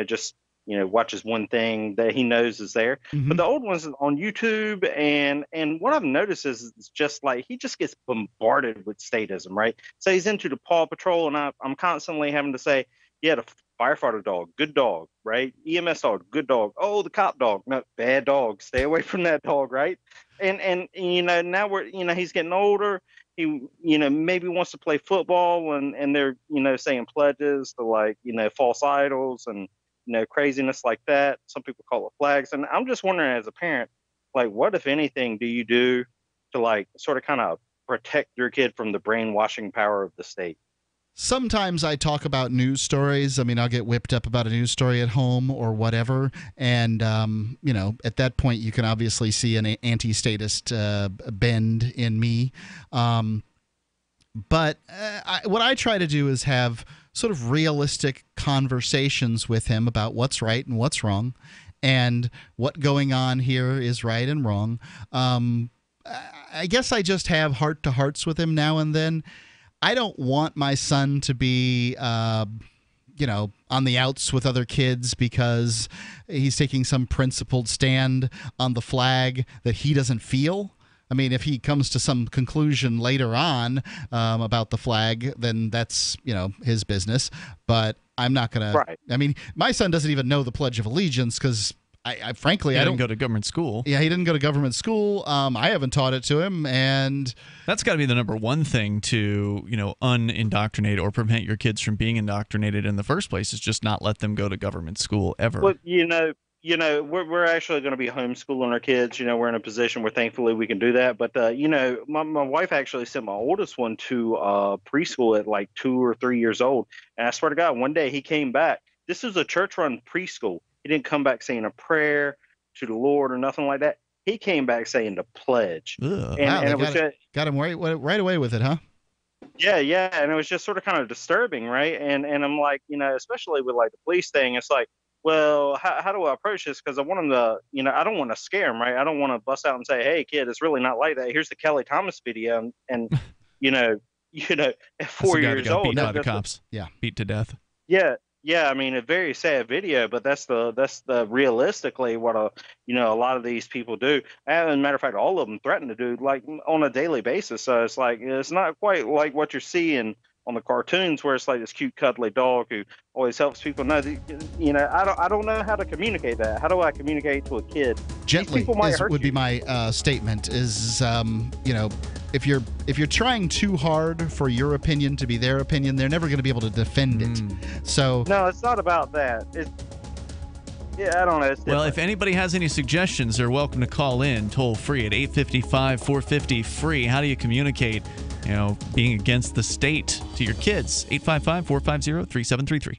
just watches one thing that he knows is there. Mm-hmm. But the old one's on YouTube, and what I've noticed is it's just like he just gets bombarded with statism, right? So he's into the Paw Patrol, and I'm constantly having to say, yeah, the firefighter dog, good dog, right? EMS dog, good dog. Oh, the cop dog, no, bad dog. Stay away from that dog, right? And now we're he's getting older. He maybe wants to play football, and they're saying pledges to like false idols and craziness like that. Some people call it flags, and I'm just wondering as a parent, like what if anything do you do to like sort of kind of protect your kid from the brainwashing power of the state. Sometimes I talk about news stories. I mean, I'll get whipped up about a news story at home or whatever. And, at that point, you can obviously see an anti-statist bend in me. But what I try to do is have sort of realistic conversations with him about what's right and what's wrong and what going on here is right and wrong. I guess I just have heart-to-hearts with him now and then. I don't want my son to be, on the outs with other kids because he's taking some principled stand on the flag that he doesn't feel. I mean, if he comes to some conclusion later on about the flag, then that's, his business. But I'm not going to. Right. I mean, my son doesn't even know the Pledge of Allegiance because I frankly, I don't go to government school. Yeah, he didn't go to government school. I haven't taught it to him, and that's got to be the number one thing to unindoctrinate or prevent your kids from being indoctrinated in the first place is just not let them go to government school ever. Well, we're actually going to be homeschooling our kids. We're in a position where thankfully we can do that. But my wife actually sent my oldest one to preschool at like 2 or 3 years old, and I swear to God, one day he came back. This is a church-run preschool. He didn't come back saying a prayer to the Lord or nothing like that. He came back saying the pledge. And it was got him right away with it, huh? Yeah, and it was just sort of kind of disturbing, right? And I'm like, especially with like the police thing, it's like, well, how do I approach this? Because I want him to, I don't want to scare him, right? I don't want to bust out and say, hey, kid, it's really not like that. Here's the Kelly Thomas video, and at 4 years old, beat by the cops, beat to death. Yeah, I mean, a very sad video, but that's the realistically what a lot of these people do. And as a matter of fact, all of them threaten to do like on a daily basis. So it's like it's not quite like what you're seeing on the cartoons where it's like this cute cuddly dog who always helps people. No, I don't know how to communicate that. How do I communicate to a kid? Gently would be my statement. Is if you're trying too hard for your opinion to be their opinion, they're never going to be able to defend it. So no, it's not about that. I don't know. Well, if anybody has any suggestions, they're welcome to call in toll free at 855-450-FREE. How do you communicate, being against the state to your kids? 855-450-3733.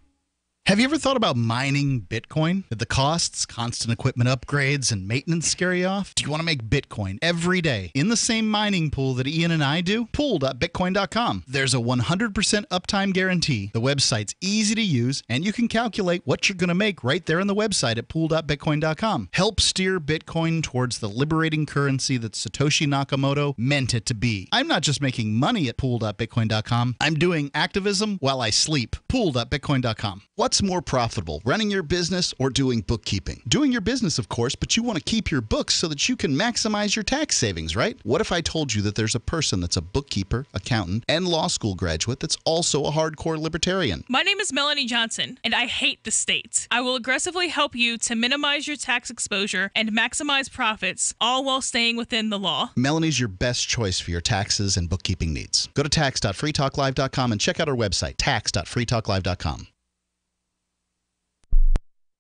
Have you ever thought about mining Bitcoin? Did the costs, constant equipment upgrades, and maintenance scare you off? Do you want to make Bitcoin every day in the same mining pool that Ian and I do? Pool.bitcoin.com. There's a 100% uptime guarantee. The website's easy to use, and you can calculate what you're going to make right there on the website at pool.bitcoin.com. Help steer Bitcoin towards the liberating currency that Satoshi Nakamoto meant it to be. I'm not just making money at pool.bitcoin.com. I'm doing activism while I sleep. Pool.bitcoin.com. What's more profitable, running your business or doing bookkeeping? Doing your business, of course, but you want to keep your books so that you can maximize your tax savings, right? What if I told you that there's a person that's a bookkeeper, accountant, and law school graduate that's also a hardcore libertarian? My name is Melanie Johnson, and I hate the state. I will aggressively help you to minimize your tax exposure and maximize profits, all while staying within the law. Melanie's your best choice for your taxes and bookkeeping needs. Go to tax.freetalklive.com and check out our website, tax.freetalklive.com.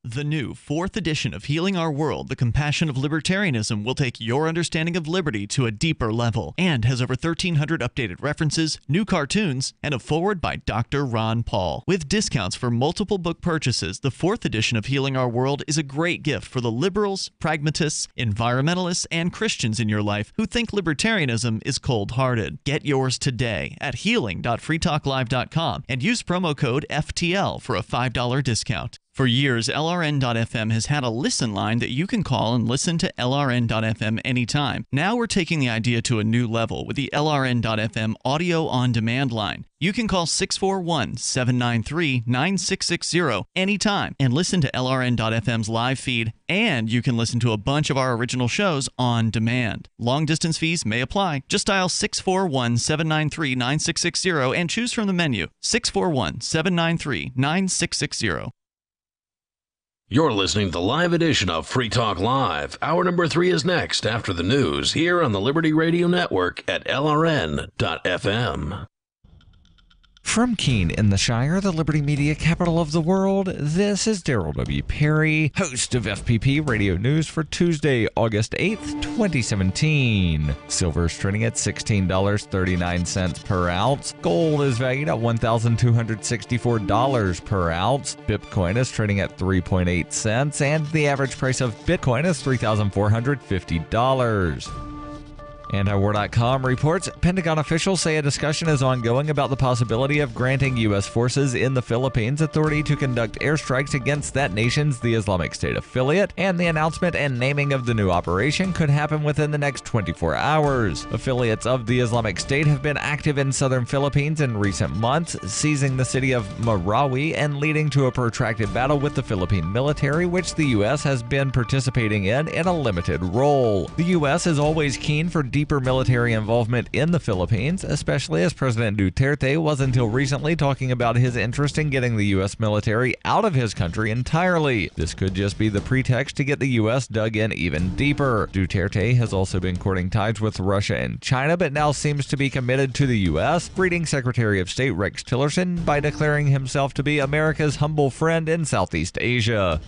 The new 4th edition of Healing Our World, The Compassion of Libertarianism, will take your understanding of liberty to a deeper level and has over 1,300 updated references, new cartoons, and a foreword by Dr. Ron Paul. With discounts for multiple book purchases, the 4th edition of Healing Our World is a great gift for the liberals, pragmatists, environmentalists, and Christians in your life who think libertarianism is cold-hearted. Get yours today at healing.freetalklive.com and use promo code FTL for a $5 discount. For years, LRN.FM has had a listen line that you can call and listen to LRN.FM anytime. Now we're taking the idea to a new level with the LRN.FM audio on-demand line. You can call 641-793-9660 anytime and listen to LRN.FM's live feed, and you can listen to a bunch of our original shows on demand. Long-distance fees may apply. Just dial 641-793-9660 and choose from the menu. 641-793-9660. You're listening to the live edition of Free Talk Live. Hour number 3 is next after the news here on the Liberty Radio Network at LRN.FM. From Keene in the Shire, the Liberty Media capital of the world, this is Daryl W. Perry, host of FPP Radio News for Tuesday, August 8th, 2017. Silver is trading at $16.39 per ounce. Gold is valued at $1,264 per ounce. Bitcoin is trading at 3.8 cents, and the average price of Bitcoin is $3,450. Antiwar.com reports Pentagon officials say a discussion is ongoing about the possibility of granting U.S. forces in the Philippines authority to conduct airstrikes against that nation's the Islamic State affiliate, and the announcement and naming of the new operation could happen within the next 24 hours. Affiliates of the Islamic State have been active in southern Philippines in recent months, seizing the city of Marawi and leading to a protracted battle with the Philippine military, which the U.S. has been participating in a limited role. The U.S. is always keen for deeper military involvement in the Philippines, especially as President Duterte was until recently talking about his interest in getting the U.S. military out of his country entirely. This could just be the pretext to get the U.S. dug in even deeper. Duterte has also been courting ties with Russia and China, but now seems to be committed to the U.S., greeting Secretary of State Rex Tillerson by declaring himself to be America's humble friend in Southeast Asia.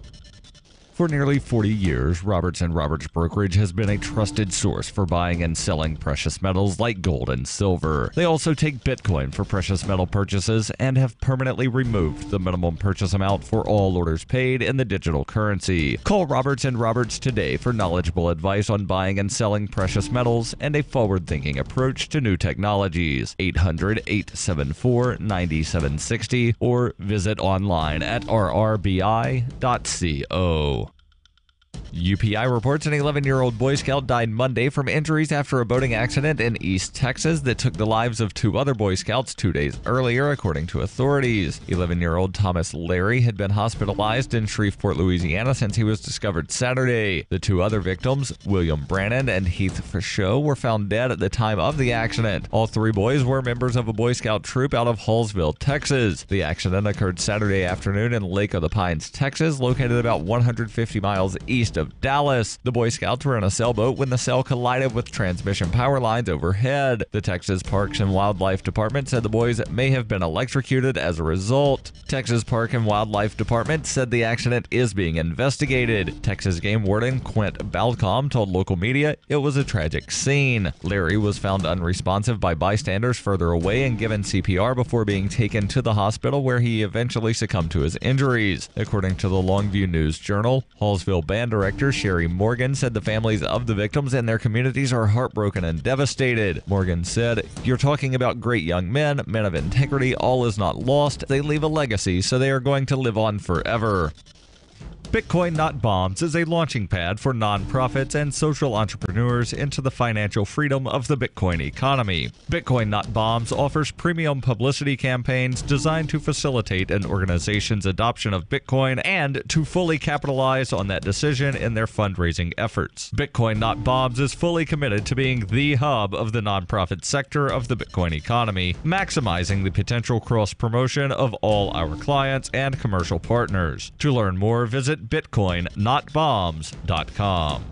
For nearly 40 years, Roberts & Roberts Brokerage has been a trusted source for buying and selling precious metals like gold and silver. They also take Bitcoin for precious metal purchases and have permanently removed the minimum purchase amount for all orders paid in the digital currency. Call Roberts & Roberts today for knowledgeable advice on buying and selling precious metals and a forward-thinking approach to new technologies. 800-874-9760 or visit online at rrbi.co. UPI reports an 11-year-old Boy Scout died Monday from injuries after a boating accident in East Texas that took the lives of 2 other Boy Scouts 2 days earlier, according to authorities. 11-year-old Thomas Larry had been hospitalized in Shreveport, Louisiana since he was discovered Saturday. The 2 other victims, William Brannon and Heath Fichot, were found dead at the time of the accident. All 3 boys were members of a Boy Scout troop out of Hallsville, Texas. The accident occurred Saturday afternoon in Lake of the Pines, Texas, located about 150 miles east of Dallas. The Boy Scouts were in a sailboat when the sail collided with transmission power lines overhead. The Texas Parks and Wildlife Department said the boys may have been electrocuted as a result. Texas Park and Wildlife Department said the accident is being investigated. Texas Game Warden Quint Balcom told local media it was a tragic scene. Larry was found unresponsive by bystanders further away and given CPR before being taken to the hospital, where he eventually succumbed to his injuries. According to the Longview News Journal, Hallsville Band Director Sherry Morgan said the families of the victims and their communities are heartbroken and devastated. Morgan said, "You're talking about great young men, men of integrity. All is not lost. They leave a legacy, so they are going to live on forever." Bitcoin Not Bombs is a launching pad for nonprofits and social entrepreneurs into the financial freedom of the Bitcoin economy. Bitcoin Not Bombs offers premium publicity campaigns designed to facilitate an organization's adoption of Bitcoin and to fully capitalize on that decision in their fundraising efforts. Bitcoin Not Bombs is fully committed to being the hub of the nonprofit sector of the Bitcoin economy, maximizing the potential cross-promotion of all our clients and commercial partners. To learn more, visit bitcoinnotbombs.com.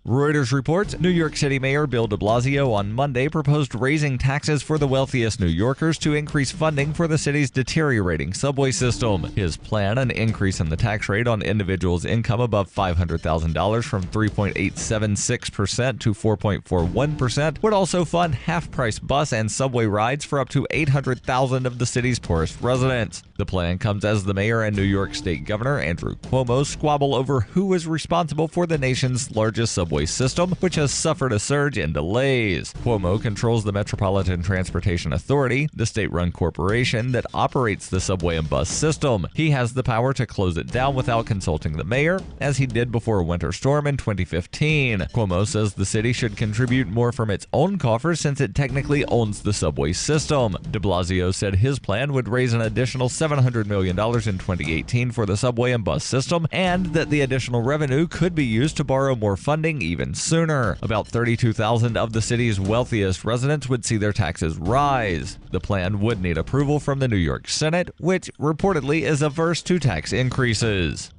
Reuters reports New York City Mayor Bill de Blasio on Monday proposed raising taxes for the wealthiest New Yorkers to increase funding for the city's deteriorating subway system. His plan, an increase in the tax rate on individuals' income above $500,000 from 3.876% to 4.41%, would also fund half-price bus and subway rides for up to 800,000 of the city's poorest residents. The plan comes as the mayor and New York State Governor Andrew Cuomo squabble over who is responsible for the nation's largest subway system, which has suffered a surge in delays. Cuomo controls the Metropolitan Transportation Authority, the state-run corporation that operates the subway and bus system. He has the power to close it down without consulting the mayor, as he did before a winter storm in 2015. Cuomo says the city should contribute more from its own coffers since it technically owns the subway system. De Blasio said his plan would raise an additional $700 million in 2018 for the subway and bus system, and that the additional revenue could be used to borrow more funding even sooner. About 32,000 of the city's wealthiest residents would see their taxes rise. The plan would need approval from the New York Senate, which reportedly is averse to tax increases.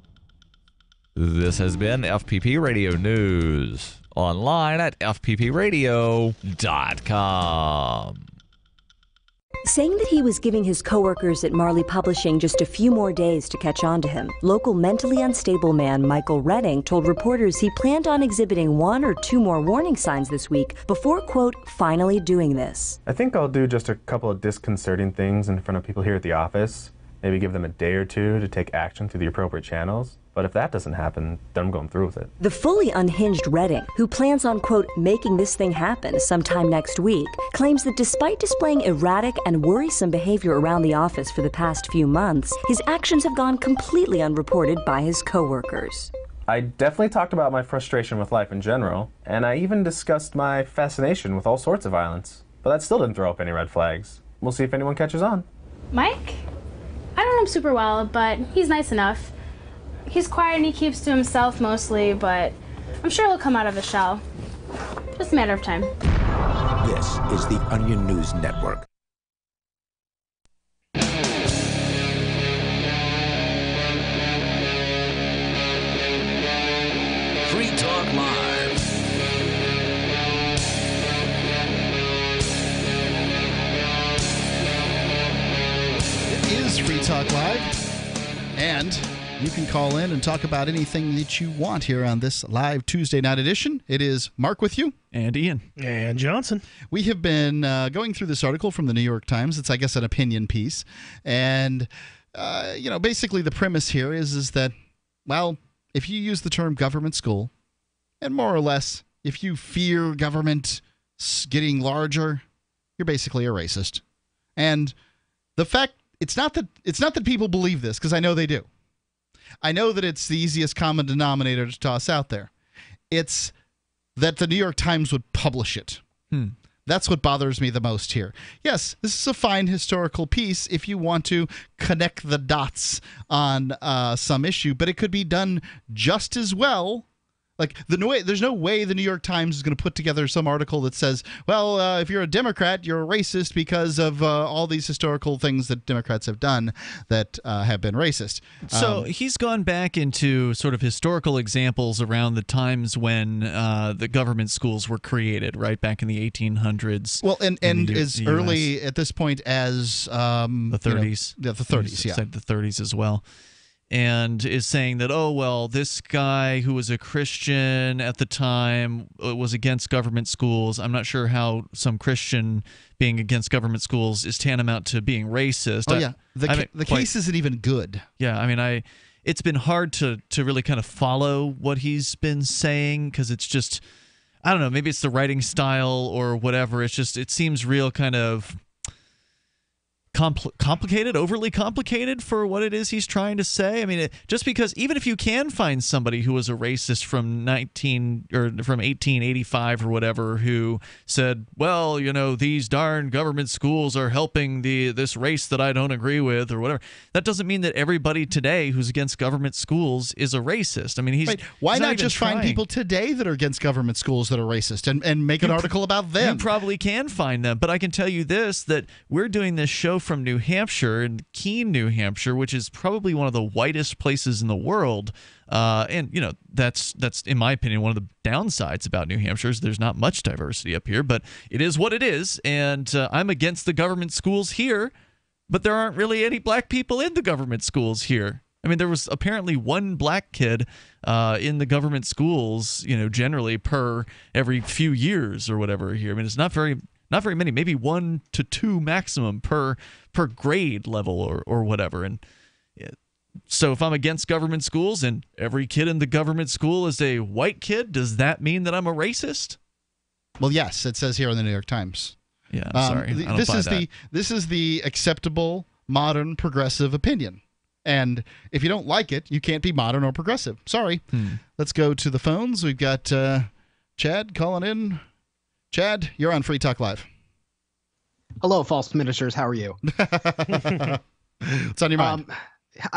This has been FPP Radio News. Online at fppradio.com. saying that he was giving his coworkers at Marley Publishing just a few more days to catch on to him. Local mentally unstable man Michael Redding told reporters he planned on exhibiting 1 or 2 more warning signs this week before, quote, finally doing this. I think I'll do just a couple of disconcerting things in front of people here at the office. Maybe give them a day or two to take action through the appropriate channels. But if that doesn't happen, then I'm going through with it. The fully unhinged Redding, who plans on, quote, making this thing happen sometime next week, claims that despite displaying erratic and worrisome behavior around the office for the past few months, his actions have gone completely unreported by his coworkers. I definitely talked about my frustration with life in general, and I even discussed my fascination with all sorts of violence. But that still didn't throw up any red flags. We'll see if anyone catches on. Mike? I don't know him super well, but he's nice enough. He's quiet and he keeps to himself mostly, but I'm sure he'll come out of his shell. Just a matter of time. This is the Onion News Network. Free Talk Live. It is Free Talk Live, and you can call in and talk about anything that you want here on this live Tuesday night edition. It is Mark with you. And Ian. And Johnson. We have been going through this article from the New York Times. It's, I guess, an opinion piece. And, basically the premise here is that, well, if you use the term government school, and more or less, if you fear government getting larger, you're basically a racist. And the fact, it's not that people believe this, because I know they do. I know that it's the easiest common denominator to toss out there. It's that the New York Times would publish it. That's what bothers me the most here. Yes, this is a fine historical piece if you want to connect the dots on some issue, but it could be done just as well. Like, there's no way the New York Times is going to put together some article that says, well, if you're a Democrat, you're a racist because of all these historical things that Democrats have done that have been racist. So he's gone back into sort of historical examples around the times when the government schools were created, right, back in the 1800s. Well, and as early at this point as the 30s. The 30s, yeah. The 30s as well. And is saying that, oh, well, this guy who was a Christian at the time was against government schools. I'm not sure how some Christian being against government schools is tantamount to being racist. Oh, yeah. The case isn't even good. Yeah, I mean, it's been hard to really kind of follow what he's been saying because it's just, I don't know, maybe it's the writing style or whatever. It's just, it seems real kind of complicated, overly complicated for what it is he's trying to say. I mean, just because even if you can find somebody who was a racist from 1885 or whatever who said, well, these darn government schools are helping this race that I don't agree with or whatever, that doesn't mean that everybody today who's against government schools is a racist. I mean, he's right. Why he's not just find people today that are against government schools that are racist and make an article about them? You probably can find them, but I can tell you this, that we're doing this show from New Hampshire, in Keene, New Hampshire, which is probably one of the whitest places in the world. And that's in my opinion one of the downsides about New Hampshire is there's not much diversity up here, but it is what it is. And I'm against the government schools here, but there aren't really any black people in the government schools here. I mean, there was apparently one black kid in the government schools, generally per every few years or whatever here. I mean, it's not very many, maybe 1 to 2 maximum per grade level or whatever. And so if I'm against government schools and every kid in the government school is a white kid, does that mean that I'm a racist? Well, yes, it says here in the New York Times. Yeah, I'm sorry. I don't buy that. This is the acceptable, modern, progressive opinion. And if you don't like it, you can't be modern or progressive. Sorry. Let's go to the phones. We've got Chad calling in. Chad, you're on Free Talk Live. Hello, false ministers. How are you? What's on your mind?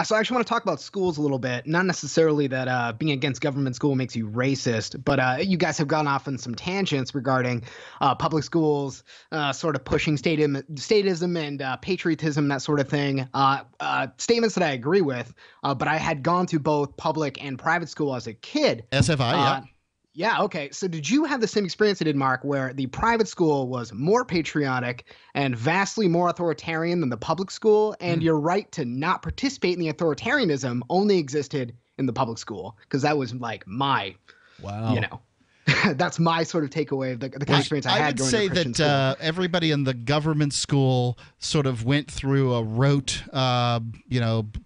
So I actually want to talk about schools a little bit. Not necessarily that being against government school makes you racist, but you guys have gone off on some tangents regarding public schools, sort of pushing statism and patriotism, that sort of thing. Statements that I agree with, but I had gone to both public and private school as a kid. SFI, yeah. Yeah, okay. So did you have the same experience I did, Mark, where the private school was more patriotic and vastly more authoritarian than the public school, and your right to not participate in the authoritarianism only existed in the public school? Because that was like my, that's my sort of takeaway of the kind of experience I had going to Christian school. I would say that everybody in the government school sort of went through a rote,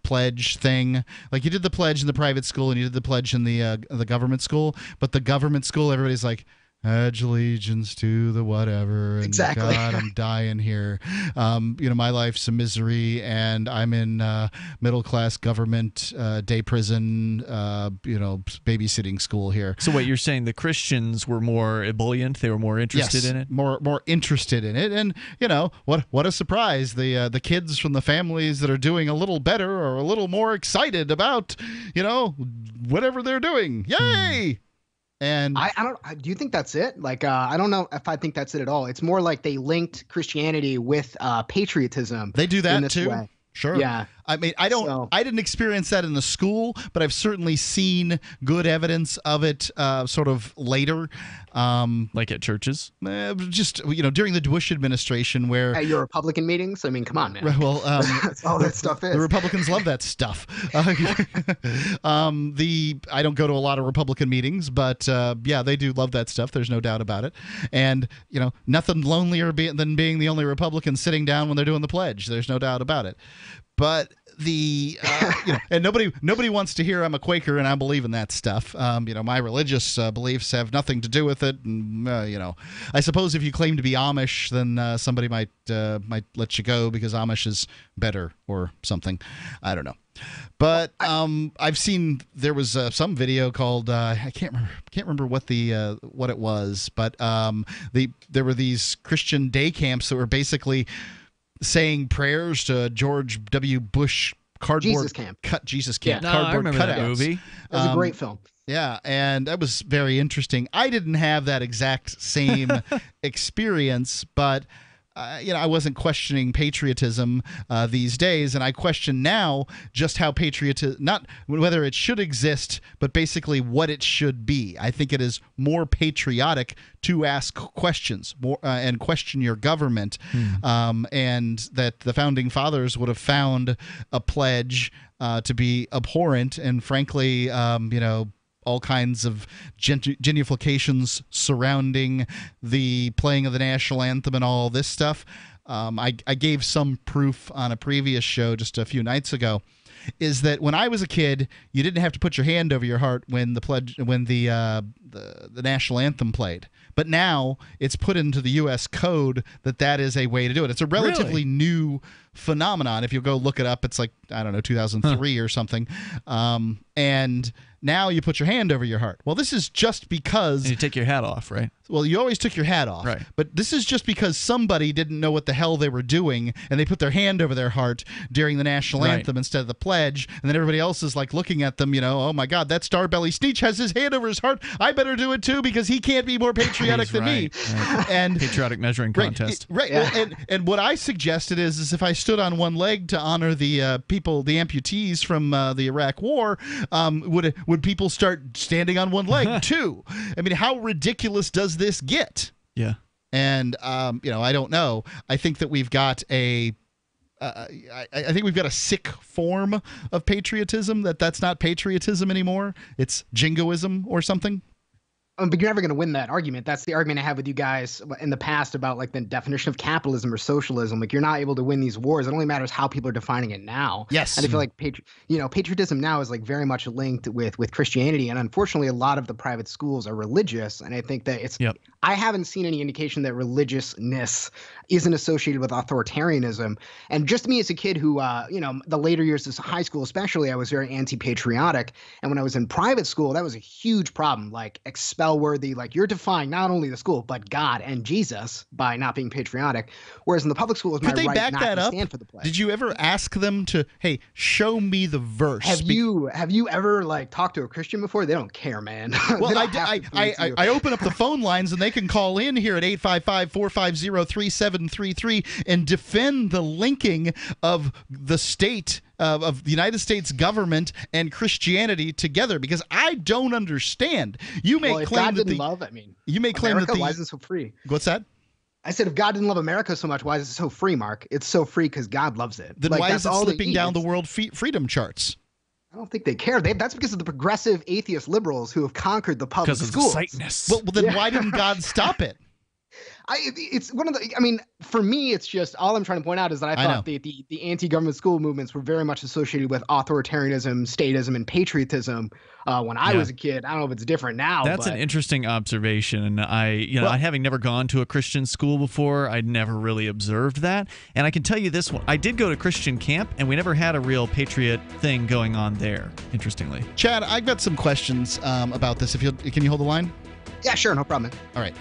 pledge thing. Like you did the pledge in the private school and you did the pledge in the government school. But the government school, everybody's like, pledge allegiance to the whatever. And exactly. God, I'm dying here. My life's a misery, and I'm in middle-class government day prison, babysitting school here. So wait, you're saying the Christians were more ebullient? They were more interested in it? More interested in it. And, what a surprise. The kids from the families that are doing a little better or a little more excited about, whatever they're doing. Yay! And I don't. Do you think that's it? Like, I don't know if I think that's it at all. It's more like they linked Christianity with patriotism. They do that in this too. way. Sure. Yeah. I mean, I didn't experience that in the school, but I've certainly seen good evidence of it sort of later. Like at churches? Just, during the Bush administration where... At your Republican meetings? I mean, come on, man. Well, that's all that stuff is. The Republicans love that stuff. I don't go to a lot of Republican meetings, but they do love that stuff. There's no doubt about it. And, nothing lonelier than being the only Republican sitting down when they're doing the pledge. There's no doubt about it. But and nobody wants to hear I'm a Quaker and I believe in that stuff. My religious beliefs have nothing to do with it. And, I suppose if you claim to be Amish, then somebody might let you go because Amish is better or something. I don't know. But I've seen there was some video called I can't remember what it was, but there were these Christian day camps that were basically saying prayers to George W. Bush Jesus Camp. Cardboard I remember cutouts. that movie. It was a great film. Yeah, and that was very interesting. I didn't have that exact same experience, but I wasn't questioning patriotism these days, and I question now just how patriotism, not whether it should exist, but basically what it should be. I think it is more patriotic to ask questions and question your government, and that the Founding Fathers would have found a pledge to be abhorrent, and frankly, all kinds of genuflexions surrounding the playing of the national anthem and all this stuff. I gave some proof on a previous show just a few nights ago, is that when I was a kid, you didn't have to put your hand over your heart when the national anthem played. But now it's put into the U.S. code that is a way to do it. It's a relatively new phenomenon. If you go look it up, it's like, 2003 or something. And now you put your hand over your heart. Well, this is just because... And you take your hat off, right? Well, you always took your hat off. Right. But this is just because somebody didn't know what the hell they were doing, and they put their hand over their heart during the national anthem instead of the pledge, and then everybody else is like looking at them, oh my God, that Starbelly Sneetch has his hand over his heart. I better do it too because he can't be more patriotic than me. Right. And patriotic measuring contest. Right. Yeah. Well, and what I suggested is if I stood on one leg to honor the people, the amputees from the Iraq War, would people start standing on one leg too? I mean, how ridiculous does this get? Yeah. And I don't know. I think that we've got I think we've got a sick form of patriotism that's not patriotism anymore. It's jingoism or something. But you're never going to win that argument. That's the argument I have with you guys in the past about like the definition of capitalism or socialism. Like you're not able to win these wars. It only matters how people are defining it now. Yes. And I feel like patriotism now is like very much linked with Christianity. And unfortunately, a lot of the private schools are religious. And I think that I haven't seen any indication that religiousness isn't associated with authoritarianism. And just me as a kid who, the later years of high school especially, I was very anti-patriotic. And when I was in private school, that was a huge problem. Like expel-worthy, like you're defying not only the school, but God and Jesus by not being patriotic. Whereas in the public school, it was my right not to stand for the pledge. Did you ever ask them to, hey, show me the verse? Have you ever like talked to a Christian before? They don't care, man. Well, I open up the phone lines and they can call in here at 855-450-3733 and defend the linking of the state of the United States government and Christianity together? Because I don't understand. You may if claim God that didn't love, you may claim America, that why is it so free? What's that? I said, if God didn't love America so much, why is it so free, Mark? It's so free because God loves it. Then why is it slipping down the world freedom charts? I don't think they care. That's because of the progressive atheist liberals who have conquered the public schools. Because of the Satanists. Well, then why didn't God stop it? It's one of the. I mean, for me, it's just all I'm trying to point out is that I thought the anti-government school movements were very much associated with authoritarianism, statism, and patriotism when I was a kid. I don't know if it's different now. That's an interesting observation, and I having never gone to a Christian school before, I'd never really observed that. And I can tell you this one: I did go to Christian camp, and we never had a real patriot thing going on there. Interestingly, Chad, I've got some questions about this. Can you hold the line? Yeah, sure, no problem. All right.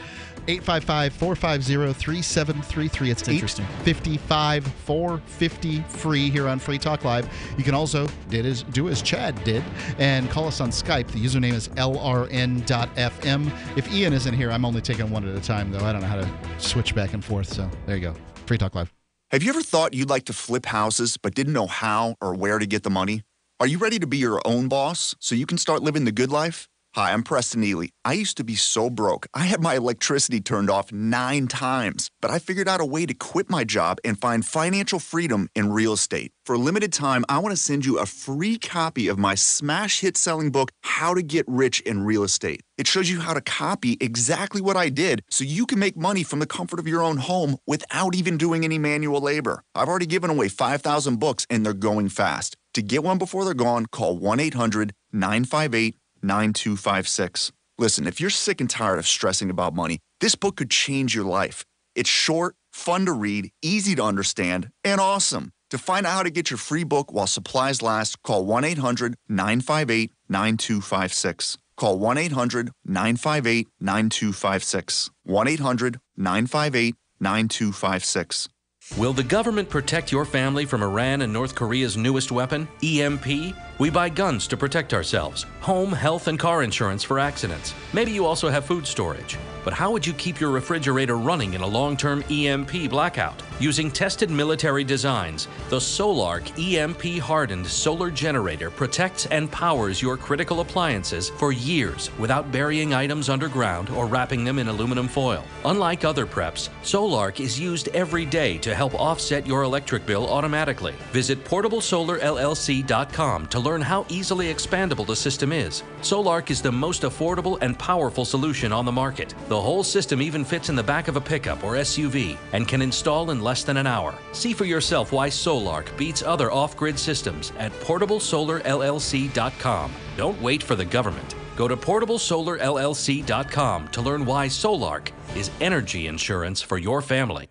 855-450-3733. It's 855-450-FREE here on Free Talk Live. You can also do as Chad did and call us on Skype. The username is lrn.fm. If Ian isn't here, I'm only taking one at a time, though. I don't know how to switch back and forth, so there you go. Free Talk Live. Have you ever thought you'd like to flip houses but didn't know how or where to get the money? Are you ready to be your own boss so you can start living the good life? Hi, I'm Preston Ely. I used to be so broke. I had my electricity turned off 9 times, but I figured out a way to quit my job and find financial freedom in real estate. For a limited time, I want to send you a free copy of my smash hit selling book, How to Get Rich in Real Estate. It shows you how to copy exactly what I did so you can make money from the comfort of your own home without even doing any manual labor. I've already given away 5,000 books and they're going fast. To get one before they're gone, call 1-800-958-9256. Listen, if you're sick and tired of stressing about money, this book could change your life. It's short, fun to read, easy to understand, and awesome. To find out how to get your free book while supplies last, call 1-800-958-9256. Call 1-800-958-9256. 1-800-958-9256. Will the government protect your family from Iran and North Korea's newest weapon, EMP? We buy guns to protect ourselves, home, health, and car insurance for accidents. Maybe you also have food storage. But how would you keep your refrigerator running in a long-term EMP blackout? Using tested military designs, the Solarc EMP-hardened solar generator protects and powers your critical appliances for years without burying items underground or wrapping them in aluminum foil. Unlike other preps, Solarc is used every day to help offset your electric bill automatically. Visit PortableSolarLLC.com to learn how easily expandable the system is. Solarc is the most affordable and powerful solution on the market. The whole system even fits in the back of a pickup or SUV and can install in less than an hour. See for yourself why Solarc beats other off-grid systems at PortableSolarLLC.com. Don't wait for the government. Go to PortableSolarLLC.com to learn why Solarc is energy insurance for your family.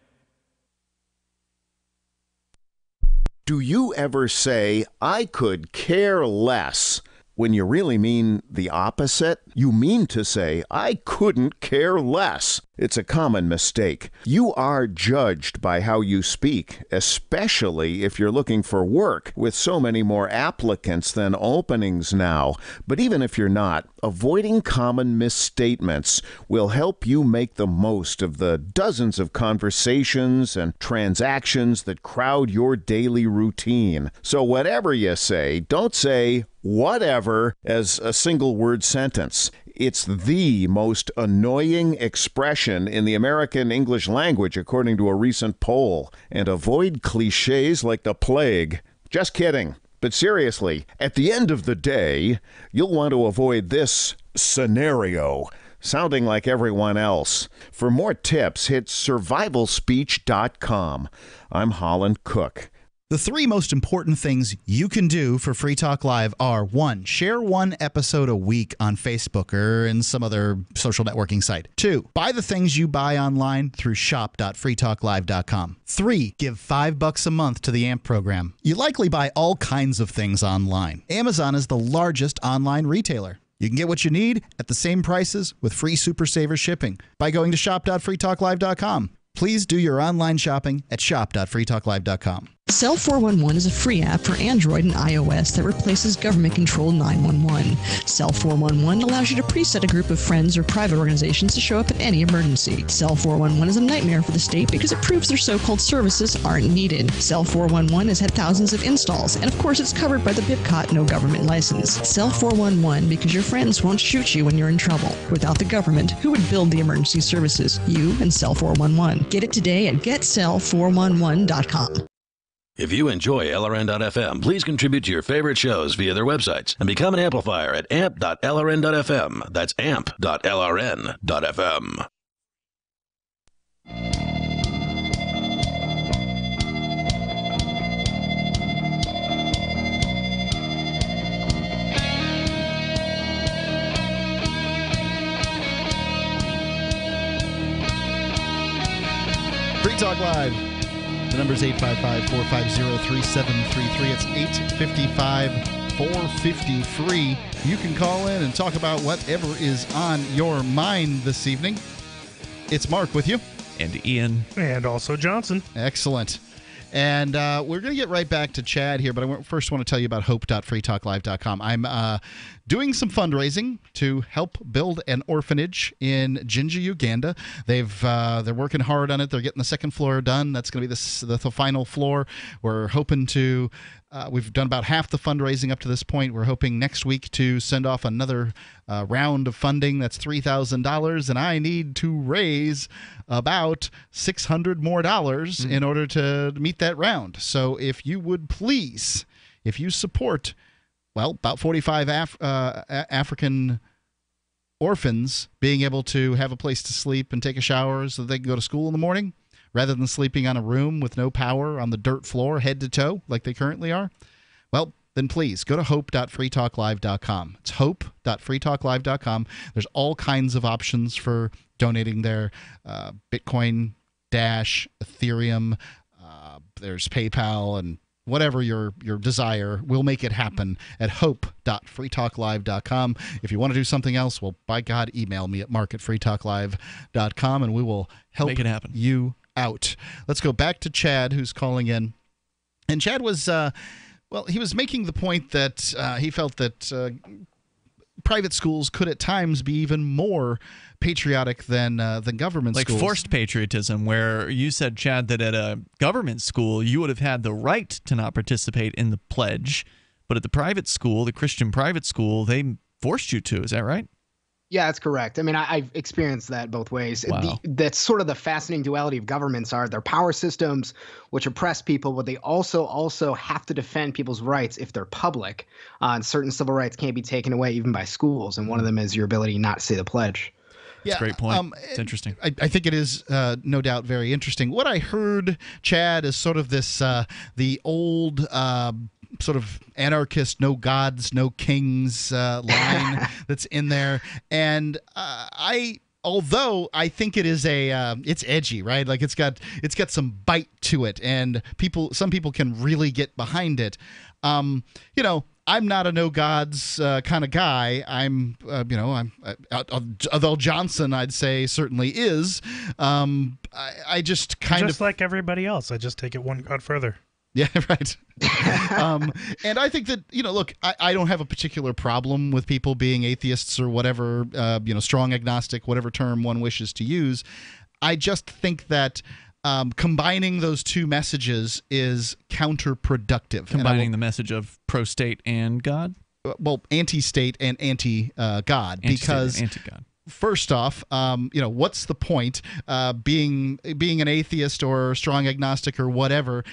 Do you ever say, I could care less, when you really mean the opposite? You mean to say, I couldn't care less. It's a common mistake. You are judged by how you speak, especially if you're looking for work, with so many more applicants than openings now. But even if you're not, avoiding common misstatements will help you make the most of the dozens of conversations and transactions that crowd your daily routine. So whatever you say, don't say whatever as a single word sentence. It's the most annoying expression in the American English language, according to a recent poll. And avoid cliches like the plague. Just kidding. But seriously, at the end of the day, you'll want to avoid this scenario, sounding like everyone else. For more tips, hit survivalspeech.com. I'm Holland Cook. The 3 most important things you can do for Free Talk Live are: 1, share 1 episode a week on Facebook or in some other social networking site. 2, buy the things you buy online through shop.freetalklive.com. 3, give $5 a month to the AMP program. You likely buy all kinds of things online. Amazon is the largest online retailer. You can get what you need at the same prices with free Super Saver shipping by going to shop.freetalklive.com. Please do your online shopping at shop.freetalklive.com. Cell 411 is a free app for Android and iOS that replaces government-controlled 911. Cell 411 allows you to preset a group of friends or private organizations to show up at any emergency. Cell 411 is a nightmare for the state because it proves their so-called services aren't needed. Cell 411 has had thousands of installs, and of course it's covered by the BIPCOT no government license. Cell 411 because your friends won't shoot you when you're in trouble. Without the government, who would build the emergency services? You and Cell 411. Get it today at getcell411.com. If you enjoy LRN.FM, please contribute to your favorite shows via their websites and become an amplifier at amp.lrn.fm. That's amp.lrn.fm. Free Talk Live. The number is 855-450-3733. It's 855-450-FREE. You can call in and talk about whatever is on your mind this evening. It's Mark with you. And Ian. And also Johnson. Excellent. And we're going to get right back to Chad here, but I first want to tell you about hope.freetalklive.com. I'm doing some fundraising to help build an orphanage in Jinja, Uganda. They're working hard on it. They're getting the second floor done. That's going to be the final floor. We're hoping to we've done about half the fundraising up to this point. We're hoping next week to send off another round of funding. That's $3,000, and I need to raise about $600 more in order to meet that round. So if you would please, if you support, well, about 45 African orphans being able to have a place to sleep and take a shower so that they can go to school in the morning, rather than sleeping on a room with no power on the dirt floor head to toe like they currently are, well, then please go to hope.freetalklive.com. It's hope.freetalklive.com. There's all kinds of options for donating there. Bitcoin, Dash, Ethereum, there's PayPal, and whatever your desire, we'll make it happen at hope.freetalklive.com. If you want to do something else, well, by God, email me at mark@freetalklive.com, and we will help make it happen. You out. Let's go back to Chad, who's calling in. And Chad was, he was making the point that he felt that private schools could at times be even more patriotic than government schools. Like forced patriotism, where you said, Chad, that at a government school, you would have had the right to not participate in the pledge, but at the private school, the Christian private school, they forced you to. Is that right? Yeah, that's correct. I mean, I've experienced that both ways. Wow. That's sort of the fascinating duality of governments are their power systems, which oppress people, but they also have to defend people's rights if they're public. And certain civil rights can't be taken away even by schools, and one of them is your ability not to say the pledge. That's a great point. It's interesting. I think it is no doubt very interesting. What I heard, Chad, is sort of this the old sort of anarchist, no gods, no kings line that's in there. And although I think it is it's edgy, right? Like it's got some bite to it, and some people can really get behind it. I'm not a no gods kind of guy. Although Johnson, I'd say, certainly is. I just just like everybody else. I just take it one god further. Yeah, right. And I think that, look, I don't have a particular problem with people being atheists or whatever, strong agnostic, whatever term one wishes to use. I just think that combining those two messages is counterproductive. Combining the message of pro-state and God? Well, anti-state and anti-God. Because anti-God. First off, what's the point? Being an atheist or strong agnostic or whatever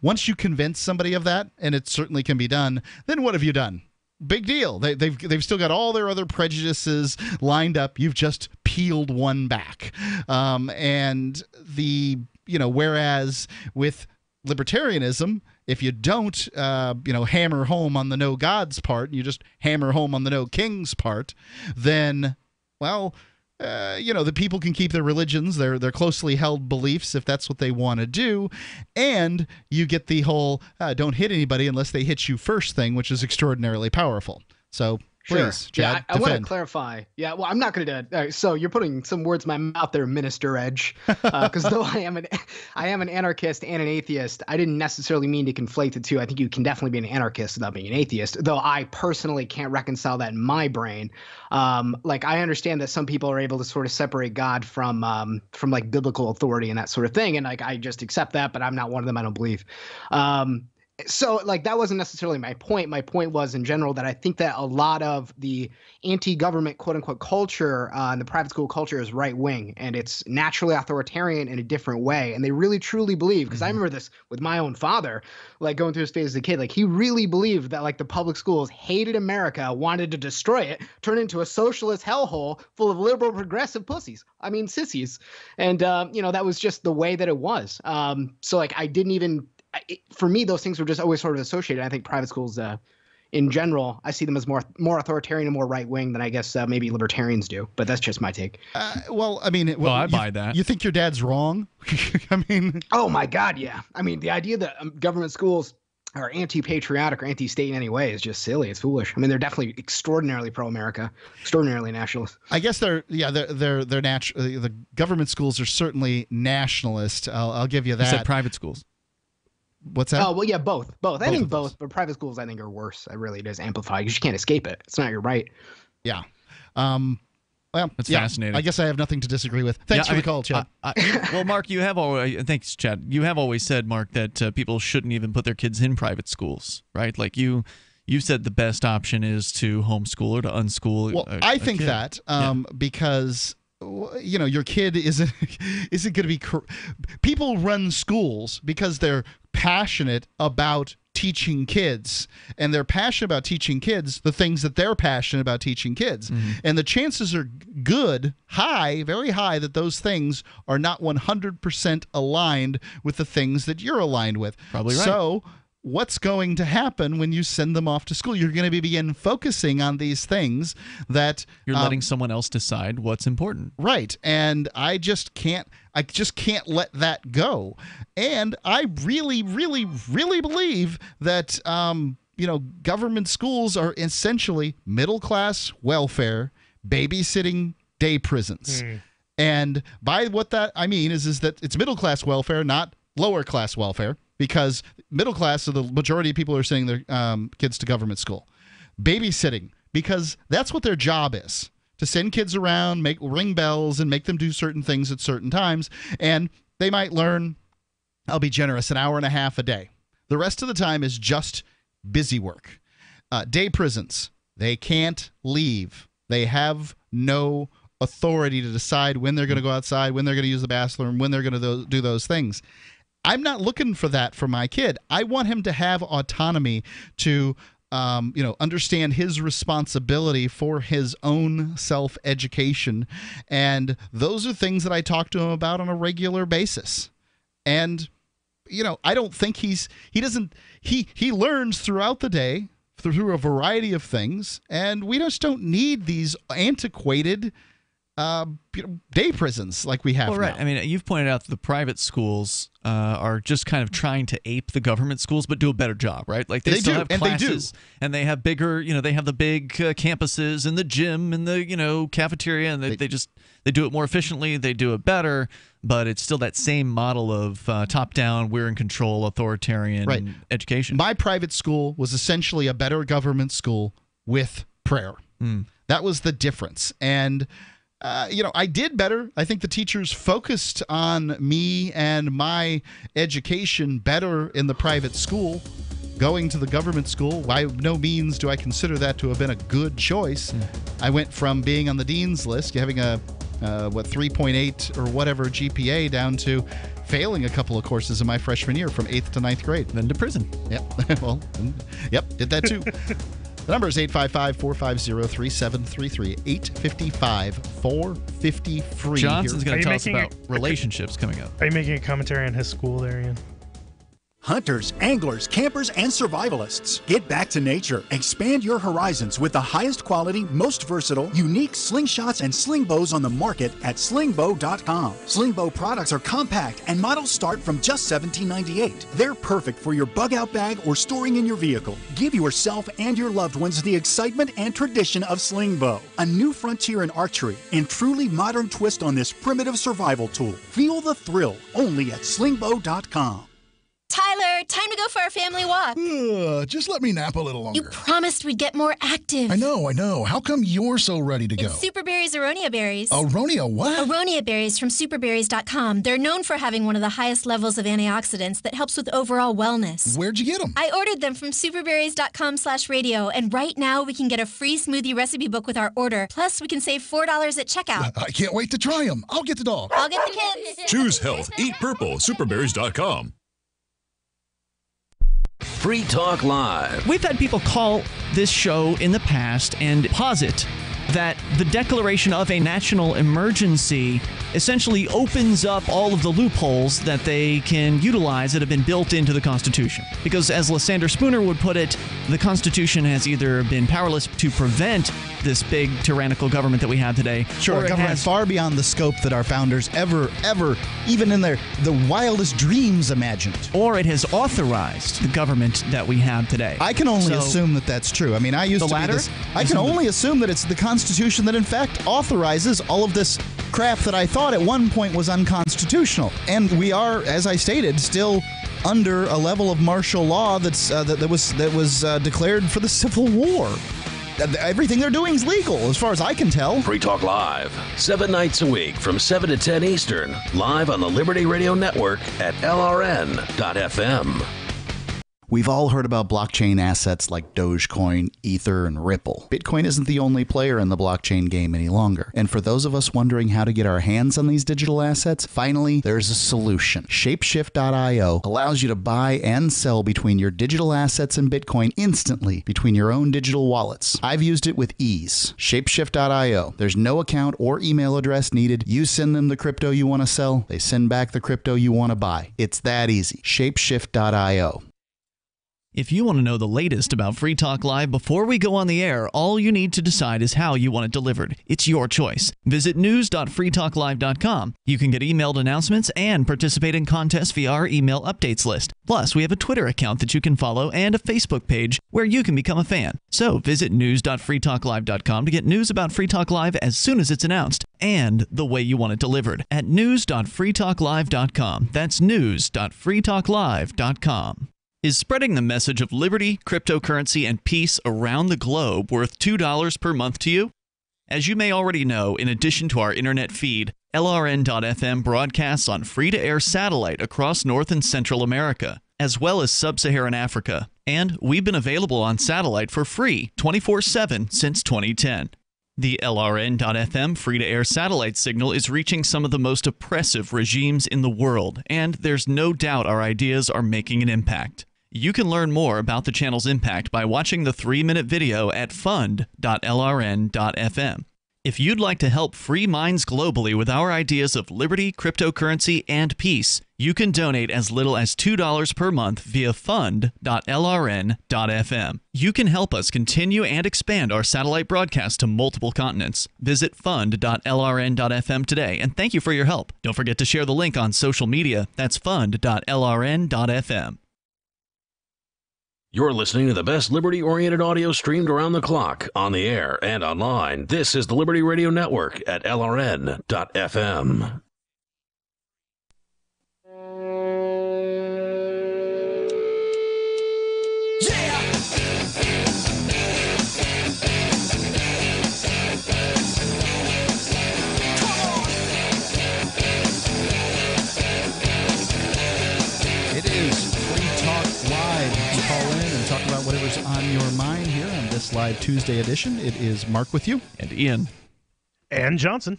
once you convince somebody of that, and it certainly can be done, then what have you done? Big deal. They've still got all their other prejudices lined up. You've just peeled one back. And whereas with libertarianism, if you don't, hammer home on the no gods part, you just hammer home on the no kings part, then, well, the people can keep their religions, their closely held beliefs, if that's what they want to do, and you get the whole don't hit anybody unless they hit you first thing, which is extraordinarily powerful. So Please, sure. Chad, I want to defend. clarify. Yeah, well, I'm not going to. So you're putting some words in my mouth there, Minister Edge. Because though I am an anarchist and an atheist, I didn't necessarily mean to conflate the two. I think you can definitely be an anarchist without being an atheist. Though I personally can't reconcile that in my brain. Like I understand that some people are able to sort of separate God from like biblical authority and that sort of thing, and like I just accept that, but I'm not one of them. I don't believe. So like that wasn't necessarily my point. My point was in general that I think that a lot of the anti-government quote unquote culture in the private school culture is right wing, and it's naturally authoritarian in a different way. And they really truly believe, because I remember this with my own father, like going through his phase as a kid, like he really believed that like the public schools hated America, wanted to destroy it, turn it into a socialist hellhole full of liberal progressive pussies. I mean sissies. And that was just the way that it was. So like I didn't even for me, those things were just always sort of associated. I think private schools, in general, I see them as more authoritarian and more right wing than I guess maybe libertarians do. But that's just my take. Well, I mean, I buy that. You think your dad's wrong? I mean, oh my God, yeah. I mean, the idea that government schools are anti-patriotic or anti-state in any way is just silly. It's foolish. I mean, they're definitely extraordinarily pro-America, extraordinarily nationalist. I guess they're the government schools are certainly nationalist. I'll give you that. You said private schools. What's that? Oh, well, yeah, both. I think both, but private schools I think are worse. It really does amplify because you can't escape it. It's not your right. Yeah. Well, that's fascinating. I guess I have nothing to disagree with. Thanks for the call, Chad. Well, Mark, you have always thanks, Chad. You have always said, Mark, that people shouldn't even put their kids in private schools, right? Like you said, the best option is to homeschool or to unschool. Well, I think that because your kid isn't going to be. People run schools because they're passionate about teaching kids, and they're passionate about teaching kids the things that they're passionate about teaching kids. And the chances are very high, that those things are not 100% aligned with the things that you're aligned with. Probably right. So what's going to happen when you send them off to school? You're going to begin focusing on these things that you're letting someone else decide what's important. Right. And I just can't let that go. And I really, really, really believe that, government schools are essentially middle-class welfare, babysitting day prisons. And by what that I mean is that it's middle-class welfare, not lower-class welfare, because middle class are the majority of people who are sending their kids to government school. Babysitting, because that's what their job is. To send kids around, ring bells, and make them do certain things at certain times. And they might learn, I'll be generous, an hour and a half a day. The rest of the time is just busy work. Day prisons, they can't leave. They have no authority to decide when they're going to go outside, when they're going to use the bathroom, when they're going to do those things. I'm not looking for that for my kid. I want him to have autonomy to understand his responsibility for his own self-education. And those are things that I talk to him about on a regular basis. And, I don't think he learns throughout the day through a variety of things. And we just don't need these antiquated day prisons like we have now. I mean, you've pointed out that the private schools are just kind of trying to ape the government schools, but do a better job, right? Like they still have classes, and they have bigger, they have the big campuses and the gym and the cafeteria, and they do it more efficiently. They do it better, but it's still that same model of top-down, we're in control, authoritarian education. My private school was essentially a better government school with prayer. That was the difference, and. I did better. I think the teachers focused on me and my education better in the private school. Going to the government school, by no means do I consider that to have been a good choice. I went from being on the dean's list, having a 3.8 or whatever GPA, down to failing a couple of courses in my freshman year from 8th to 9th grade. Then to prison. Yep. Well, did that too. The number is 855-450-3733. 855-450-FREE. Johnson's going to tell us about relationships coming up. Are you making a commentary on his school there, Ian? Hunters, anglers, campers, and survivalists. Get back to nature. Expand your horizons with the highest quality, most versatile, unique slingshots and sling bows on the market at slingbow.com. Slingbow products are compact and models start from just $17.98. They're perfect for your bug out bag or storing in your vehicle. Give yourself and your loved ones the excitement and tradition of Slingbow, a new frontier in archery and truly modern twist on this primitive survival tool. Feel the thrill only at slingbow.com. Tyler, time to go for our family walk. Just let me nap a little longer. You promised we'd get more active. I know. How come you're so ready to go? It's Superberry's Aronia berries. Aronia what? Aronia berries from superberries.com. They're known for having one of the highest levels of antioxidants that helps with overall wellness. Where'd you get them? I ordered them from superberries.com/radio, and right now we can get a free smoothie recipe book with our order. Plus, we can save $4 at checkout. I can't wait to try them. I'll get the dog. I'll get the kids. Choose health. Eat purple. Superberries.com. Free Talk Live. We've had people call this show in the past and posit that the declaration of a national emergency essentially opens up all of the loopholes that they can utilize that have been built into the Constitution. Because as Lysander Spooner would put it, the Constitution has either been powerless to prevent this big tyrannical government that we have today. Sure, a government far beyond the scope that our founders ever, even in the wildest dreams imagined. Or it has authorized the government that we have today. I can only assume that that's true. I mean, I used to be this. I can only assume that it's the Constitution that, in fact, authorizes all of this crap that I thought at one point was unconstitutional. And we are, as I stated, still under a level of martial law that was declared for the Civil War. Everything they're doing is legal, as far as I can tell. Free Talk Live, 7 nights a week from 7 to 10 Eastern, live on the Liberty Radio Network at LRN.FM. We've all heard about blockchain assets like Dogecoin, Ether, and Ripple. Bitcoin isn't the only player in the blockchain game any longer. And for those of us wondering how to get our hands on these digital assets, finally, there's a solution. Shapeshift.io allows you to buy and sell between your digital assets and Bitcoin instantly between your own digital wallets. I've used it with ease. Shapeshift.io. There's no account or email address needed. You send them the crypto you want to sell. They send back the crypto you want to buy. It's that easy. Shapeshift.io. If you want to know the latest about Free Talk Live before we go on the air, all you need to decide is how you want it delivered. It's your choice. Visit news.freetalklive.com. You can get emailed announcements and participate in contests via our email updates list. Plus, we have a Twitter account that you can follow and a Facebook page where you can become a fan. So visit news.freetalklive.com to get news about Free Talk Live as soon as it's announced and the way you want it delivered at news.freetalklive.com. That's news.freetalklive.com. Is spreading the message of liberty, cryptocurrency, and peace around the globe worth $2 per month to you? As you may already know, in addition to our internet feed, LRN.FM broadcasts on free-to-air satellite across North and Central America, as well as Sub-Saharan Africa. And we've been available on satellite for free 24/7 since 2010. The LRN.FM free-to-air satellite signal is reaching some of the most oppressive regimes in the world, and there's no doubt our ideas are making an impact. You can learn more about the channel's impact by watching the 3-minute video at fund.lrn.fm. If you'd like to help free minds globally with our ideas of liberty, cryptocurrency, and peace, you can donate as little as $2 per month via fund.lrn.fm. You can help us continue and expand our satellite broadcast to multiple continents. Visit fund.lrn.fm today, and thank you for your help. Don't forget to share the link on social media. That's fund.lrn.fm. You're listening to the best liberty-oriented audio streamed around the clock, on the air, and online. This is the Liberty Radio Network at LRN.FM. Talk about whatever's on your mind here on this live Tuesday edition. It is Mark with you. And Ian. And Johnson.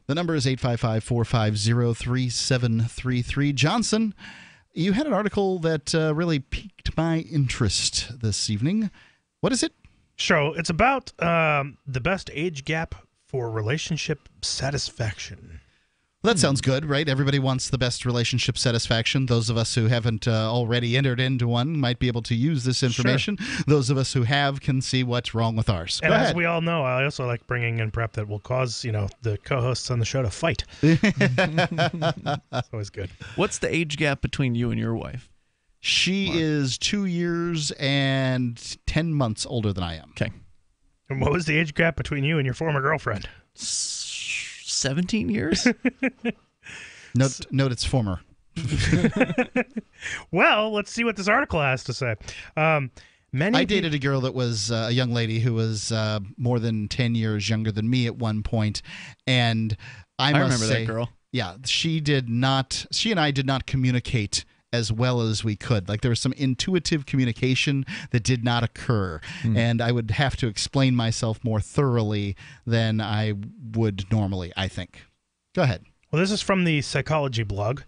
The number is 855-450-3733. Johnson, you had an article that really piqued my interest this evening. What is it? Sure. It's about the best age gap for relationship satisfaction. Well, that sounds good, right? Everybody wants the best relationship satisfaction. Those of us who haven't already entered into one might be able to use this information. Sure. Those of us who have can see what's wrong with ours. And as we all know, I also like bringing in prep that will cause, the co-hosts on the show to fight. That's always good. What's the age gap between you and your wife? She is 2 years and 10 months older than I am. Okay. And what was the age gap between you and your former girlfriend? 17 years? Note it's former. Well, let's see what this article has to say. I dated a girl that was a young lady who was more than 10 years younger than me at one point, and I must remember say, that girl. Yeah, she and I did not communicate as well as we could. Like, there was some intuitive communication that did not occur, and I would have to explain myself more thoroughly than I would normally, I think. Go ahead. Well, this is from the Psychology blog.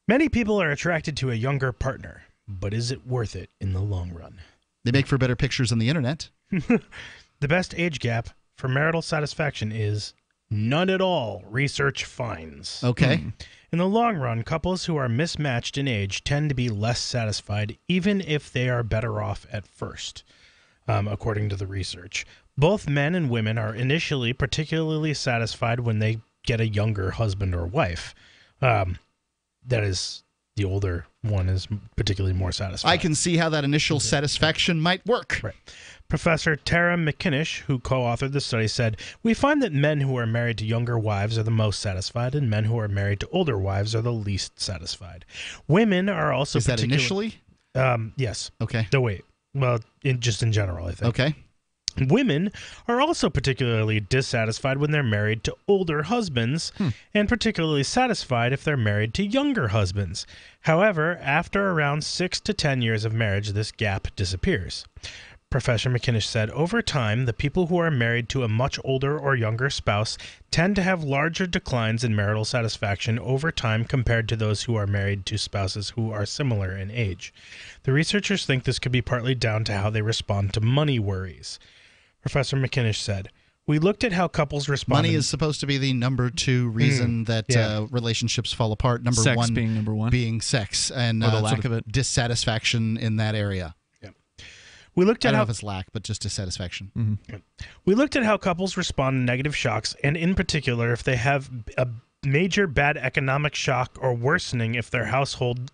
Many people are attracted to a younger partner, but is it worth it in the long run? They make for better pictures on the internet. The best age gap for marital satisfaction is none at all, research finds. Okay. In the long run, couples who are mismatched in age tend to be less satisfied, even if they are better off at first, according to the research. Both men and women are initially particularly satisfied when they get a younger husband or wife. That is, the older one is particularly more satisfied. I can see how that initial satisfaction might work. Right. Professor Tara McKinnish, who co-authored the study, said, "We find that men who are married to younger wives are the most satisfied, and men who are married to older wives are the least satisfied. Women are also Is that initially? Yes. Okay. No, wait. Well, just in general, I think. Okay. Women are also particularly dissatisfied when they're married to older husbands, and particularly satisfied if they're married to younger husbands. However, after around 6 to 10 years of marriage, this gap disappears." Professor McKinnish said, "Over time, the people who are married to a much older or younger spouse tend to have larger declines in marital satisfaction over time compared to those who are married to spouses who are similar in age. The researchers think this could be partly down to how they respond to money worries." Professor McKinnish said, "We looked at how couples respond." Money is supposed to be the number 2 reason that relationships fall apart. Number sex 1 being number 1. Being sex and or the lack of it. Dissatisfaction in that area. We looked at I don't how know if it's lack, but just dissatisfaction. We looked at how couples respond to negative shocks, and in particular, if they have a major bad economic shock or worsening if their household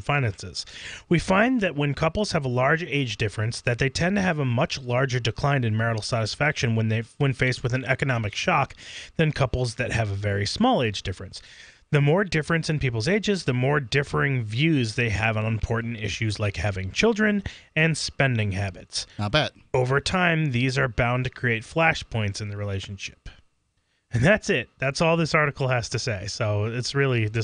finances. We find that when couples have a large age difference, that they tend to have a much larger decline in marital satisfaction when faced with an economic shock than couples that have a very small age difference. The more difference in people's ages, the more differing views they have on important issues like having children and spending habits. I bet. Over time, these are bound to create flashpoints in the relationship. And that's it. That's all this article has to say. So this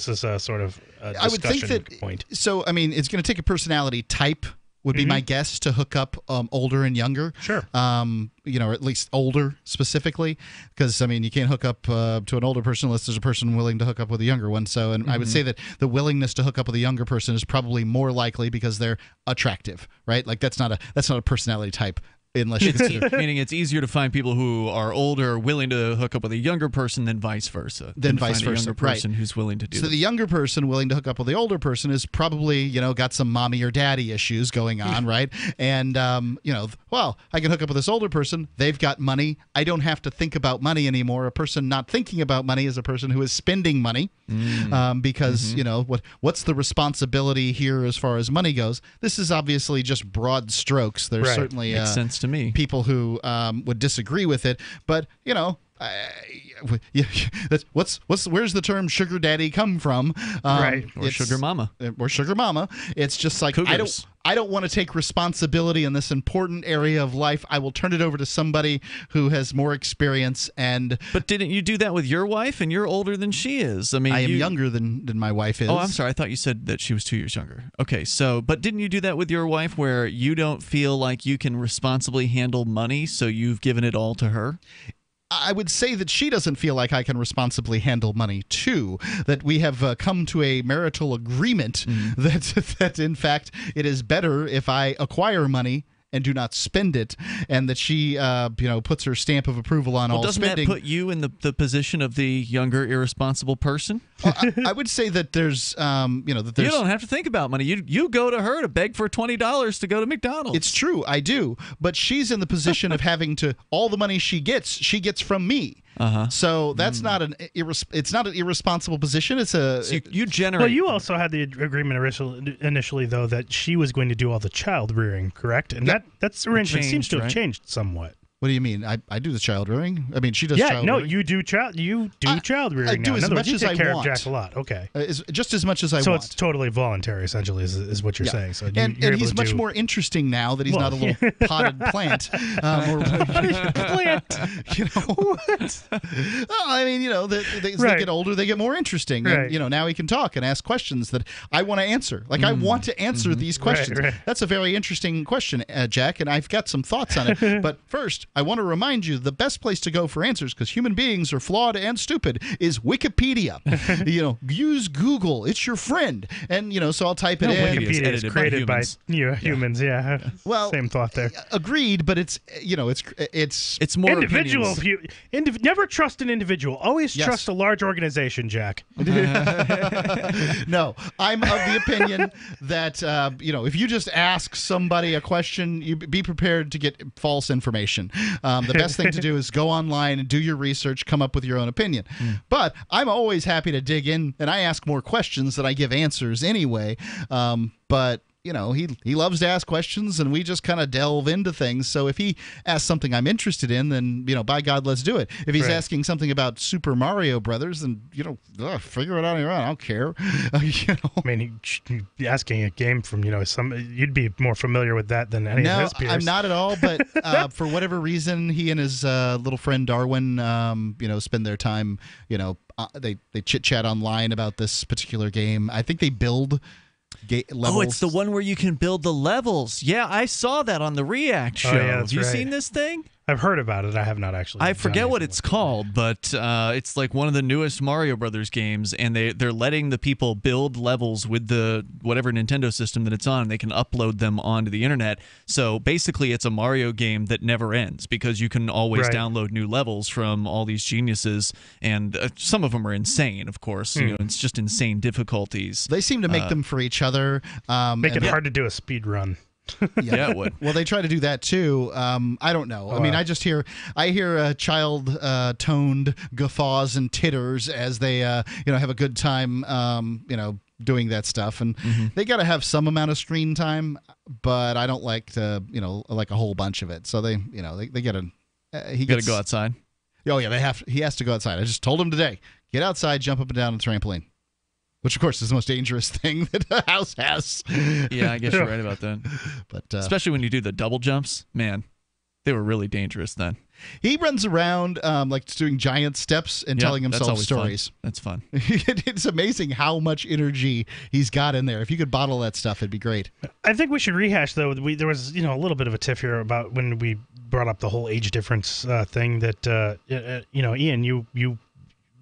is a sort of a discussion I would think that point. So, I mean, it's going to take a personality type, would be my guess, to hook up older and younger. Sure. Or at least older specifically, because I mean, you can't hook up to an older person unless there's a person willing to hook up with a younger one. So, I would say that the willingness to hook up with a younger person is probably more likely because they're attractive, right? Like that's not a personality type. Unless you consider, meaning it's easier to find people who are older willing to hook up with a younger person than vice versa. Than to vice find a versa, younger person right. who's willing to do So that. the younger person willing to hook up with the older person is probably, got some mommy or daddy issues going on, right? And, well, I can hook up with this older person. They've got money. I don't have to think about money anymore. A person not thinking about money is a person who is spending money because, what's the responsibility here as far as money goes? This is obviously just broad strokes. There's certainly makes sense to me. People who would disagree with it, but where's the term sugar daddy come from? Right, or sugar mama, or sugar mama. It's just like Cougars. I don't want to take responsibility in this important area of life. I will turn it over to somebody who has more experience. But didn't you do that with your wife? And you're older than she is. I mean, I am younger than my wife is. Oh, I'm sorry. I thought you said that she was 2 years younger. Okay, but didn't you do that with your wife, where you don't feel like you can responsibly handle money, so you've given it all to her? I would say that she doesn't feel like I can responsibly handle money, too. That we have come to a marital agreement that in fact, it is better if I acquire money and do not spend it, and that she puts her stamp of approval on all doesn't spending. That put you in the position of the younger irresponsible person? I would say that there's that there's, you don't have to think about money. You go to her to beg for $20 to go to McDonald's. It's true, I do, but she's in the position of having to all the money she gets from me. So that's not it's not an irresponsible position. It's a so you generate. Well, you also had the agreement initially, though, that she was going to do all the child rearing, correct? And that's arrangement seems to have changed somewhat. What do you mean? I do the child rearing. I mean, she does. child rearing. You do child rearing. I do now. as much as I want. You take care of Jack a lot. Okay, just as much as I want. So it's totally voluntary, essentially, is what you're saying. So and he's much more interesting now that he's not a little potted plant. Plant. What? Well, I mean, they get older, they get more interesting, right. and now he can talk and ask questions that I want to answer. Like I want to answer these questions. Right. That's a very interesting question, Jack, and I've got some thoughts on it. But first, I want to remind you the best place to go for answers, because human beings are flawed and stupid, is Wikipedia. Use Google; it's your friend. And so I'll type it in. Wikipedia is created by humans. Yeah. Well, same thought there. Agreed, but it's more individual. Never trust an individual. Always trust a large organization, Jack. No, I'm of the opinion that if you just ask somebody a question, you be prepared to get false information. The best thing to do is go online and do your research, come up with your own opinion. But I'm always happy to dig in, and I ask more questions than I give answers anyway. But he loves to ask questions, and we just kind of delve into things. So if he asks something I'm interested in, then by God, let's do it. If he's asking something about Super Mario Brothers, then figure it out on your own. I don't care. I mean, asking a game from you'd be more familiar with that than any of his peers. No, I'm not at all. But for whatever reason, he and his little friend Darwin, spend their time. They chit chat online about this particular game. I think they build levels. Oh, it's the one where you can build the levels. Yeah, I saw that on the React show. Have you seen this thing? I've heard about it. I have not actually. I forget what it's called, but it's like one of the newest Mario Brothers games, and they're letting the people build levels with the whatever Nintendo system that it's on. They can upload them onto the internet. So basically, it's a Mario game that never ends because you can always download new levels from all these geniuses, and some of them are insane. Of course, it's just insane difficulties. They seem to make them for each other. Make it hard to do a speed run. Yeah, it would. Well, they try to do that too. I don't know. I mean, I hear child toned guffaws and titters as they have a good time doing that stuff, and they got to have some amount of screen time, but I don't like to like a whole bunch of it. So they get he got to go outside. Oh yeah, he has to go outside. I just told him today, get outside, jump up and down on the trampoline. Which, of course, is the most dangerous thing that a house has. Yeah, I guess you're right about that. But especially when you do the double jumps, man, they were really dangerous then. He runs around like doing giant steps and telling himself stories. Fun. That's fun. It's amazing how much energy he's got in there. If you could bottle that stuff, it'd be great. I think we should rehash, though. There was a little bit of a tiff here about when we brought up the whole age difference thing that, Ian, you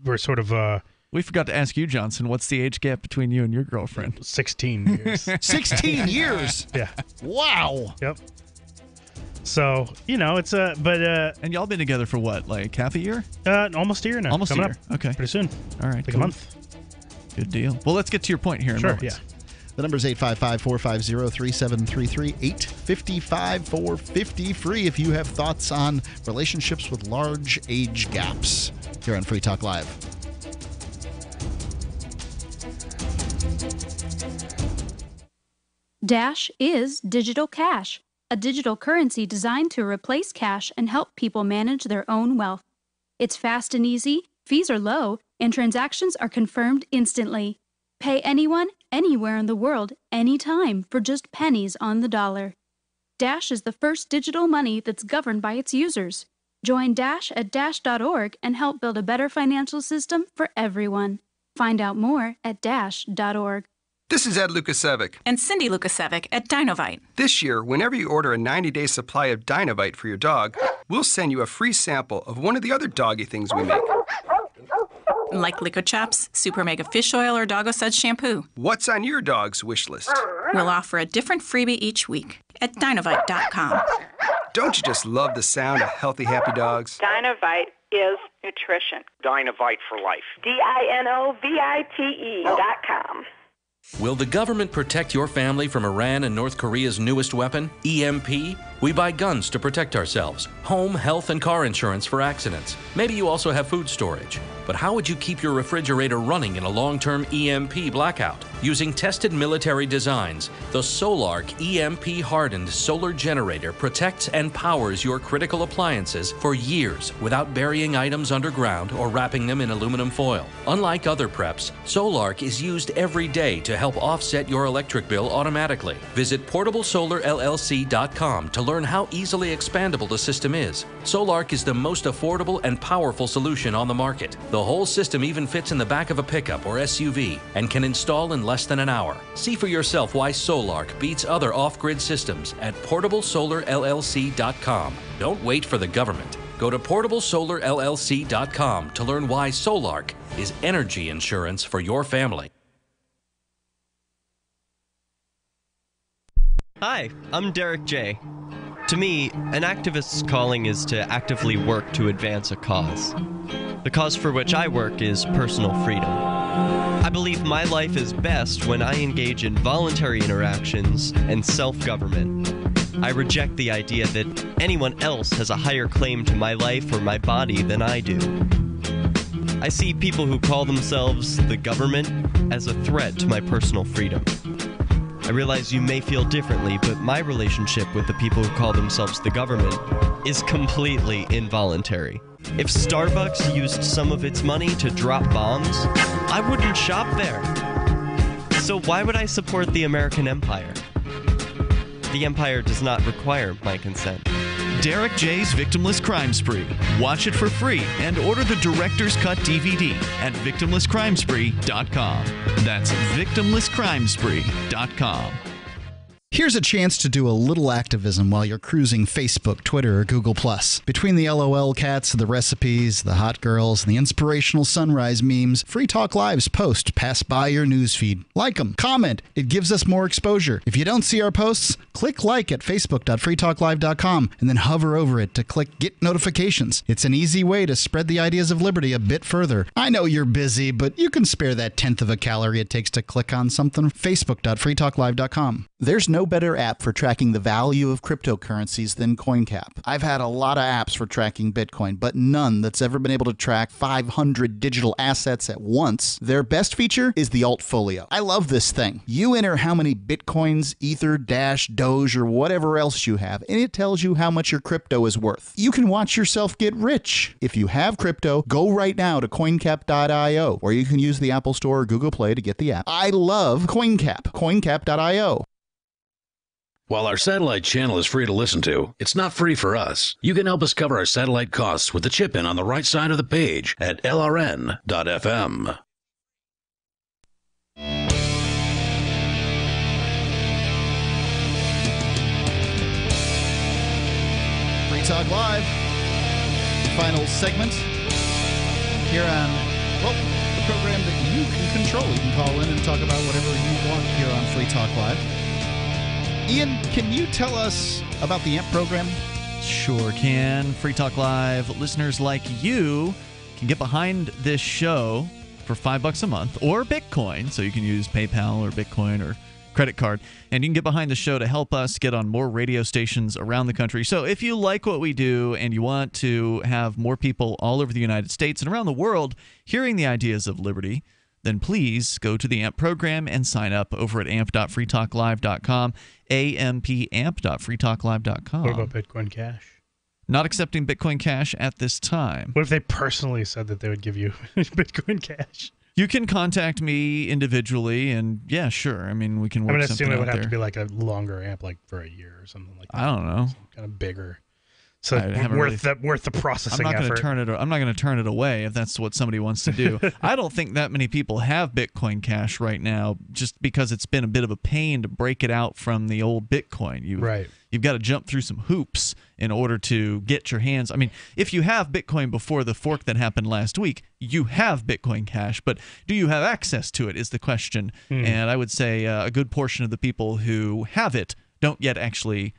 were sort of... We forgot to ask you, Johnson, what's the age gap between you and your girlfriend? 16 years. 16 years? Yeah. Wow. Yep. So, it's and y'all been together for what, like half a year? Almost a year now. Almost a year. Okay. Pretty soon. All right. Like a month. Good deal. Well, let's get to your point here in a moment. Yeah. The number is 855-450-3733, 855-450 free if you have thoughts on relationships with large age gaps here on Free Talk Live. Dash is digital cash, a digital currency designed to replace cash and help people manage their own wealth. It's fast and easy, fees are low, and transactions are confirmed instantly. Pay anyone, anywhere in the world, anytime for just pennies on the dollar. Dash is the first digital money that's governed by its users. Join Dash at dash.org and help build a better financial system for everyone. Find out more at dash.org. This is Ed Lukasevic. And Cindy Lukasevic at Dinovite. This year, whenever you order a 90-day supply of Dinovite for your dog, we'll send you a free sample of one of the other doggy things we make. Like Liquid Chops, Super Mega Fish Oil, or Doggo Suds Shampoo. What's on your dog's wish list? We'll offer a different freebie each week. at Dinovite.com. Don't you just love the sound of healthy, happy dogs? Dinovite is nutrition. Dinovite for life. DINOVITE.com. Will the government protect your family from Iran and North Korea's newest weapon, EMP? We buy guns to protect ourselves, home, health, and car insurance for accidents. Maybe you also have food storage. But how would you keep your refrigerator running in a long-term EMP blackout? Using tested military designs, the Solarc EMP-hardened solar generator protects and powers your critical appliances for years without burying items underground or wrapping them in aluminum foil. Unlike other preps, Solarc is used every day to help offset your electric bill automatically. Visit PortableSolarLLC.com to learn how easily expandable the system is. Solarc is the most affordable and powerful solution on the market. The whole system even fits in the back of a pickup or SUV and can install in less than an hour. See for yourself why Solarc beats other off-grid systems at PortableSolarLLC.com. Don't wait for the government. Go to PortableSolarLLC.com to learn why Solarc is energy insurance for your family. Hi, I'm Derek J. To me, an activist's calling is to actively work to advance a cause. The cause for which I work is personal freedom. I believe my life is best when I engage in voluntary interactions and self-government. I reject the idea that anyone else has a higher claim to my life or my body than I do. I see people who call themselves the government as a threat to my personal freedom. I realize you may feel differently, but my relationship with the people who call themselves the government is completely involuntary. If Starbucks used some of its money to drop bombs, I wouldn't shop there. So why would I support the American empire? The empire does not require my consent. Derek J's Victimless Crime Spree. Watch it for free and order the Director's Cut DVD at victimlesscrimespree.com. That's victimlesscrimespree.com. Here's a chance to do a little activism while you're cruising Facebook, Twitter, or Google+. Between the LOL cats, the recipes, the hot girls, and the inspirational sunrise memes, Free Talk Live's posts pass by your newsfeed. Like them, comment. It gives us more exposure. If you don't see our posts, click like at facebook.freetalklive.com and then hover over it to click Get Notifications. It's an easy way to spread the ideas of liberty a bit further. I know you're busy, but you can spare that tenth of a calorie it takes to click on something. Facebook.freetalklive.com. There's no better app for tracking the value of cryptocurrencies than CoinCap. I've had a lot of apps for tracking Bitcoin, but none that's ever been able to track 500 digital assets at once. Their best feature is the Altfolio. I love this thing. You enter how many Bitcoins, Ether, Dash, Doge, or whatever else you have, and it tells you how much your crypto is worth. You can watch yourself get rich. If you have crypto, go right now to coincap.io, or you can use the Apple Store or Google Play to get the app. I love CoinCap. coincap.io. While our satellite channel is free to listen to, it's not free for us. You can help us cover our satellite costs with the chip-in on the right side of the page at lrn.fm. Free Talk Live. Final segment here on, well, the program that you can control. You can call in and talk about whatever you want here on Free Talk Live. Ian, can you tell us about the AMP program? Sure can. Free Talk Live listeners like you can get behind this show for $5 a month or Bitcoin. So you can use PayPal or Bitcoin or credit card. And you can get behind the show to help us get on more radio stations around the country. So if you like what we do and you want to have more people all over the United States and around the world hearing the ideas of liberty, then please go to the AMP program and sign up over at amp.freetalklive.com, amp.freetalklive.com. What about Bitcoin Cash? Not accepting Bitcoin Cash at this time. What if they personally said that they would give you Bitcoin Cash? You can contact me individually, and yeah, sure. I mean, we can work something out there. I assume it would have to be like a longer amp, like for a year or something like that. I don't know. Kind of bigger. So worth the processing effort. I'm not going to turn it away if that's what somebody wants to do. I don't think that many people have Bitcoin Cash right now, just because it's been a bit of a pain to break it out from the old Bitcoin. You've got to jump through some hoops in order to get your hands. I mean, if you have Bitcoin before the fork that happened last week, you have Bitcoin Cash, but do you have access to it is the question. And I would say a good portion of the people who have it don't yet actually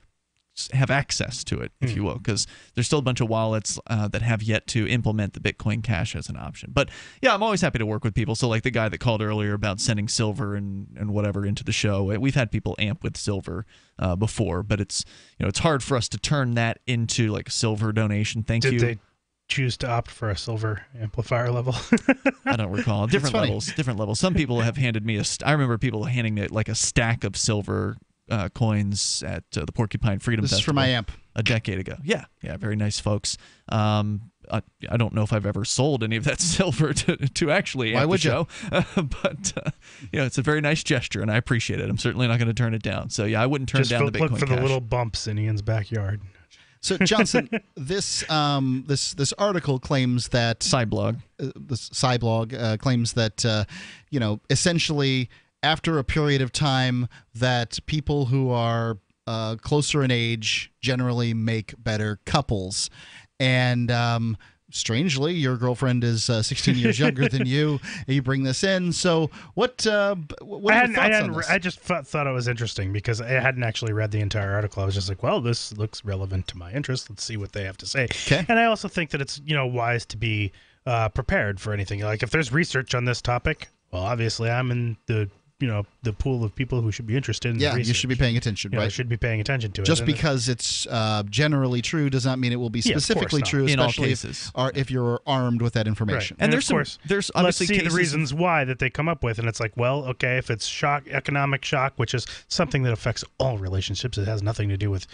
have access to it, if you will, because there's still a bunch of wallets that have yet to implement the Bitcoin Cash as an option. But yeah, I'm always happy to work with people. So like the guy that called earlier about sending silver and whatever into the show, we've had people amp with silver before, but it's it's hard for us to turn that into like a silver donation. Did they choose to opt for a silver amplifier level? I don't recall. Different levels. Some people have handed me I remember people handing me like a stack of silver coins at the Porcupine Freedom Festival. This is for my amp. A decade ago. Yeah, very nice folks. I don't know if I've ever sold any of that silver to actually amp the show. But it's a very nice gesture, and I appreciate it. I'm certainly not going to turn it down. So yeah, I wouldn't turn down the Bitcoin Look for Cash. the little bumps in Ian's backyard. So Johnson, this article claims that Cyblog claims that essentially after a period of time that people who are closer in age generally make better couples, and strangely, your girlfriend is 16 years younger than you. You bring this in. So what are your thoughts on this? I just thought it was interesting because I hadn't actually read the entire article. I was just like, well, this looks relevant to my interest. Let's see what they have to say. Okay. And I also think that it's wise to be prepared for anything. Like if there's research on this topic, well, obviously I'm in the pool of people who should be interested in the research. You should be paying attention, right? I should be paying attention to it. Just because it's generally true does not mean it will be specifically true, in all especially cases. if you're armed with that information. Right. And there's obviously let's see cases the reasons why that they come up with, and it's like, well, okay, if it's economic shock, which is something that affects all relationships, it has nothing to do with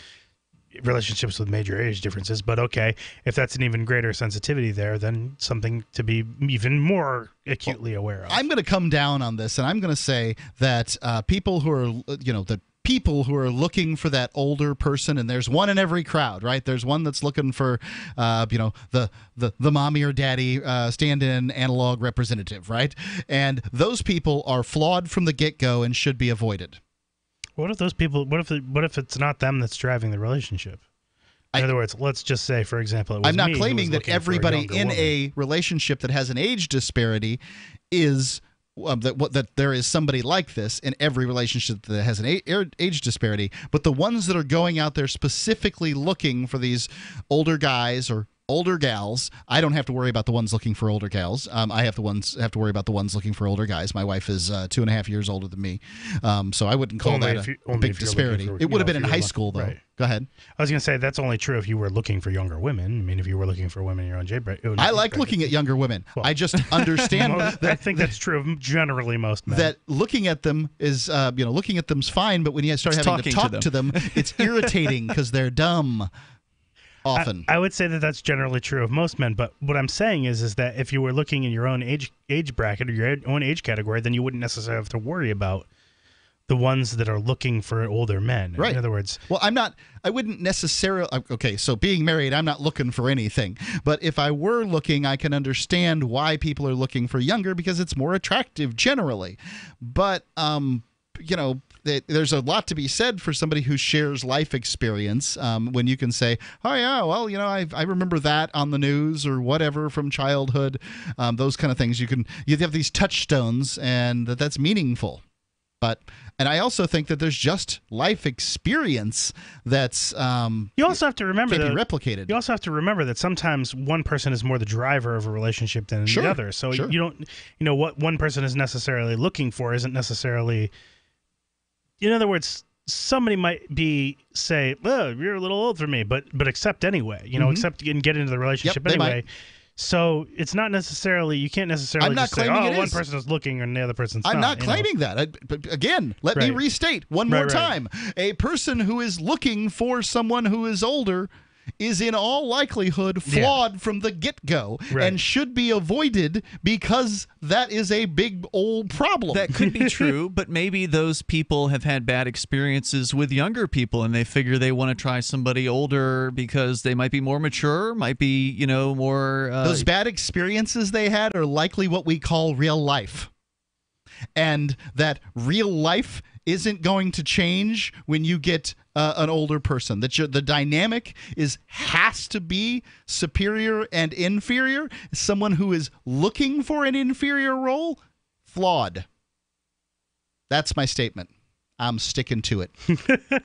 relationships with major age differences, but okay, if that's an even greater sensitivity there, then something to be even more acutely aware of. I'm going to come down on this, and I'm going to say that people who are looking for that older person, and there's one in every crowd, right? There's one that's looking for, the mommy or daddy stand-in analog representative, right? And those people are flawed from the get-go and should be avoided. What if those people? What if it's not them that's driving the relationship? In other words, let's just say, for example, it was I'm not me who claiming was that looking for a everybody younger in woman. a relationship that has an age disparity is that there is somebody like this in every relationship that has an age disparity. But the ones that are going out there specifically looking for these older guys or older gals, I don't have to worry about the ones looking for older gals. I have to worry about the ones looking for older guys. My wife is 2.5 years older than me, so I wouldn't call that a big disparity. It would have been in high school, though. Right. Go ahead. I was going to say that's only true if you were looking for younger women. I mean, if you were looking for women in your own J-bracket. I like looking at younger women. Well, I just understand that. I think that's true of generally most men. That looking at them is, looking at them's fine, but when you start having to talk to them, it's irritating because they're dumb. Often. I would say that that's generally true of most men, but what I'm saying is that if you were looking in your own age bracket or your own age category, then you wouldn't necessarily have to worry about the ones that are looking for older men. Right. In other words, well, I wouldn't necessarily. Okay, so being married, I'm not looking for anything. But if I were looking, I can understand why people are looking for younger because it's more attractive generally. But there's a lot to be said for somebody who shares life experience when you can say, oh, yeah, well, I remember that on the news or whatever from childhood, those kind of things. You have these touchstones and that's meaningful. And I also think that there's just life experience that's you also have to remember can't be replicated. You also have to remember that sometimes one person is more the driver of a relationship than the other. So you don't, what one person is necessarily looking for isn't necessarily. In other words, somebody might say, "Well, you're a little old for me," but accept anyway. Accept and get into the relationship anyway. So it's not necessarily you can't necessarily just say, "Oh, one person is looking and the other person's not." I'm not claiming that. But again, let me restate one more time: a person who is looking for someone who is older is in all likelihood flawed from the get-go and should be avoided because that is a big old problem. That could be true, but maybe those people have had bad experiences with younger people and they figure they want to try somebody older because they might be more mature, might be, more... Those bad experiences they had are likely what we call real life. And that real life isn't going to change when you get an older person. That the dynamic has to be superior and inferior. Someone who is looking for an inferior role, flawed. That's my statement. I'm sticking to it.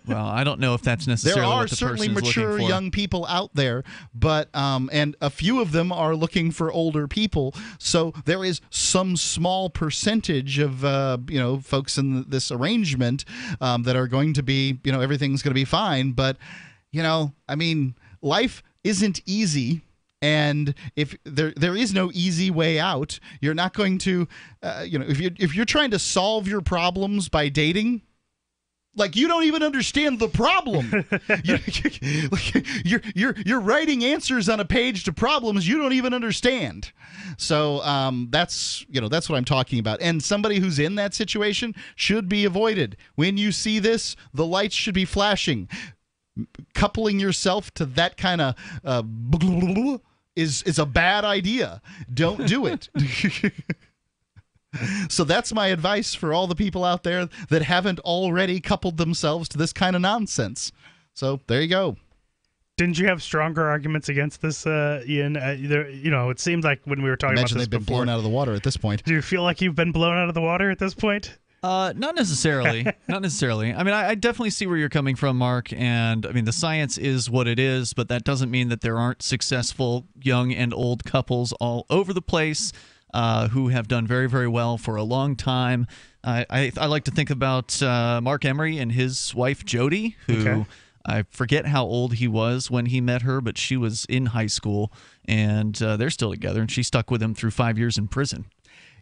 Well, I don't know if that's necessarily there are what the certainly person's mature looking for. young people out there, but and a few of them are looking for older people. So there is some small percentage of folks in this arrangement that are going to be, everything's going to be fine. But life isn't easy. And if there is no easy way out, you're not going to, if you're trying to solve your problems by dating, like, you don't even understand the problem. You're writing answers on a page to problems you don't even understand. So that's what I'm talking about. And somebody who's in that situation should be avoided. When you see this, the lights should be flashing. Coupling yourself to that kind of is a bad idea. Don't do it. So that's my advice for all the people out there that haven't already coupled themselves to this kind of nonsense. So there you go. Didn't you have stronger arguments against this, Ian? It seems like when we were talking about this they've been blown out of the water at this point. Do you feel like you've been blown out of the water at this point? Not necessarily. Not necessarily. I mean, I definitely see where you're coming from, Mark. And I mean, the science is what it is, but that doesn't mean that there aren't successful young and old couples all over the place who have done very, very well for a long time. I like to think about Mark Emery and his wife, Jody, who... Okay. I forget how old he was when he met her, but she was in high school, and they're still together, and she stuck with him through 5 years in prison.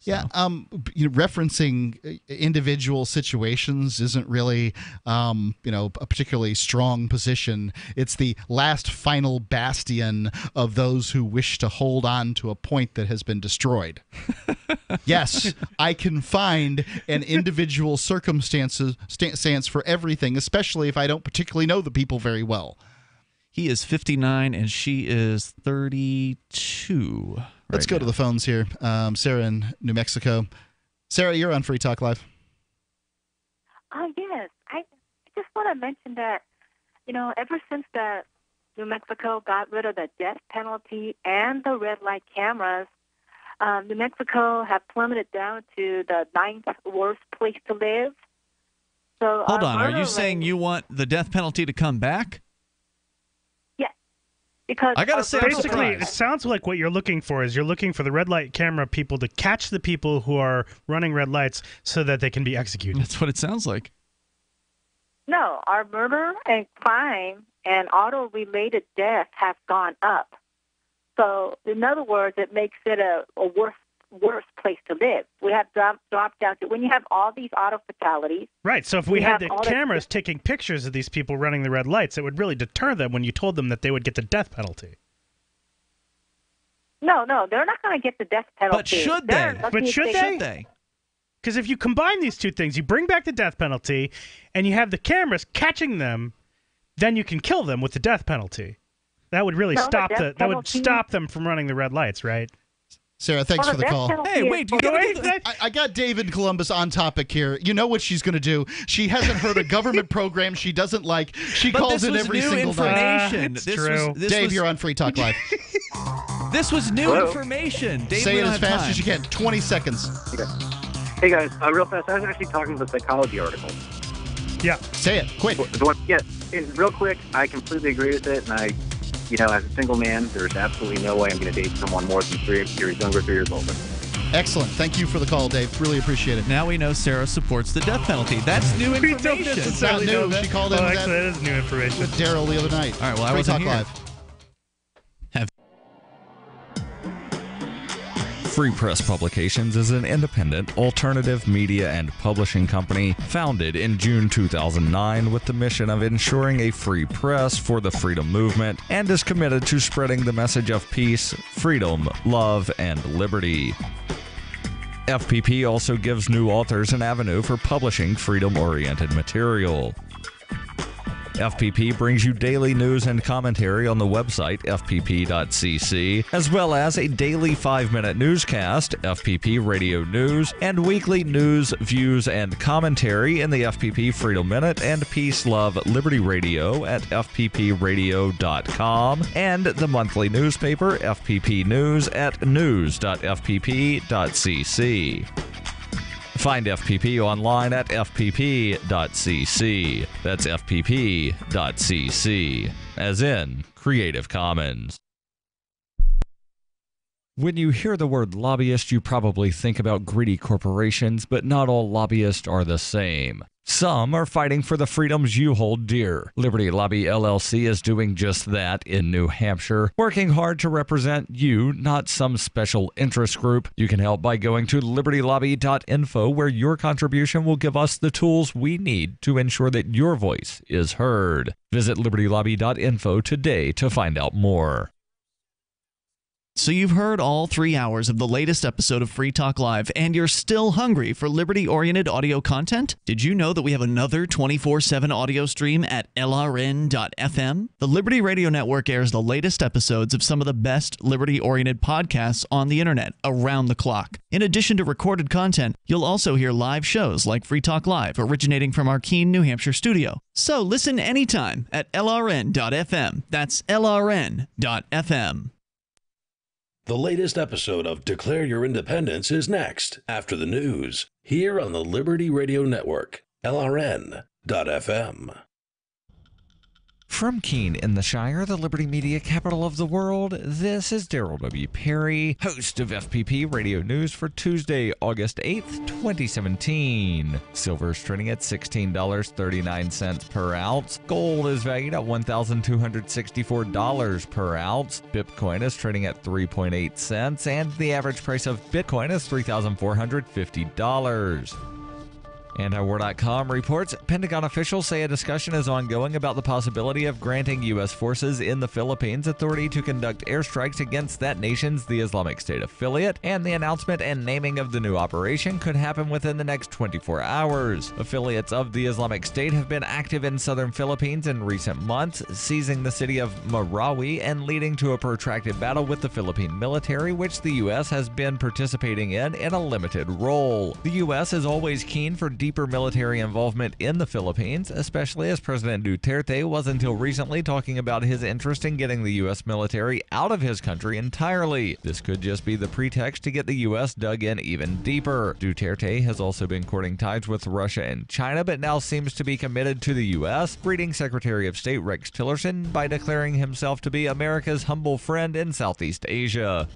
So. Yeah, referencing individual situations isn't really, a particularly strong position. It's the last final bastion of those who wish to hold on to a point that has been destroyed. Yes, I can find an individual circumstance for everything, especially if I don't particularly know the people very well. He is 59 and she is 32. Let's go to the phones here. Sarah in New Mexico. Sarah, you're on Free Talk Live. Yes. I just want to mention that, ever since the New Mexico got rid of the death penalty and the red light cameras, New Mexico have plummeted down to the 9th worst place to live. So hold on. Are you saying you want the death penalty to come back? Because I gotta say, basically, it sounds like what you're looking for is you're looking for the red light camera people to catch the people who are running red lights so that they can be executed. That's what it sounds like. No, our murder and crime and auto-related deaths have gone up. So, in other words, it makes it a worse place to live. We have dropped down to when you have all these auto fatalities. Right. So if we had the cameras taking pictures of these people running the red lights, it would really deter them when you told them that they would get the death penalty. No, they're not going to get the death penalty. But should they? But should they? Because if you combine these two things, you bring back the death penalty, and you have the cameras catching them, then you can kill them with the death penalty. That would really stop them from running the red lights, right? Sarah, thanks for the call. Hey, wait, I got David Columbus on topic here. You know what she's going to do. She hasn't heard a government program she doesn't like. She calls in every single information. night. Dave, you're on Free Talk Live. This was new information. Dave, say it as fast as you can. 20 seconds. Hey, guys, real fast. I was actually talking about the psychology article. Yeah. Say it. Quick. Real quick, I completely agree with it, and as a single man, there's absolutely no way I'm going to date someone more than 3 years younger, 3 years older. Excellent. Thank you for the call, Dave. Really appreciate it. Now we know Sarah supports the death penalty. That's new information. It's not new. She called in that is new information. With Daryl the other night. All right, well, I Free wasn't Talk here. Live. Free Press Publications is an independent, alternative media and publishing company founded in June 2009 with the mission of ensuring a free press for the freedom movement and is committed to spreading the message of peace, freedom, love, and liberty. FPP also gives new authors an avenue for publishing freedom-oriented material. FPP brings you daily news and commentary on the website fpp.cc, as well as a daily 5-minute newscast, FPP Radio News, and weekly news, views, and commentary in the FPP Freedom Minute and Peace, Love, Liberty Radio at fppradio.com, and the monthly newspaper FPP News at news.fpp.cc. Find FPP online at fpp.cc. That's fpp.cc, as in Creative Commons. When you hear the word lobbyist, you probably think about greedy corporations, but not all lobbyists are the same. Some are fighting for the freedoms you hold dear. Liberty Lobby LLC is doing just that in New Hampshire, working hard to represent you, not some special interest group. You can help by going to libertylobby.info, where your contribution will give us the tools we need to ensure that your voice is heard. Visit libertylobby.info today to find out more. So you've heard all 3 hours of the latest episode of Free Talk Live, and you're still hungry for liberty-oriented audio content? Did you know that we have another 24/7 audio stream at LRN.FM? The Liberty Radio Network airs the latest episodes of some of the best liberty-oriented podcasts on the internet around the clock. In addition to recorded content, you'll also hear live shows like Free Talk Live, originating from our Keene, New Hampshire studio. So listen anytime at LRN.FM. That's LRN.FM. The latest episode of Declare Your Independence is next, after the news, here on the Liberty Radio Network, LRN.FM. From Keene in the Shire, the Liberty Media capital of the world, this is Daryl W. Perry, host of FPP Radio News for Tuesday, August 8th, 2017. Silver is trading at $16.39 per ounce. Gold is valued at $1,264 per ounce. Bitcoin is trading at 3.8 cents, and the average price of Bitcoin is $3,450. Antiwar.com reports Pentagon officials say a discussion is ongoing about the possibility of granting U.S. forces in the Philippines authority to conduct airstrikes against that nation's the Islamic State affiliate, and the announcement and naming of the new operation could happen within the next 24 hours. Affiliates of the Islamic State have been active in southern Philippines in recent months, seizing the city of Marawi and leading to a protracted battle with the Philippine military, which the U.S. has been participating in a limited role. The U.S. is always keen for deeper military involvement in the Philippines, especially as President Duterte was until recently talking about his interest in getting the U.S. military out of his country entirely. This could just be the pretext to get the U.S. dug in even deeper. Duterte has also been courting ties with Russia and China, but now seems to be committed to the U.S., greeting Secretary of State Rex Tillerson by declaring himself to be America's humble friend in Southeast Asia.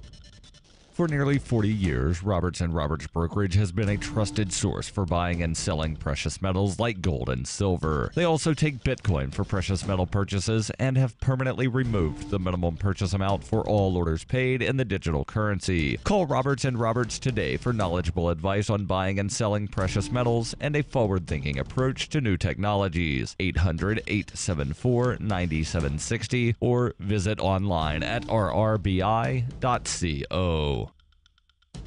For nearly 40 years, Roberts & Roberts Brokerage has been a trusted source for buying and selling precious metals like gold and silver. They also take Bitcoin for precious metal purchases and have permanently removed the minimum purchase amount for all orders paid in the digital currency. Call Roberts & Roberts today for knowledgeable advice on buying and selling precious metals and a forward-thinking approach to new technologies. 800-874-9760 or visit online at rrbi.co.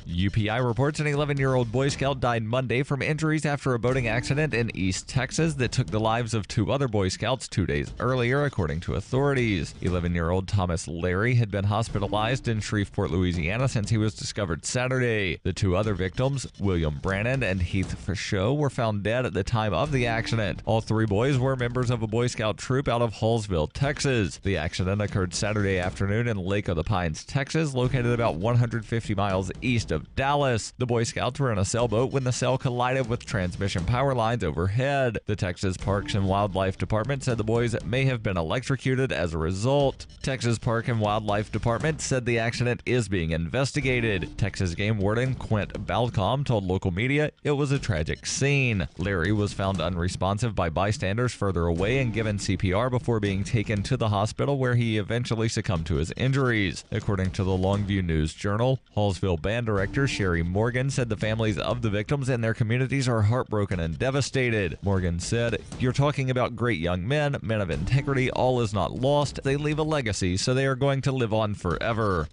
UPI reports an 11-year-old Boy Scout died Monday from injuries after a boating accident in East Texas that took the lives of 2 other Boy Scouts 2 days earlier, according to authorities. 11-year-old Thomas Larry had been hospitalized in Shreveport, Louisiana since he was discovered Saturday. The 2 other victims, William Brannon and Heath Fichot, were found dead at the time of the accident. All 3 boys were members of a Boy Scout troop out of Hallsville, Texas. The accident occurred Saturday afternoon in Lake of the Pines, Texas, located about 150 miles east of Dallas. The Boy Scouts were in a sailboat when the sail collided with transmission power lines overhead. The Texas Parks and Wildlife Department said the boys may have been electrocuted as a result. Texas Park and Wildlife Department said the accident is being investigated. Texas Game Warden Quint Balcom told local media it was a tragic scene. Larry was found unresponsive by bystanders further away and given CPR before being taken to the hospital, where he eventually succumbed to his injuries. According to the Longview News Journal, Hallsville Band Director Sherry Morgan said the families of the victims and their communities are heartbroken and devastated. Morgan said, "You're talking about great young men, men of integrity. All is not lost. They leave a legacy, so they are going to live on forever."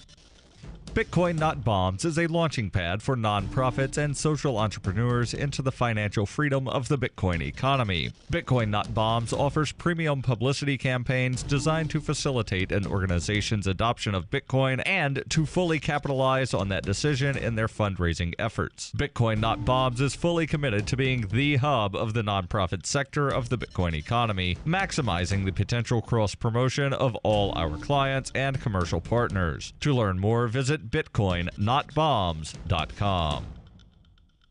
Bitcoin Not Bombs is a launching pad for nonprofits and social entrepreneurs into the financial freedom of the Bitcoin economy. Bitcoin Not Bombs offers premium publicity campaigns designed to facilitate an organization's adoption of Bitcoin and to fully capitalize on that decision in their fundraising efforts. Bitcoin Not Bombs is fully committed to being the hub of the nonprofit sector of the Bitcoin economy, maximizing the potential cross-promotion of all our clients and commercial partners. To learn more, visit bitcoinnotbombs.com.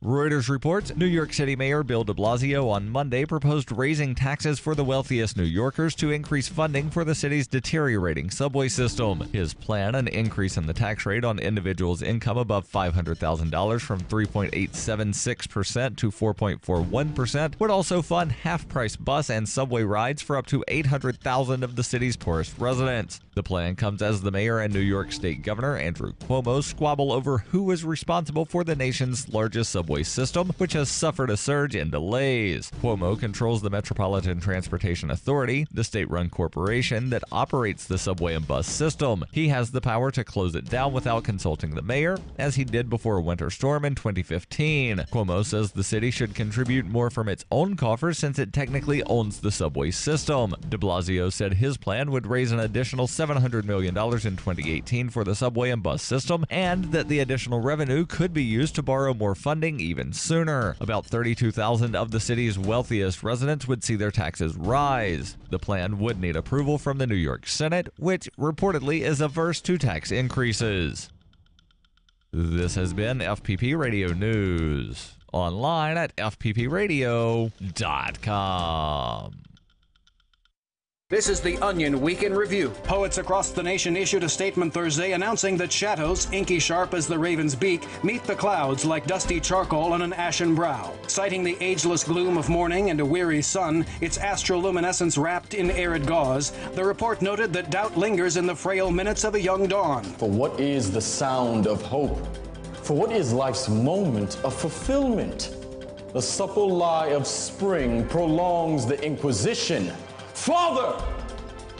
Reuters reports New York City Mayor Bill de Blasio on Monday proposed raising taxes for the wealthiest New Yorkers to increase funding for the city's deteriorating subway system. His plan, an increase in the tax rate on individuals' income above $500,000 from 3.876% to 4.41%, would also fund half-price bus and subway rides for up to 800,000 of the city's poorest residents. The plan comes as the mayor and New York State Governor Andrew Cuomo squabble over who is responsible for the nation's largest subway system, which has suffered a surge in delays. Cuomo controls the Metropolitan Transportation Authority, the state-run corporation that operates the subway and bus system. He has the power to close it down without consulting the mayor, as he did before a winter storm in 2015. Cuomo says the city should contribute more from its own coffers since it technically owns the subway system. De Blasio said his plan would raise an additional $700 million in 2018 for the subway and bus system, and that the additional revenue could be used to borrow more funding even sooner. About 32,000 of the city's wealthiest residents would see their taxes rise. The plan would need approval from the New York Senate, which reportedly is averse to tax increases. This has been FPP Radio News. Online at fppradio.com. This is the Onion Week in Review. Poets across the nation issued a statement Thursday announcing that shadows, inky sharp as the raven's beak, meet the clouds like dusty charcoal on an ashen brow. Citing the ageless gloom of morning and a weary sun, its astroluminescence wrapped in arid gauze, the report noted that doubt lingers in the frail minutes of a young dawn. For what is the sound of hope? For what is life's moment of fulfillment? The supple lie of spring prolongs the inquisition. Father!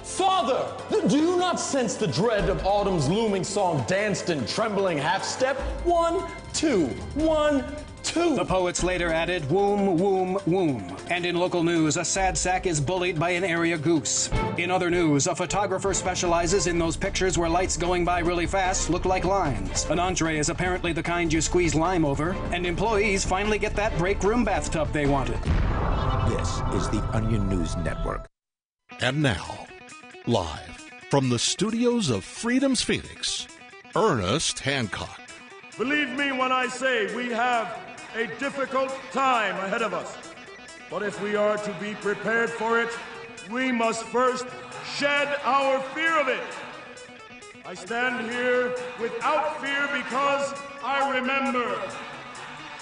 Father! Do you not sense the dread of autumn's looming song danced in trembling half-step? 1, 2, 1, 2. The poets later added, womb, womb, womb. And in local news, a sad sack is bullied by an area goose. In other news, a photographer specializes in those pictures where lights going by really fast look like lines. An entree is apparently the kind you squeeze lime over, and employees finally get that break room bathtub they wanted. This is the Onion News Network. And now, live from the studios of Freedom's Phoenix, Ernest Hancock. Believe me when I say we have a difficult time ahead of us. But if we are to be prepared for it, we must first shed our fear of it. I stand here without fear because I remember.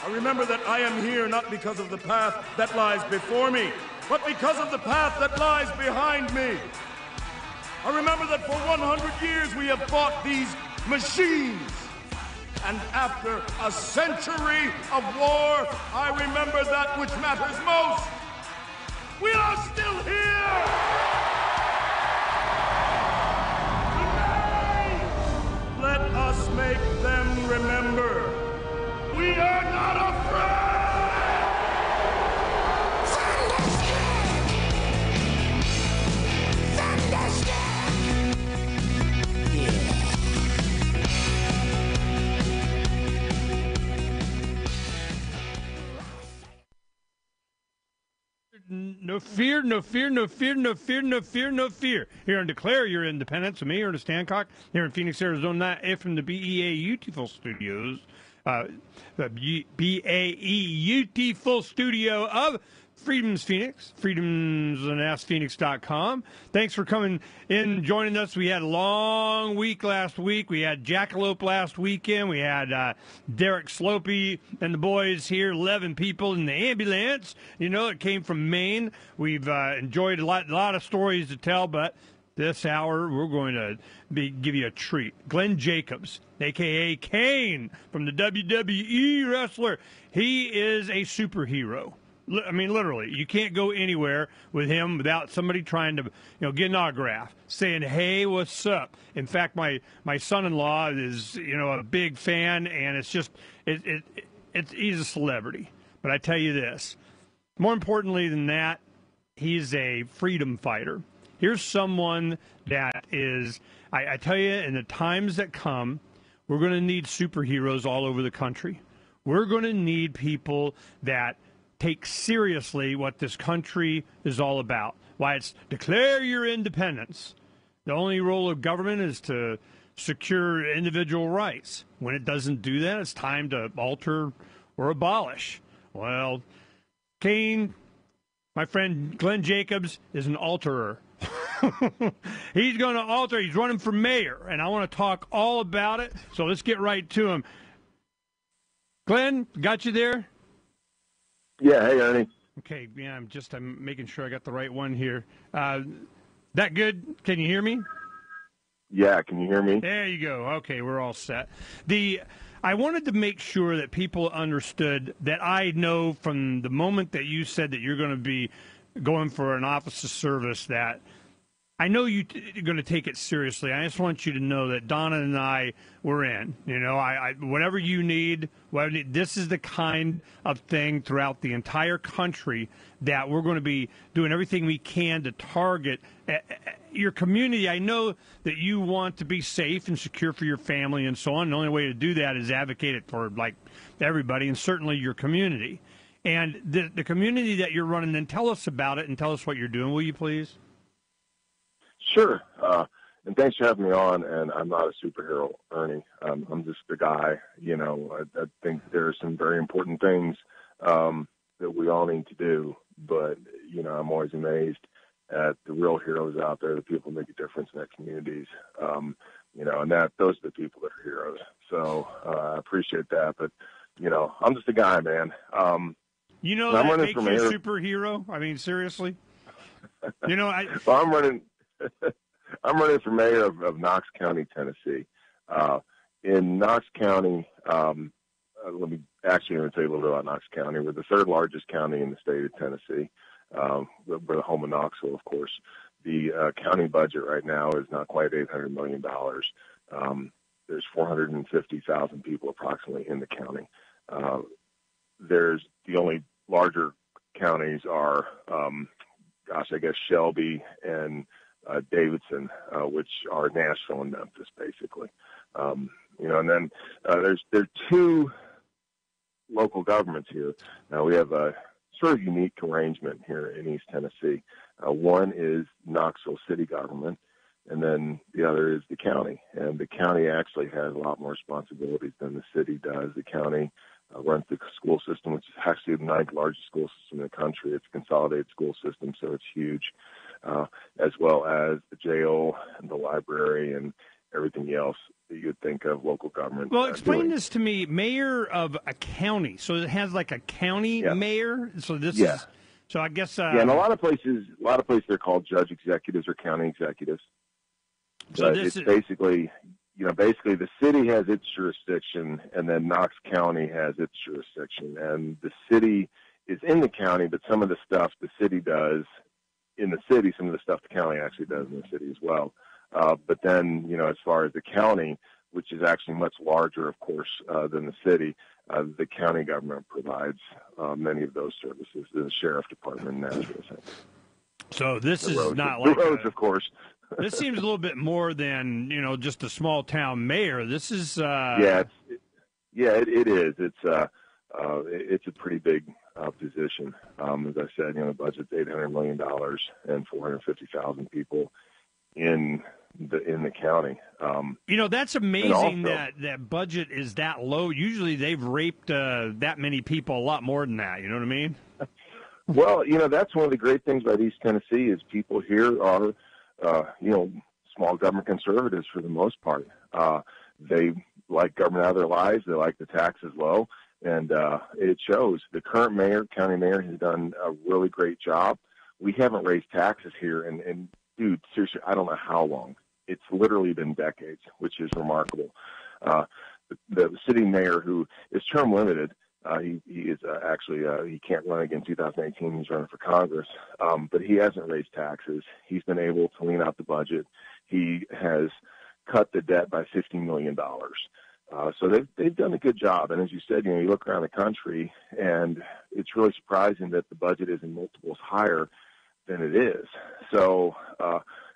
I remember that I am here not because of the path that lies before me, but because of the path that lies behind me. I remember that for 100 years we have fought these machines. And after a century of war, I remember that which matters most. We are still here! Today, let us make them remember. We are not afraid! No fear, no fear, no fear, no fear, no fear, no fear. Here and declare your independence with me, Ernest Hancock, here in Phoenix, Arizona, from the BAE-Beautiful Studios. BAE-Beautiful Studio of Freedom's Phoenix, freedomsandaskphoenix.com. Thanks for coming in and joining us. We had a long week last week. We had Jackalope last weekend. We had Derek Slopey and the boys here, 11 people in the ambulance. You know, it came from Maine. We've enjoyed a lot of stories to tell, but this hour we're going to give you a treat. Glenn Jacobs, a.k.a. Kane, from the WWE wrestler. He is a superhero. I mean, literally, you can't go anywhere with him without somebody trying to, get an autograph, saying, "Hey, what's up?" In fact, my son-in-law is, a big fan, and it's just, he's a celebrity. But I tell you this, more importantly than that, he's a freedom fighter. Here's someone that is, I tell you, in the times that come, we're going to need superheroes all over the country. We're going to need people that take seriously what this country is all about. Why it's declare your independence. The only role of government is to secure individual rights. When it doesn't do that, it's time to alter or abolish. Well, Kane, my friend Glenn Jacobs, is an alterer. He's going to alter. He's running for mayor, and I want to talk all about it. So let's get right to him. Glenn, got you there? Yeah, hey, Ernie. Okay, yeah, I'm making sure I got the right one here. That good? Can you hear me? Yeah, can you hear me? There you go. Okay, we're all set. I wanted to make sure that people understood that I know from the moment that you said that you're going to be going for an office of service that I know you're going to take it seriously. I just want you to know that Donna and I were in. You know, whatever you need, this is the kind of thing throughout the entire country that we're going to be doing everything we can to target your community. I know that you want to be safe and secure for your family and so on. The only way to do that is advocate it for like everybody and certainly your community. And the community that you're running, then tell us about it and tell us what you're doing, will you please? Sure. And thanks for having me on. And I'm not a superhero, Ernie. I'm just a guy. You know, I think there are some very important things that we all need to do. But, you know, I'm always amazed at the real heroes out there, the people who make a difference in their communities. You know, and those are the people that are heroes. So I appreciate that. But, you know, I'm just a guy, man. You know, that makes you a superhero? I mean, seriously? You know, well, I'm running for mayor of Knox County, Tennessee. In Knox County, let me tell you a little bit about Knox County. We're the third largest county in the state of Tennessee. We're the home of Knoxville, of course. The county budget right now is not quite $800 million. There's 450,000 people approximately in the county. There's the only larger counties are, I guess Shelby and Davidson, which are Nashville and Memphis, basically. You know, and then there are two local governments here. Now we have a sort of unique arrangement here in East Tennessee. One is Knoxville city government, and then the other is the county. And the county actually has a lot more responsibilities than the city does. The county runs the school system, which is actually the ninth largest school system in the country. It's a consolidated school system, so it's huge, as well as the jail and the library and everything else that you'd think of local government. Well, explain doing. this to me. Mayor of a county, so it has like a county mayor. So this is. So I guess. Yeah, and a lot of places they're called judge executives or county executives. So but it's basically, you know, the city has its jurisdiction, and then Knox County has its jurisdiction, and the city is in the county, but some of the stuff the city does in the city, some of the stuff the county actually does in the city as well. But then, you know, as far as the county, which is actually much larger, of course, than the city, the county government provides many of those services, the sheriff department and that sort of thing. So this is roads, not the like roads, of course. This seems a little bit more than, you know, just a small town mayor. This is it is. It's a pretty big position. As I said, you know, the budget's $800 million and 450,000 people in the county. You know, that's amazing that budget is that low. Usually they've raped that many people a lot more than that. You know what I mean? Well, you know, that's one of the great things about East Tennessee is people here are, you know, small government conservatives for the most part. They like government out of their lives. They like the taxes low, and it shows. The current mayor, county mayor, has done a really great job. We haven't raised taxes here, and dude, seriously, I don't know how long. It's literally been decades, which is remarkable. The city mayor, who is term limited, he is actually he can't run again in 2018. He's running for Congress, but he hasn't raised taxes. He's been able to lean out the budget. He has cut the debt by $50 million. So they've done a good job. And as you said, you know, you look around the country, and it's really surprising that the budget is in multiples higher than it is. So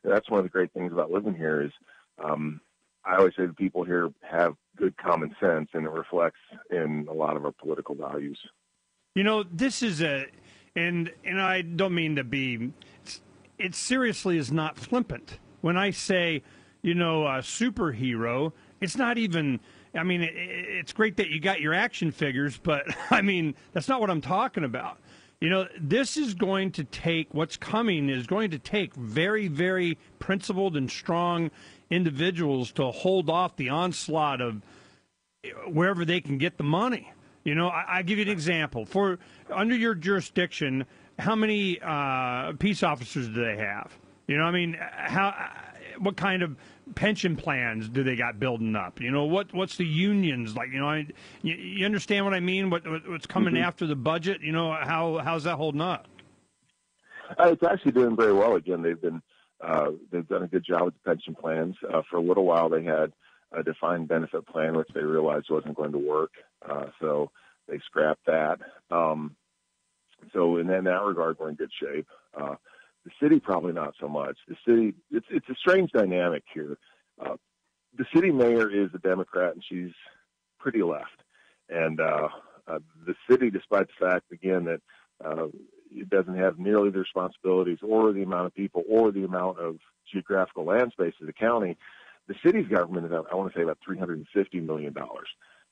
that's one of the great things about living here is I always say the people here have good common sense, and it reflects in a lot of our political values. You know, this is and I don't mean to be, it seriously is not flippant. When I say, you know, superhero, it's not even, I mean, it's great that you got your action figures, but I mean, that's not what I'm talking about. You know, this is going to take, what's coming is going to take very, very principled and strong individuals to hold off the onslaught of wherever they can get the money. You know, I give you an example. For under your jurisdiction, how many peace officers do they have? You know, I mean, what kind of pension plans do they got building up? You know, what's the unions like? You know, you understand what I mean? What's coming after the budget? You know, how's that holding up? It's actually doing very well. Again, they've done a good job with the pension plans. For a little while, they had a defined benefit plan, which they realized wasn't going to work. So they scrapped that. So in that regard, we're in good shape. The city, probably not so much. The city, it's a strange dynamic here. The city mayor is a Democrat, and she's pretty left. And the city, despite the fact, again, that it doesn't have nearly the responsibilities or the amount of people or the amount of geographical land space of the county, the city's government is, I want to say, about $350 million.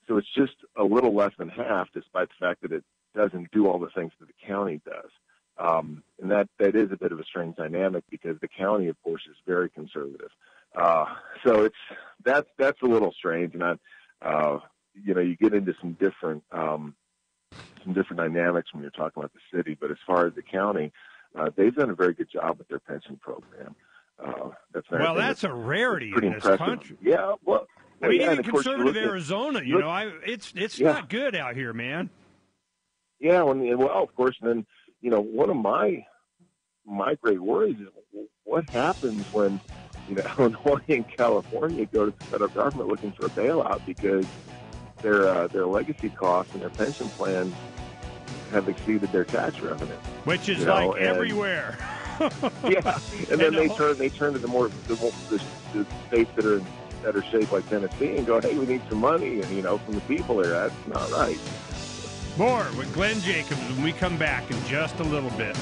So it's just a little less than half, despite the fact that it doesn't do all the things that the county does. And that is a bit of a strange dynamic because the county, of course, is very conservative. So that's a little strange, and you get into some different dynamics when you're talking about the city. But as far as the county, they've done a very good job with their pension program. That's a rarity in this country. Yeah, well, I mean, yeah, even conservative Arizona, it's not good out here, man. Yeah, well, of course, and then, you know, one of my great worries is what happens when, you know, Illinois and California go to the federal government looking for a bailout because their legacy costs and their pension plans have exceeded their tax revenue, which is everywhere. Yeah, and then they turn to the states that are shaped like Tennessee and go, hey, we need some money, and, you know, from the people there. That's not right. More with Glenn Jacobs when we come back in just a little bit.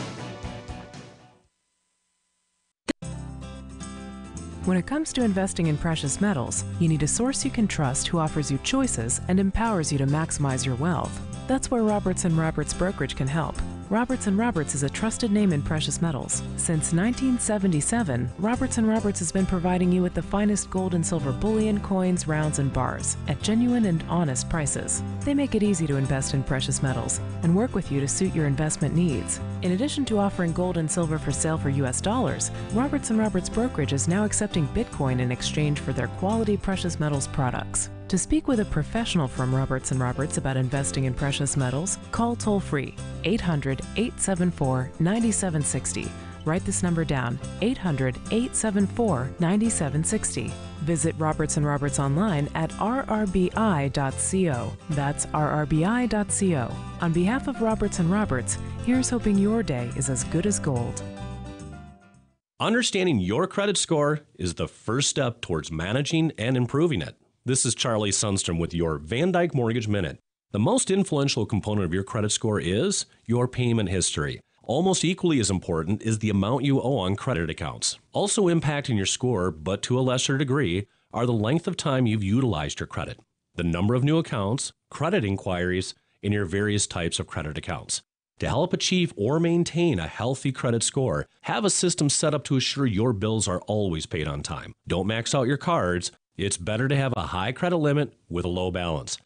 When it comes to investing in precious metals, you need a source you can trust who offers you choices and empowers you to maximize your wealth. That's where Roberts & Roberts Brokerage can help. Roberts & Roberts is a trusted name in precious metals. Since 1977, Roberts & Roberts has been providing you with the finest gold and silver bullion, coins, rounds, and bars at genuine and honest prices. They make it easy to invest in precious metals and work with you to suit your investment needs. In addition to offering gold and silver for sale for U.S. dollars, Roberts & Roberts Brokerage is now accepting Bitcoin in exchange for their quality precious metals products. To speak with a professional from Roberts & Roberts about investing in precious metals, call toll-free 800-874-9760. Write this number down, 800-874-9760. Visit Roberts & Roberts online at rrbi.co. That's rrbi.co. On behalf of Roberts & Roberts, here's hoping your day is as good as gold. Understanding your credit score is the first step towards managing and improving it. This is Charlie Sundstrom with your Van Dyke Mortgage Minute. The most influential component of your credit score is your payment history. Almost equally as important is the amount you owe on credit accounts. Also impacting your score, but to a lesser degree, are the length of time you've utilized your credit, the number of new accounts, credit inquiries, and your various types of credit accounts. To help achieve or maintain a healthy credit score, have a system set up to assure your bills are always paid on time. Don't max out your cards. It's better to have a high credit limit with a low balance.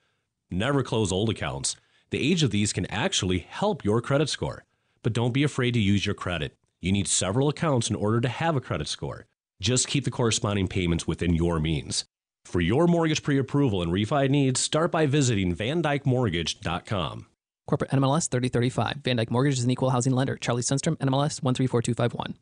Never close old accounts. The age of these can actually help your credit score. But don't be afraid to use your credit. You need several accounts in order to have a credit score. Just keep the corresponding payments within your means. For your mortgage pre-approval and refi needs, start by visiting VanDykeMortgage.com. Corporate NMLS 3035. Van Dyke Mortgage is an equal housing lender. Charlie Sundstrom, NMLS 134251.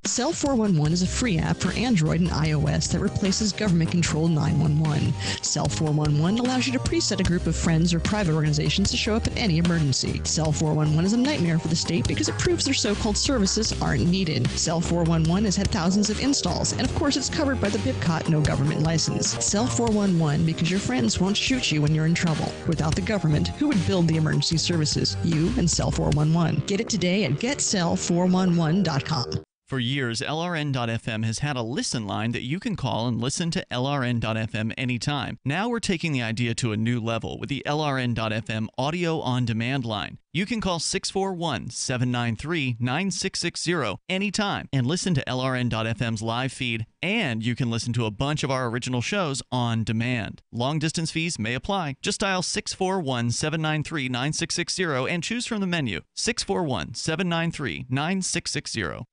Cell 411 is a free app for Android and iOS that replaces government-controlled 911. Cell 411 allows you to preset a group of friends or private organizations to show up at any emergency. Cell 411 is a nightmare for the state because it proves their so-called services aren't needed. Cell 411 has had thousands of installs, and of course it's covered by the BIPCOT no government license. Cell 411 because your friends won't shoot you when you're in trouble. Without the government, who would build the emergency services? You and Cell 411. Get it today at getcell411.com. For years, LRN.FM has had a listen line that you can call and listen to LRN.FM anytime. Now we're taking the idea to a new level with the LRN.FM audio on demand line. You can call 641-793-9660 anytime and listen to LRN.FM's live feed, and you can listen to a bunch of our original shows on demand. Long distance fees may apply. Just dial 641-793-9660 and choose from the menu 641-793-9660.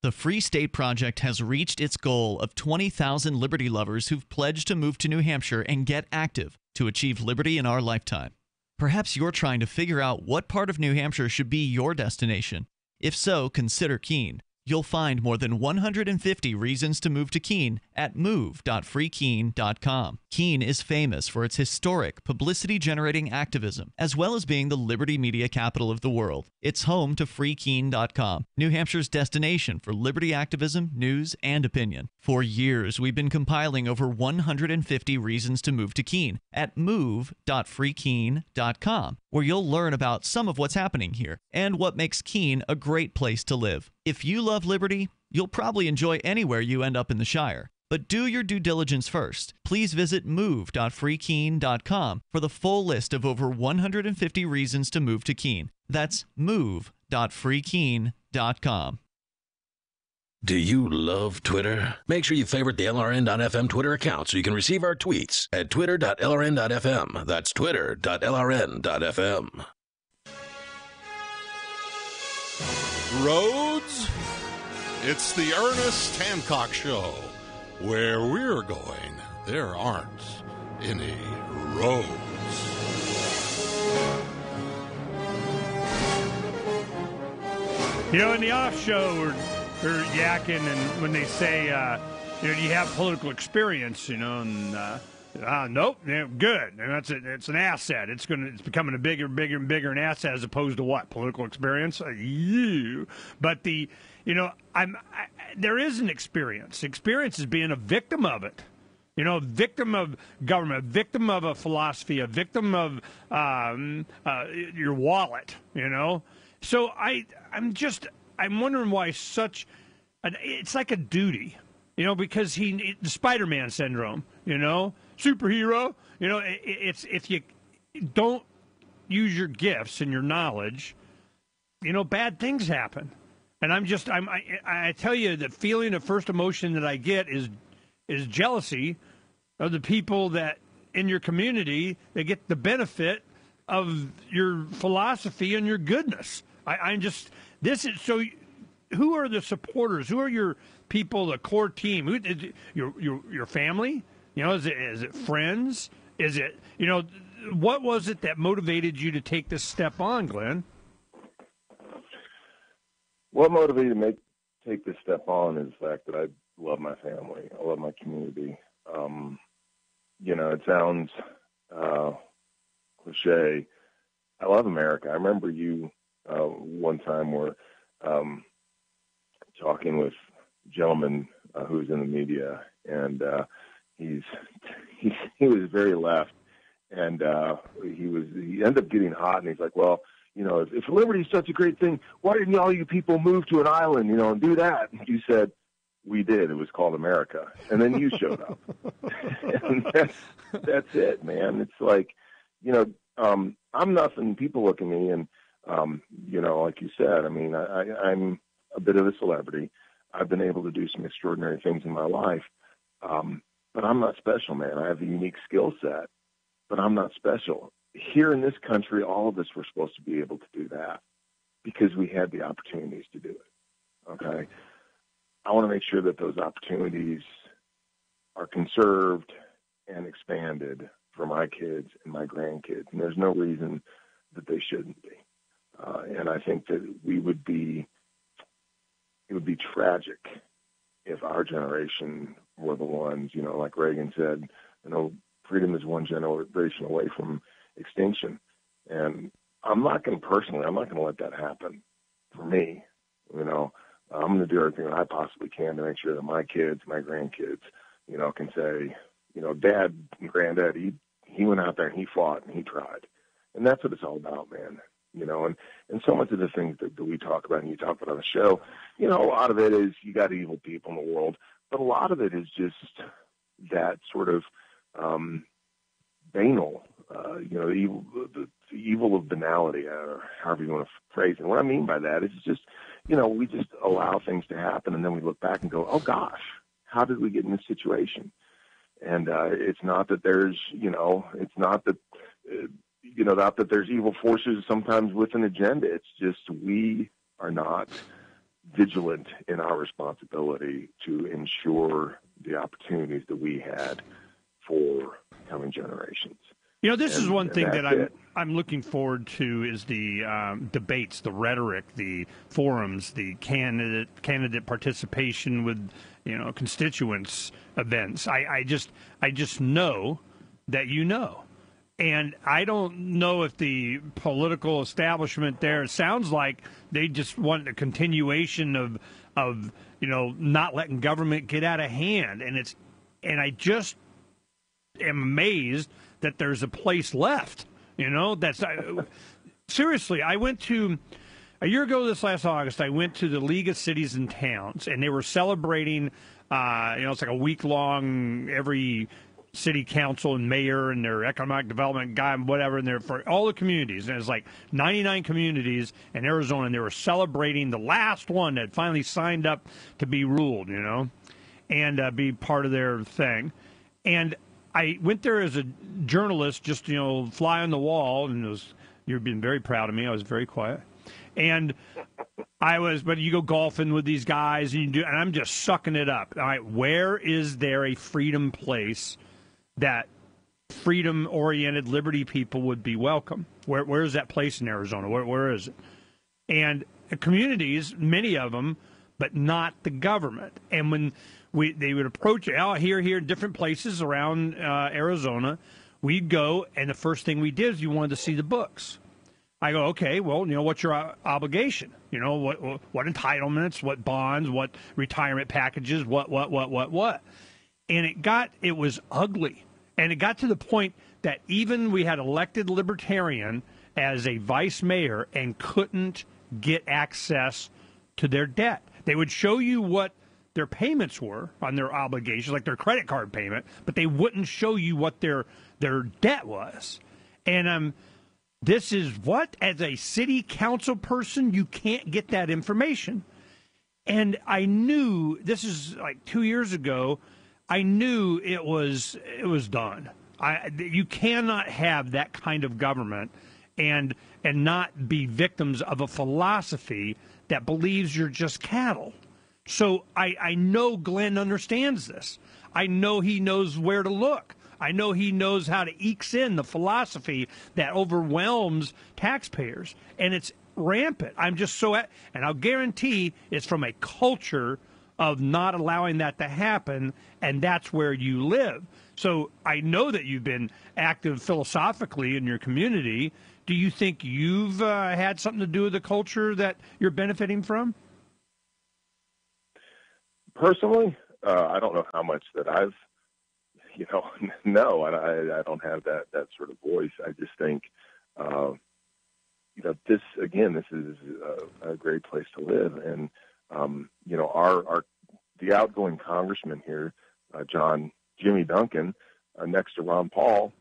The Free State Project has reached its goal of 20,000 liberty lovers who've pledged to move to New Hampshire and get active to achieve liberty in our lifetime. Perhaps you're trying to figure out what part of New Hampshire should be your destination. If so, consider Keene. You'll find more than 150 reasons to move to Keene at move.freekeene.com. Keene is famous for its historic, publicity-generating activism, as well as being the liberty media capital of the world. It's home to freekeene.com, New Hampshire's destination for liberty activism, news, and opinion. For years, we've been compiling over 150 reasons to move to Keene at move.freekeene.com, where you'll learn about some of what's happening here and what makes Keene a great place to live. If you love liberty, you'll probably enjoy anywhere you end up in the Shire. But do your due diligence first. Please visit move.freekeene.com for the full list of over 150 reasons to move to Keene. That's move.freekeene.com. Do you love Twitter? Make sure you favorite the LRN.FM Twitter account so you can receive our tweets at twitter.lrn.fm. That's twitter.lrn.fm. Roads? It's the Ernest Hancock Show. Where we're going, there aren't any roads. You know, in the off show, we're yakking, and when they say, do you have political experience, and nope, yeah, good. And it's an asset. It's becoming a bigger and bigger an asset as opposed to what? Political experience? But there is an experience. Experience is being a victim of it. A victim of government, a victim of a philosophy, a victim of your wallet. So I'm wondering why it's like a duty. Because the Spider-Man syndrome. Superhero. It's if you don't use your gifts and your knowledge, bad things happen. And I tell you, the feeling of first emotion that I get is jealousy of the people that in your community that get the benefit of your philosophy and your goodness. Who are the supporters? Who are your people, the core team? Your family? Is it friends? Is it, what was it that motivated you to take this step on, Glenn? What motivated me to take this step on is the fact that I love my family. I love my community. It sounds cliche. I love America. I remember you one time were talking with a gentleman who's in the media, and he was very left, and he ended up getting hot, and he's like, well, if liberty is such a great thing, why didn't all you people move to an island, and do that? And you said, we did. It was called America. And then you showed up. And that's it, man. It's like, I'm nothing. People look at me and, like you said, I'm a bit of a celebrity. I've been able to do some extraordinary things in my life. But I'm not special, man. I have a unique skill set, but I'm not special. Here in this country, all of us were supposed to be able to do that because we had the opportunities to do it. Okay. I want to make sure that those opportunities are conserved and expanded for my kids and my grandkids. And there's no reason that they shouldn't be. And I think that it would be tragic if our generation were the ones, like Reagan said, freedom is one generation away from extinction. And I'm not going to let that happen for me. I'm going to do everything that I possibly can to make sure that my kids, my grandkids, can say, Dad and Granddad, he went out there and he fought and he tried. And that's what it's all about, man. And so much of the things that we talk about and you talk about on the show, a lot of it is you got evil people in the world, but a lot of it is just that sort of banal, the evil of banality, or however you want to phrase it. And what I mean by that is just, we just allow things to happen, and then we look back and go, oh gosh, how did we get in this situation? And it's not that there's, it's not that, not that there's evil forces sometimes with an agenda. It's just we are not vigilant in our responsibility to ensure the opportunities that we had for coming generations. This is one thing that I'm looking forward to is the debates, the rhetoric, the forums, the candidate participation with constituents events. I just know that and I don't know if the political establishment there, it sounds like they just want a continuation of not letting government get out of hand, and I just am amazed that there's a place left. That's seriously. I went to a year ago this last August. I went to the League of Cities and Towns, and they were celebrating. It's like a week long. Every city council and mayor and their economic development guy and whatever, and they're for all the communities. And it's like 99 communities in Arizona, and they were celebrating the last one that finally signed up to be ruled, and be part of their thing. And I went there as a journalist, just, fly on the wall, and you've been very proud of me. I was very quiet. And but you go golfing with these guys, and and I'm just sucking it up. All right, where is there a freedom place that freedom-oriented liberty people would be welcome? Where is that place in Arizona? Where is it? And communities, many of them, but not the government. And when they would approach out here, different places around Arizona, we'd go, and the first thing we did is you wanted to see the books. I go, okay, well, what's your obligation? What entitlements, what bonds, what retirement packages, what? And it was ugly. And it got to the point that even we had elected libertarian as a vice mayor and couldn't get access to their debt. They would show you what their payments were on their obligations, like their credit card payment, but they wouldn't show you what their debt was. And this is what, as a city council person, you can't get that information. And I knew, this is like 2 years ago, I knew it was done. You cannot have that kind of government and not be victims of a philosophy that believes you're just cattle. So I know Glenn understands this. I know he knows where to look. I know he knows how to eke in the philosophy that overwhelms taxpayers, and it's rampant. I'm just and I'll guarantee it's from a culture of not allowing that to happen, and that's where you live. So I know that you've been active philosophically in your community. Do you think you've had something to do with the culture that you're benefiting from? Personally, I don't know how much that I've, no, I don't have that sort of voice. I just think, this is a great place to live. And, the outgoing congressman here, Jimmy Duncan, next to Ron Paul,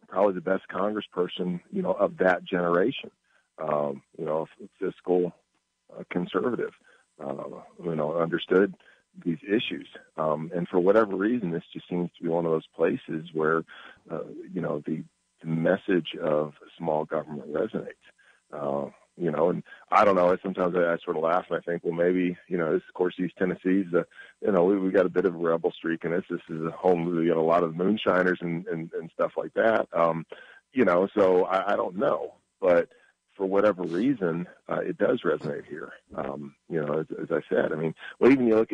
probably the best congressperson, of that generation, fiscal conservative, understood these issues. And for whatever reason, this just seems to be one of those places where, the message of small government resonates. And I don't know, sometimes I sort of laugh and I think, well, maybe, this, of course, East Tennessee's, we got a bit of a rebel streak in this. This is a home, we got a lot of moonshiners and stuff like that. So I don't know, but for whatever reason, it does resonate here. As I said, even you look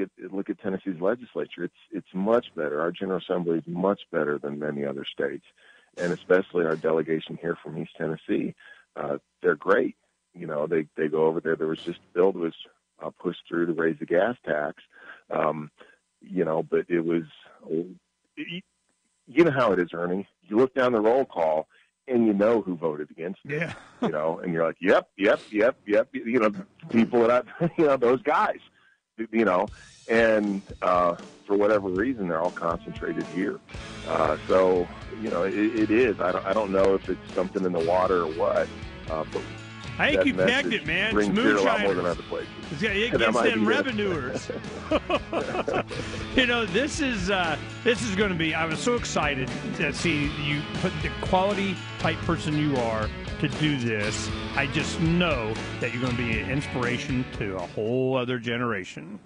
at Tennessee's legislature, it's much better. Our General Assembly is much better than many other states, and especially our delegation here from East Tennessee. They're great. They go over there. There was just a bill that was pushed through to raise the gas tax. But it was, how it is, Ernie. You look down the roll call, and you know who voted against it. Yeah. You know, and you're like, yep. You know, people that those guys. You know, and for whatever reason, they're all concentrated here. So, you know, it is. I don't know if it's something in the water or what. But I think you pegged it, man. Brings beer a lot more than Moonshiners. other places. It gets them revenuers. You know, this is going to be. I was so excited to see you put the quality type person you are to do this. I just know that you're going to be an inspiration to a whole other generation.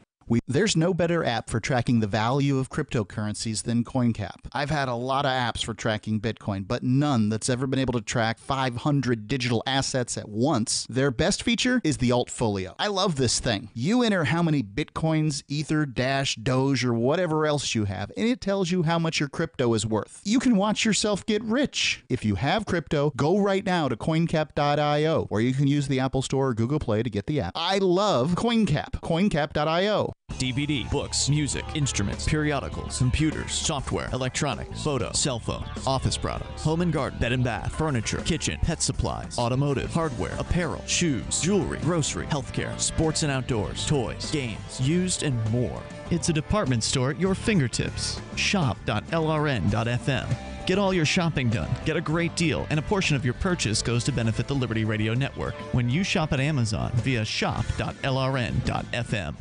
There's no better app for tracking the value of cryptocurrencies than CoinCap. I've had a lot of apps for tracking Bitcoin, but none that's ever been able to track 500 digital assets at once. Their best feature is the Altfolio. I love this thing. You enter how many Bitcoins, Ether, Dash, Doge, or whatever else you have, and it tells you how much your crypto is worth. You can watch yourself get rich. If you have crypto, go right now to coincap.io, or you can use the Apple Store or Google Play to get the app. I love CoinCap. coincap.io. DVD, books, music, instruments, periodicals, computers, software, electronics, photo, cell phones, office products, home and garden, bed and bath, furniture, kitchen, pet supplies, automotive, hardware, apparel, shoes, jewelry, grocery, healthcare, sports and outdoors, toys, games, used, and more. It's a department store at your fingertips. Shop.lrn.fm. Get all your shopping done, get a great deal, and a portion of your purchase goes to benefit the Liberty Radio Network when you shop at Amazon via shop.lrn.fm.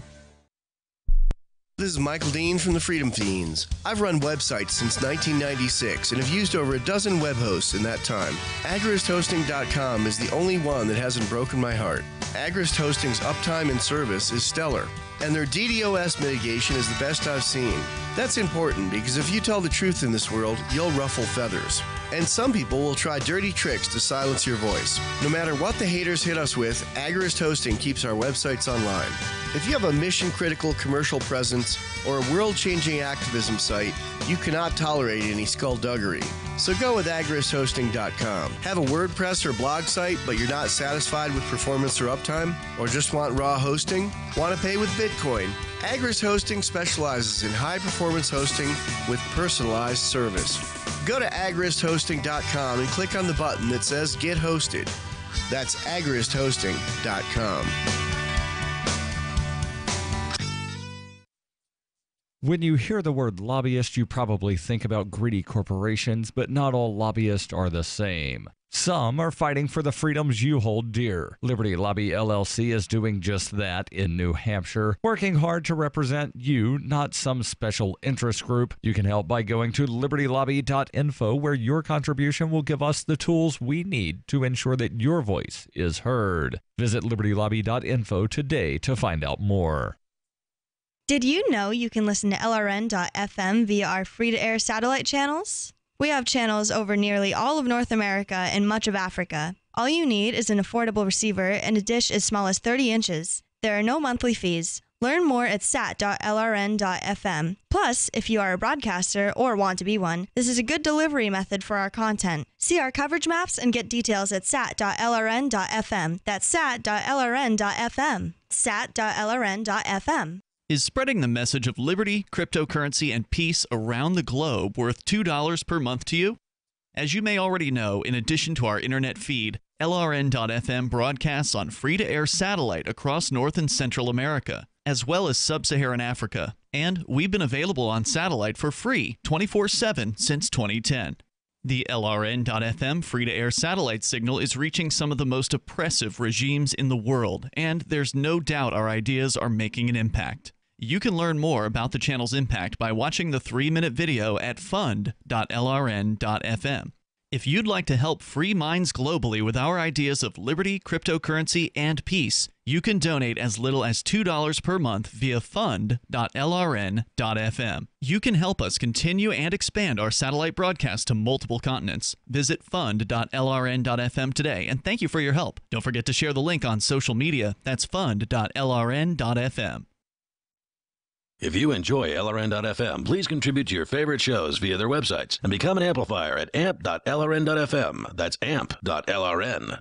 This is Michael Dean from the Freedom Fiends. I've run websites since 1996 and have used over a dozen web hosts in that time. AgristHosting.com is the only one that hasn't broken my heart. Agrist Hosting's uptime and service is stellar, and their DDoS mitigation is the best I've seen. That's important because if you tell the truth in this world, you'll ruffle feathers. And some people will try dirty tricks to silence your voice. No matter what the haters hit us with, Agrist Hosting keeps our websites online. If you have a mission-critical commercial presence or a world-changing activism site, you cannot tolerate any skullduggery. So go with agristhosting.com. Have a WordPress or blog site, but you're not satisfied with performance or uptime? Or just want raw hosting? Want to pay with Bitcoin? Agrist Hosting specializes in high-performance hosting with personalized service. Go to agristhosting.com and click on the button that says Get Hosted. That's agristhosting.com. When you hear the word lobbyist, you probably think about greedy corporations, but not all lobbyists are the same. Some are fighting for the freedoms you hold dear. Liberty Lobby LLC is doing just that in New Hampshire, working hard to represent you, not some special interest group. You can help by going to libertylobby.info, where your contribution will give us the tools we need to ensure that your voice is heard. Visit libertylobby.info today to find out more. Did you know you can listen to LRN.FM via our free-to-air satellite channels? We have channels over nearly all of North America and much of Africa. All you need is an affordable receiver and a dish as small as 30 inches. There are no monthly fees. Learn more at sat.lrn.fm. Plus, if you are a broadcaster or want to be one, this is a good delivery method for our content. See our coverage maps and get details at sat.lrn.fm. That's sat.lrn.fm. sat.lrn.fm. Is spreading the message of liberty, cryptocurrency, and peace around the globe worth $2 per month to you? As you may already know, in addition to our internet feed, LRN.FM broadcasts on free-to-air satellite across North and Central America, as well as Sub-Saharan Africa. And we've been available on satellite for free 24/7 since 2010. The LRN.FM free-to-air satellite signal is reaching some of the most oppressive regimes in the world, and there's no doubt our ideas are making an impact. You can learn more about the channel's impact by watching the 3-minute video at fund.lrn.fm. If you'd like to help free minds globally with our ideas of liberty, cryptocurrency, and peace, you can donate as little as $2 per month via fund.lrn.fm. You can help us continue and expand our satellite broadcast to multiple continents. Visit fund.lrn.fm today, and thank you for your help. Don't forget to share the link on social media. That's fund.lrn.fm. If you enjoy LRN.FM, please contribute to your favorite shows via their websites and become an amplifier at amp.lrn.fm. That's amp.lrn.fm.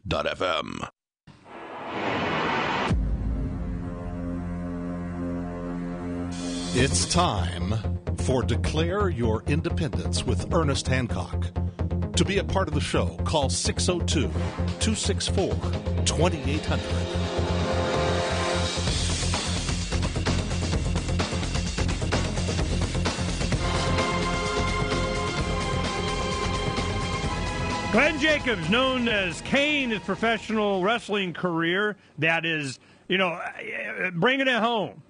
It's time for Declare Your Independence with Ernest Hancock. To be a part of the show, call 602-264-2800. Glenn Jacobs, known as Kane, his professional wrestling career, that is, bringing it home.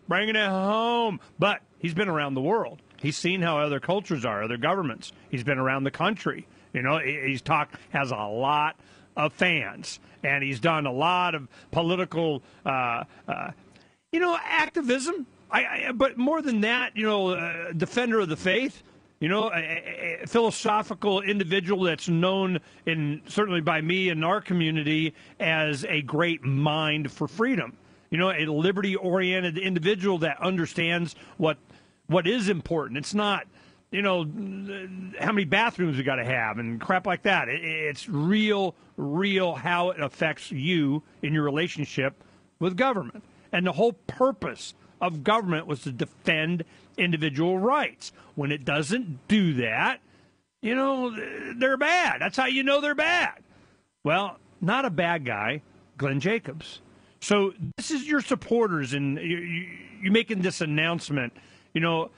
But he's been around the world. He's seen how other cultures are, other governments. He's been around the country. Has a lot of fans, and he's done a lot of political, activism. But more than that, defender of the faith. A philosophical individual that's known certainly by me in our community as a great mind for freedom. A liberty-oriented individual that understands what is important. It's not, how many bathrooms we got to have and crap like that. It's real how it affects you in your relationship with government. And the whole purpose of government was to defend individual rights. When it doesn't do that, they're bad. That's how you know they're bad. Well, not a bad guy, Glenn Jacobs. So this is your supporters, and you making this announcement. Who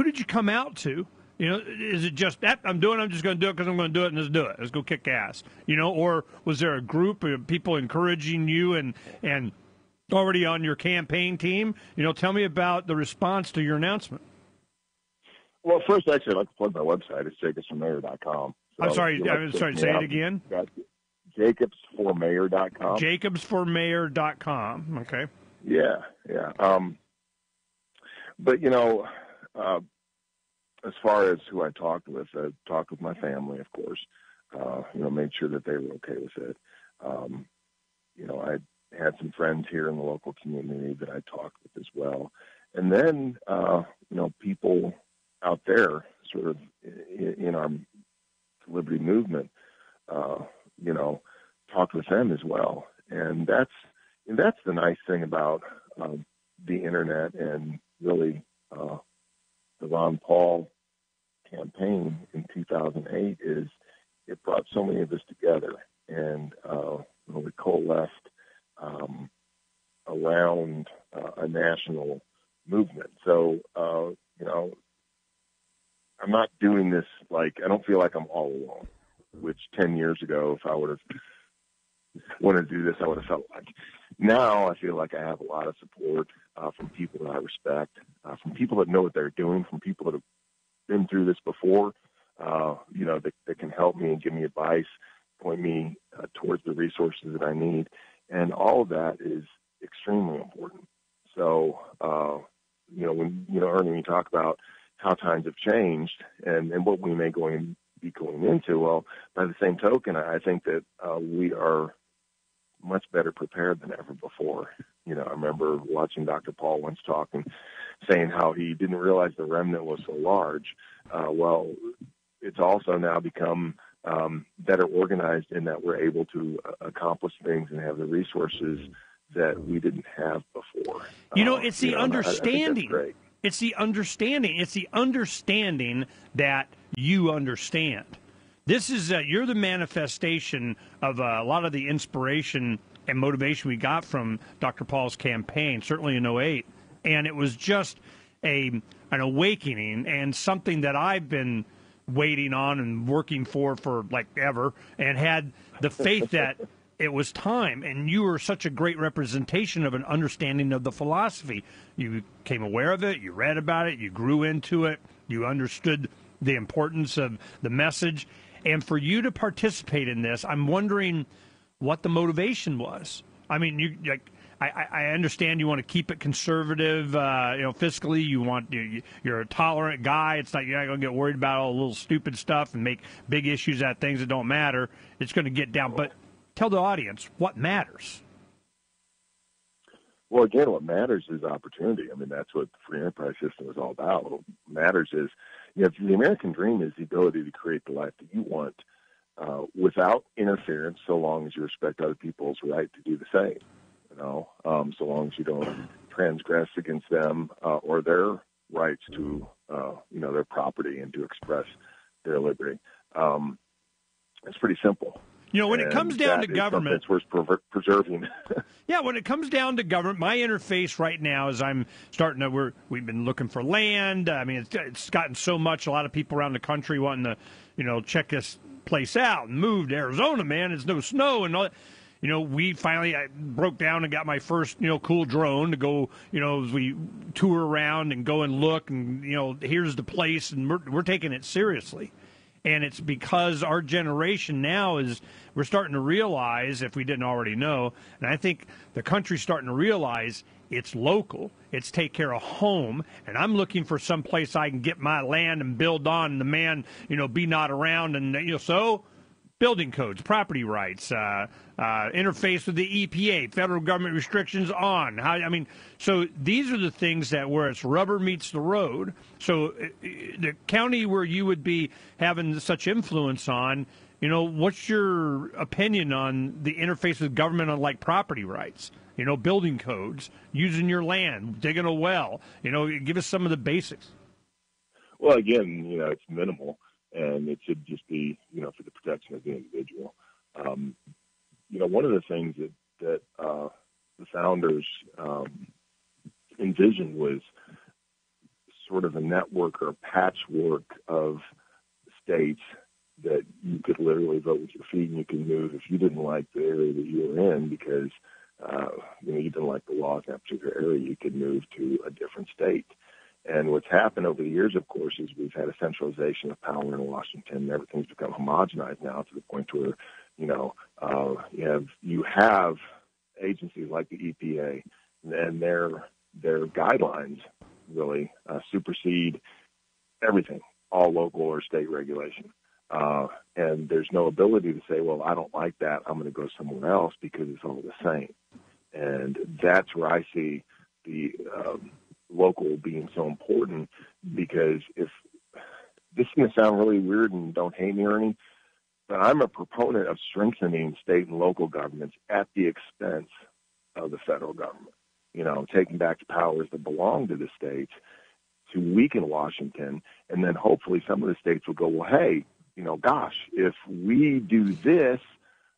did you come out to? Is it just that I'm just going to do it because I'm going to do it, and let's do it. Let's go kick ass. Or was there a group of people encouraging you and already on your campaign team? Tell me about the response to your announcement. Well, first, actually, I'd like to plug my website. It's jacobsformayor.com. So I'm sorry, say it again. Jacobsformayor.com. Jacobsformayor.com. Okay. Yeah. But, as far as who I talked with my family, of course, made sure that they were okay with it. I had some friends here in the local community that I talked with as well. And then, people out there sort of in our liberty movement, talked with them as well. And that's the nice thing about the internet and really the Ron Paul campaign in 2008 is it brought so many of us together, and we coalesced around a national movement. So, I'm not doing this I don't feel like I'm all alone, which 10 years ago, if I would have wanted to do this, I would have felt like. Now I feel like I have a lot of support from people that I respect, from people that know what they're doing, from people that have been through this before, that can help me and give me advice, point me towards the resources that I need. And all of that is extremely important. So, when you talk about how times have changed and what we may be going into, well, by the same token, I think that we are much better prepared than ever before. I remember watching Dr. Paul once talking, saying how he didn't realize the remnant was so large. Well, it's also now become better organized in that we're able to accomplish things and have the resources that we didn't have before. It's the understanding. It's the understanding. It's the understanding that you understand. This is you're the manifestation of a lot of the inspiration and motivation we got from Dr. Paul's campaign, certainly in 2008. And it was just an awakening and something that I've been waiting on and working for like ever, and had the faith that it was time. And you were such a great representation of an understanding of the philosophy. You became aware of it, you read about it, you grew into it, you understood the importance of the message. And for you to participate in this, I'm wondering what the motivation was. I mean, I understand you want to keep it conservative, fiscally. You're a tolerant guy. It's not, you're not going to get worried about all the little stupid stuff and make big issues out of things that don't matter. It's going to get down. But tell the audience what matters. Well, again, what matters is opportunity. I mean, that's what the free enterprise system is all about. What matters is, the American dream is the ability to create the life that you want without interference, so long as you respect other people's right to do the same. So long as you don't transgress against them or their rights to, their property and to express their liberty. It's pretty simple. When it comes down to government, it's worth preserving. Yeah, when it comes down to government, my interface right now is I'm starting to. We've been looking for land. I mean, it's gotten so much. A lot of people around the country wanting to, check this place out and move to Arizona. Man, there's no snow and all that. We finally I broke down and got my first, cool drone to go, as we tour around and go and look and, here's the place, and we're taking it seriously. And it's because our generation now we're starting to realize, if we didn't already know, and I think the country's starting to realize it's local, it's take care of home, and I'm looking for some place I can get my land and build on, and the man, be not around, and, so building codes, property rights, interface with the EPA, federal government restrictions on. So these are the things that where it's rubber meets the road. So the county where you would be having such influence on, what's your opinion on the interface with government on like property rights? Building codes, using your land, digging a well. Give us some of the basics. Well, again, it's minimal. And it should just be, for the protection of the individual. One of the things that the founders envisioned was sort of a network or a patchwork of states that you could literally vote with your feet and you could move if you didn't like the area that you were in because, you didn't like the laws in that particular area, you could move to a different state. And what's happened over the years, of course, is we've had a centralization of power in Washington. Everything's become homogenized now to the point where, you have agencies like the EPA, and their guidelines really supersede everything, all local or state regulation. And there's no ability to say, well, I don't like that, I'm going to go somewhere else because it's all the same. And that's where I see the local being so important, because if this is going to sound really weird and don't hate me or anything, but I'm a proponent of strengthening state and local governments at the expense of the federal government, taking back the powers that belong to the states to weaken Washington. And then hopefully some of the states will go, well, hey, gosh, if we do this,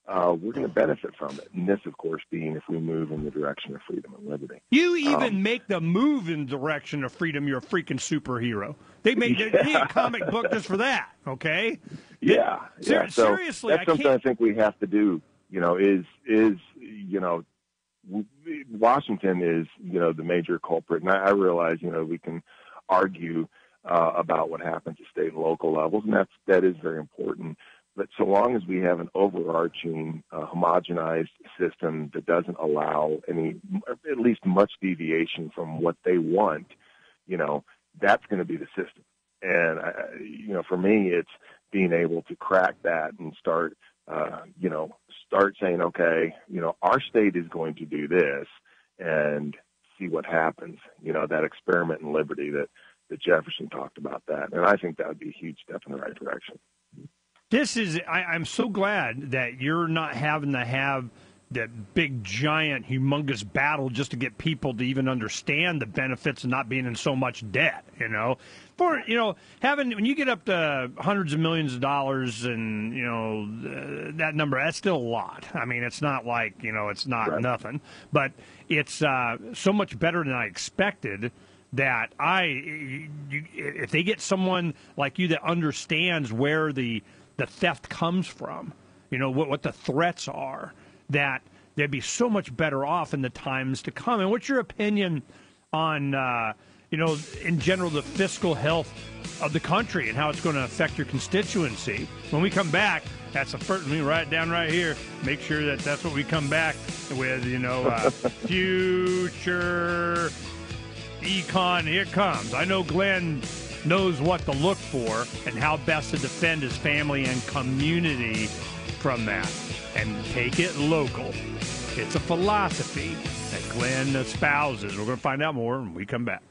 we're going to benefit from it. And this, of course, being if we move in the direction of freedom and liberty. You even make the move in the direction of freedom. You're a freaking superhero. They need a comic book just for that, okay? Yeah. So seriously, that's something I think we have to do, Washington is, the major culprit. And I realize, we can argue about what happens at state and local levels, and that is very important. But so long as we have an overarching, homogenized system that doesn't allow at least much deviation from what they want, that's going to be the system. And, for me, it's being able to crack that and start saying, okay, our state is going to do this and see what happens, that experiment in liberty that Jefferson talked about that. And I think that would be a huge step in the right direction. I'm so glad that you're not having to have that big, giant, humongous battle just to get people to even understand the benefits of not being in so much debt, when you get up to hundreds of millions of dollars and, that number, that's still a lot. I mean, it's not like, it's not nothing, but it's so much better than I expected. That if they get someone like you that understands where the theft comes from, what the threats are, that they'd be so much better off in the times to come. And what's your opinion on, in general, the fiscal health of the country and how it's going to affect your constituency? When we come back, that's the first, let me write it down right here. Make sure that's what we come back with, future econ. Here it comes. I know Glenn knows what to look for and how best to defend his family and community from that. And take it local. It's a philosophy that Glenn espouses. We're going to find out more when we come back.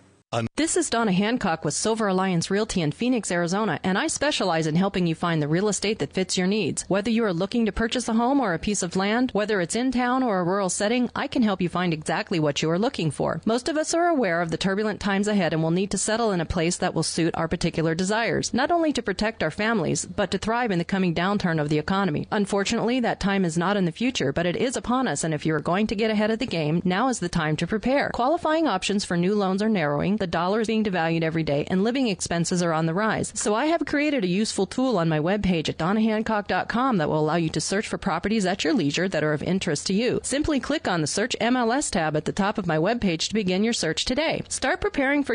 This is Donna Hancock with Silver Alliance Realty in Phoenix, Arizona, and I specialize in helping you find the real estate that fits your needs. Whether you are looking to purchase a home or a piece of land, whether it's in town or a rural setting, I can help you find exactly what you are looking for. Most of us are aware of the turbulent times ahead and will need to settle in a place that will suit our particular desires, not only to protect our families, but to thrive in the coming downturn of the economy. Unfortunately, that time is not in the future, but it is upon us, and if you are going to get ahead of the game, now is the time to prepare. Qualifying options for new loans are narrowing, the dollar is being devalued every day, and living expenses are on the rise. So I have created a useful tool on my webpage at donnahancock.com that will allow you to search for properties at your leisure that are of interest to you. Simply click on the Search MLS tab at the top of my webpage to begin your search today. Start preparing for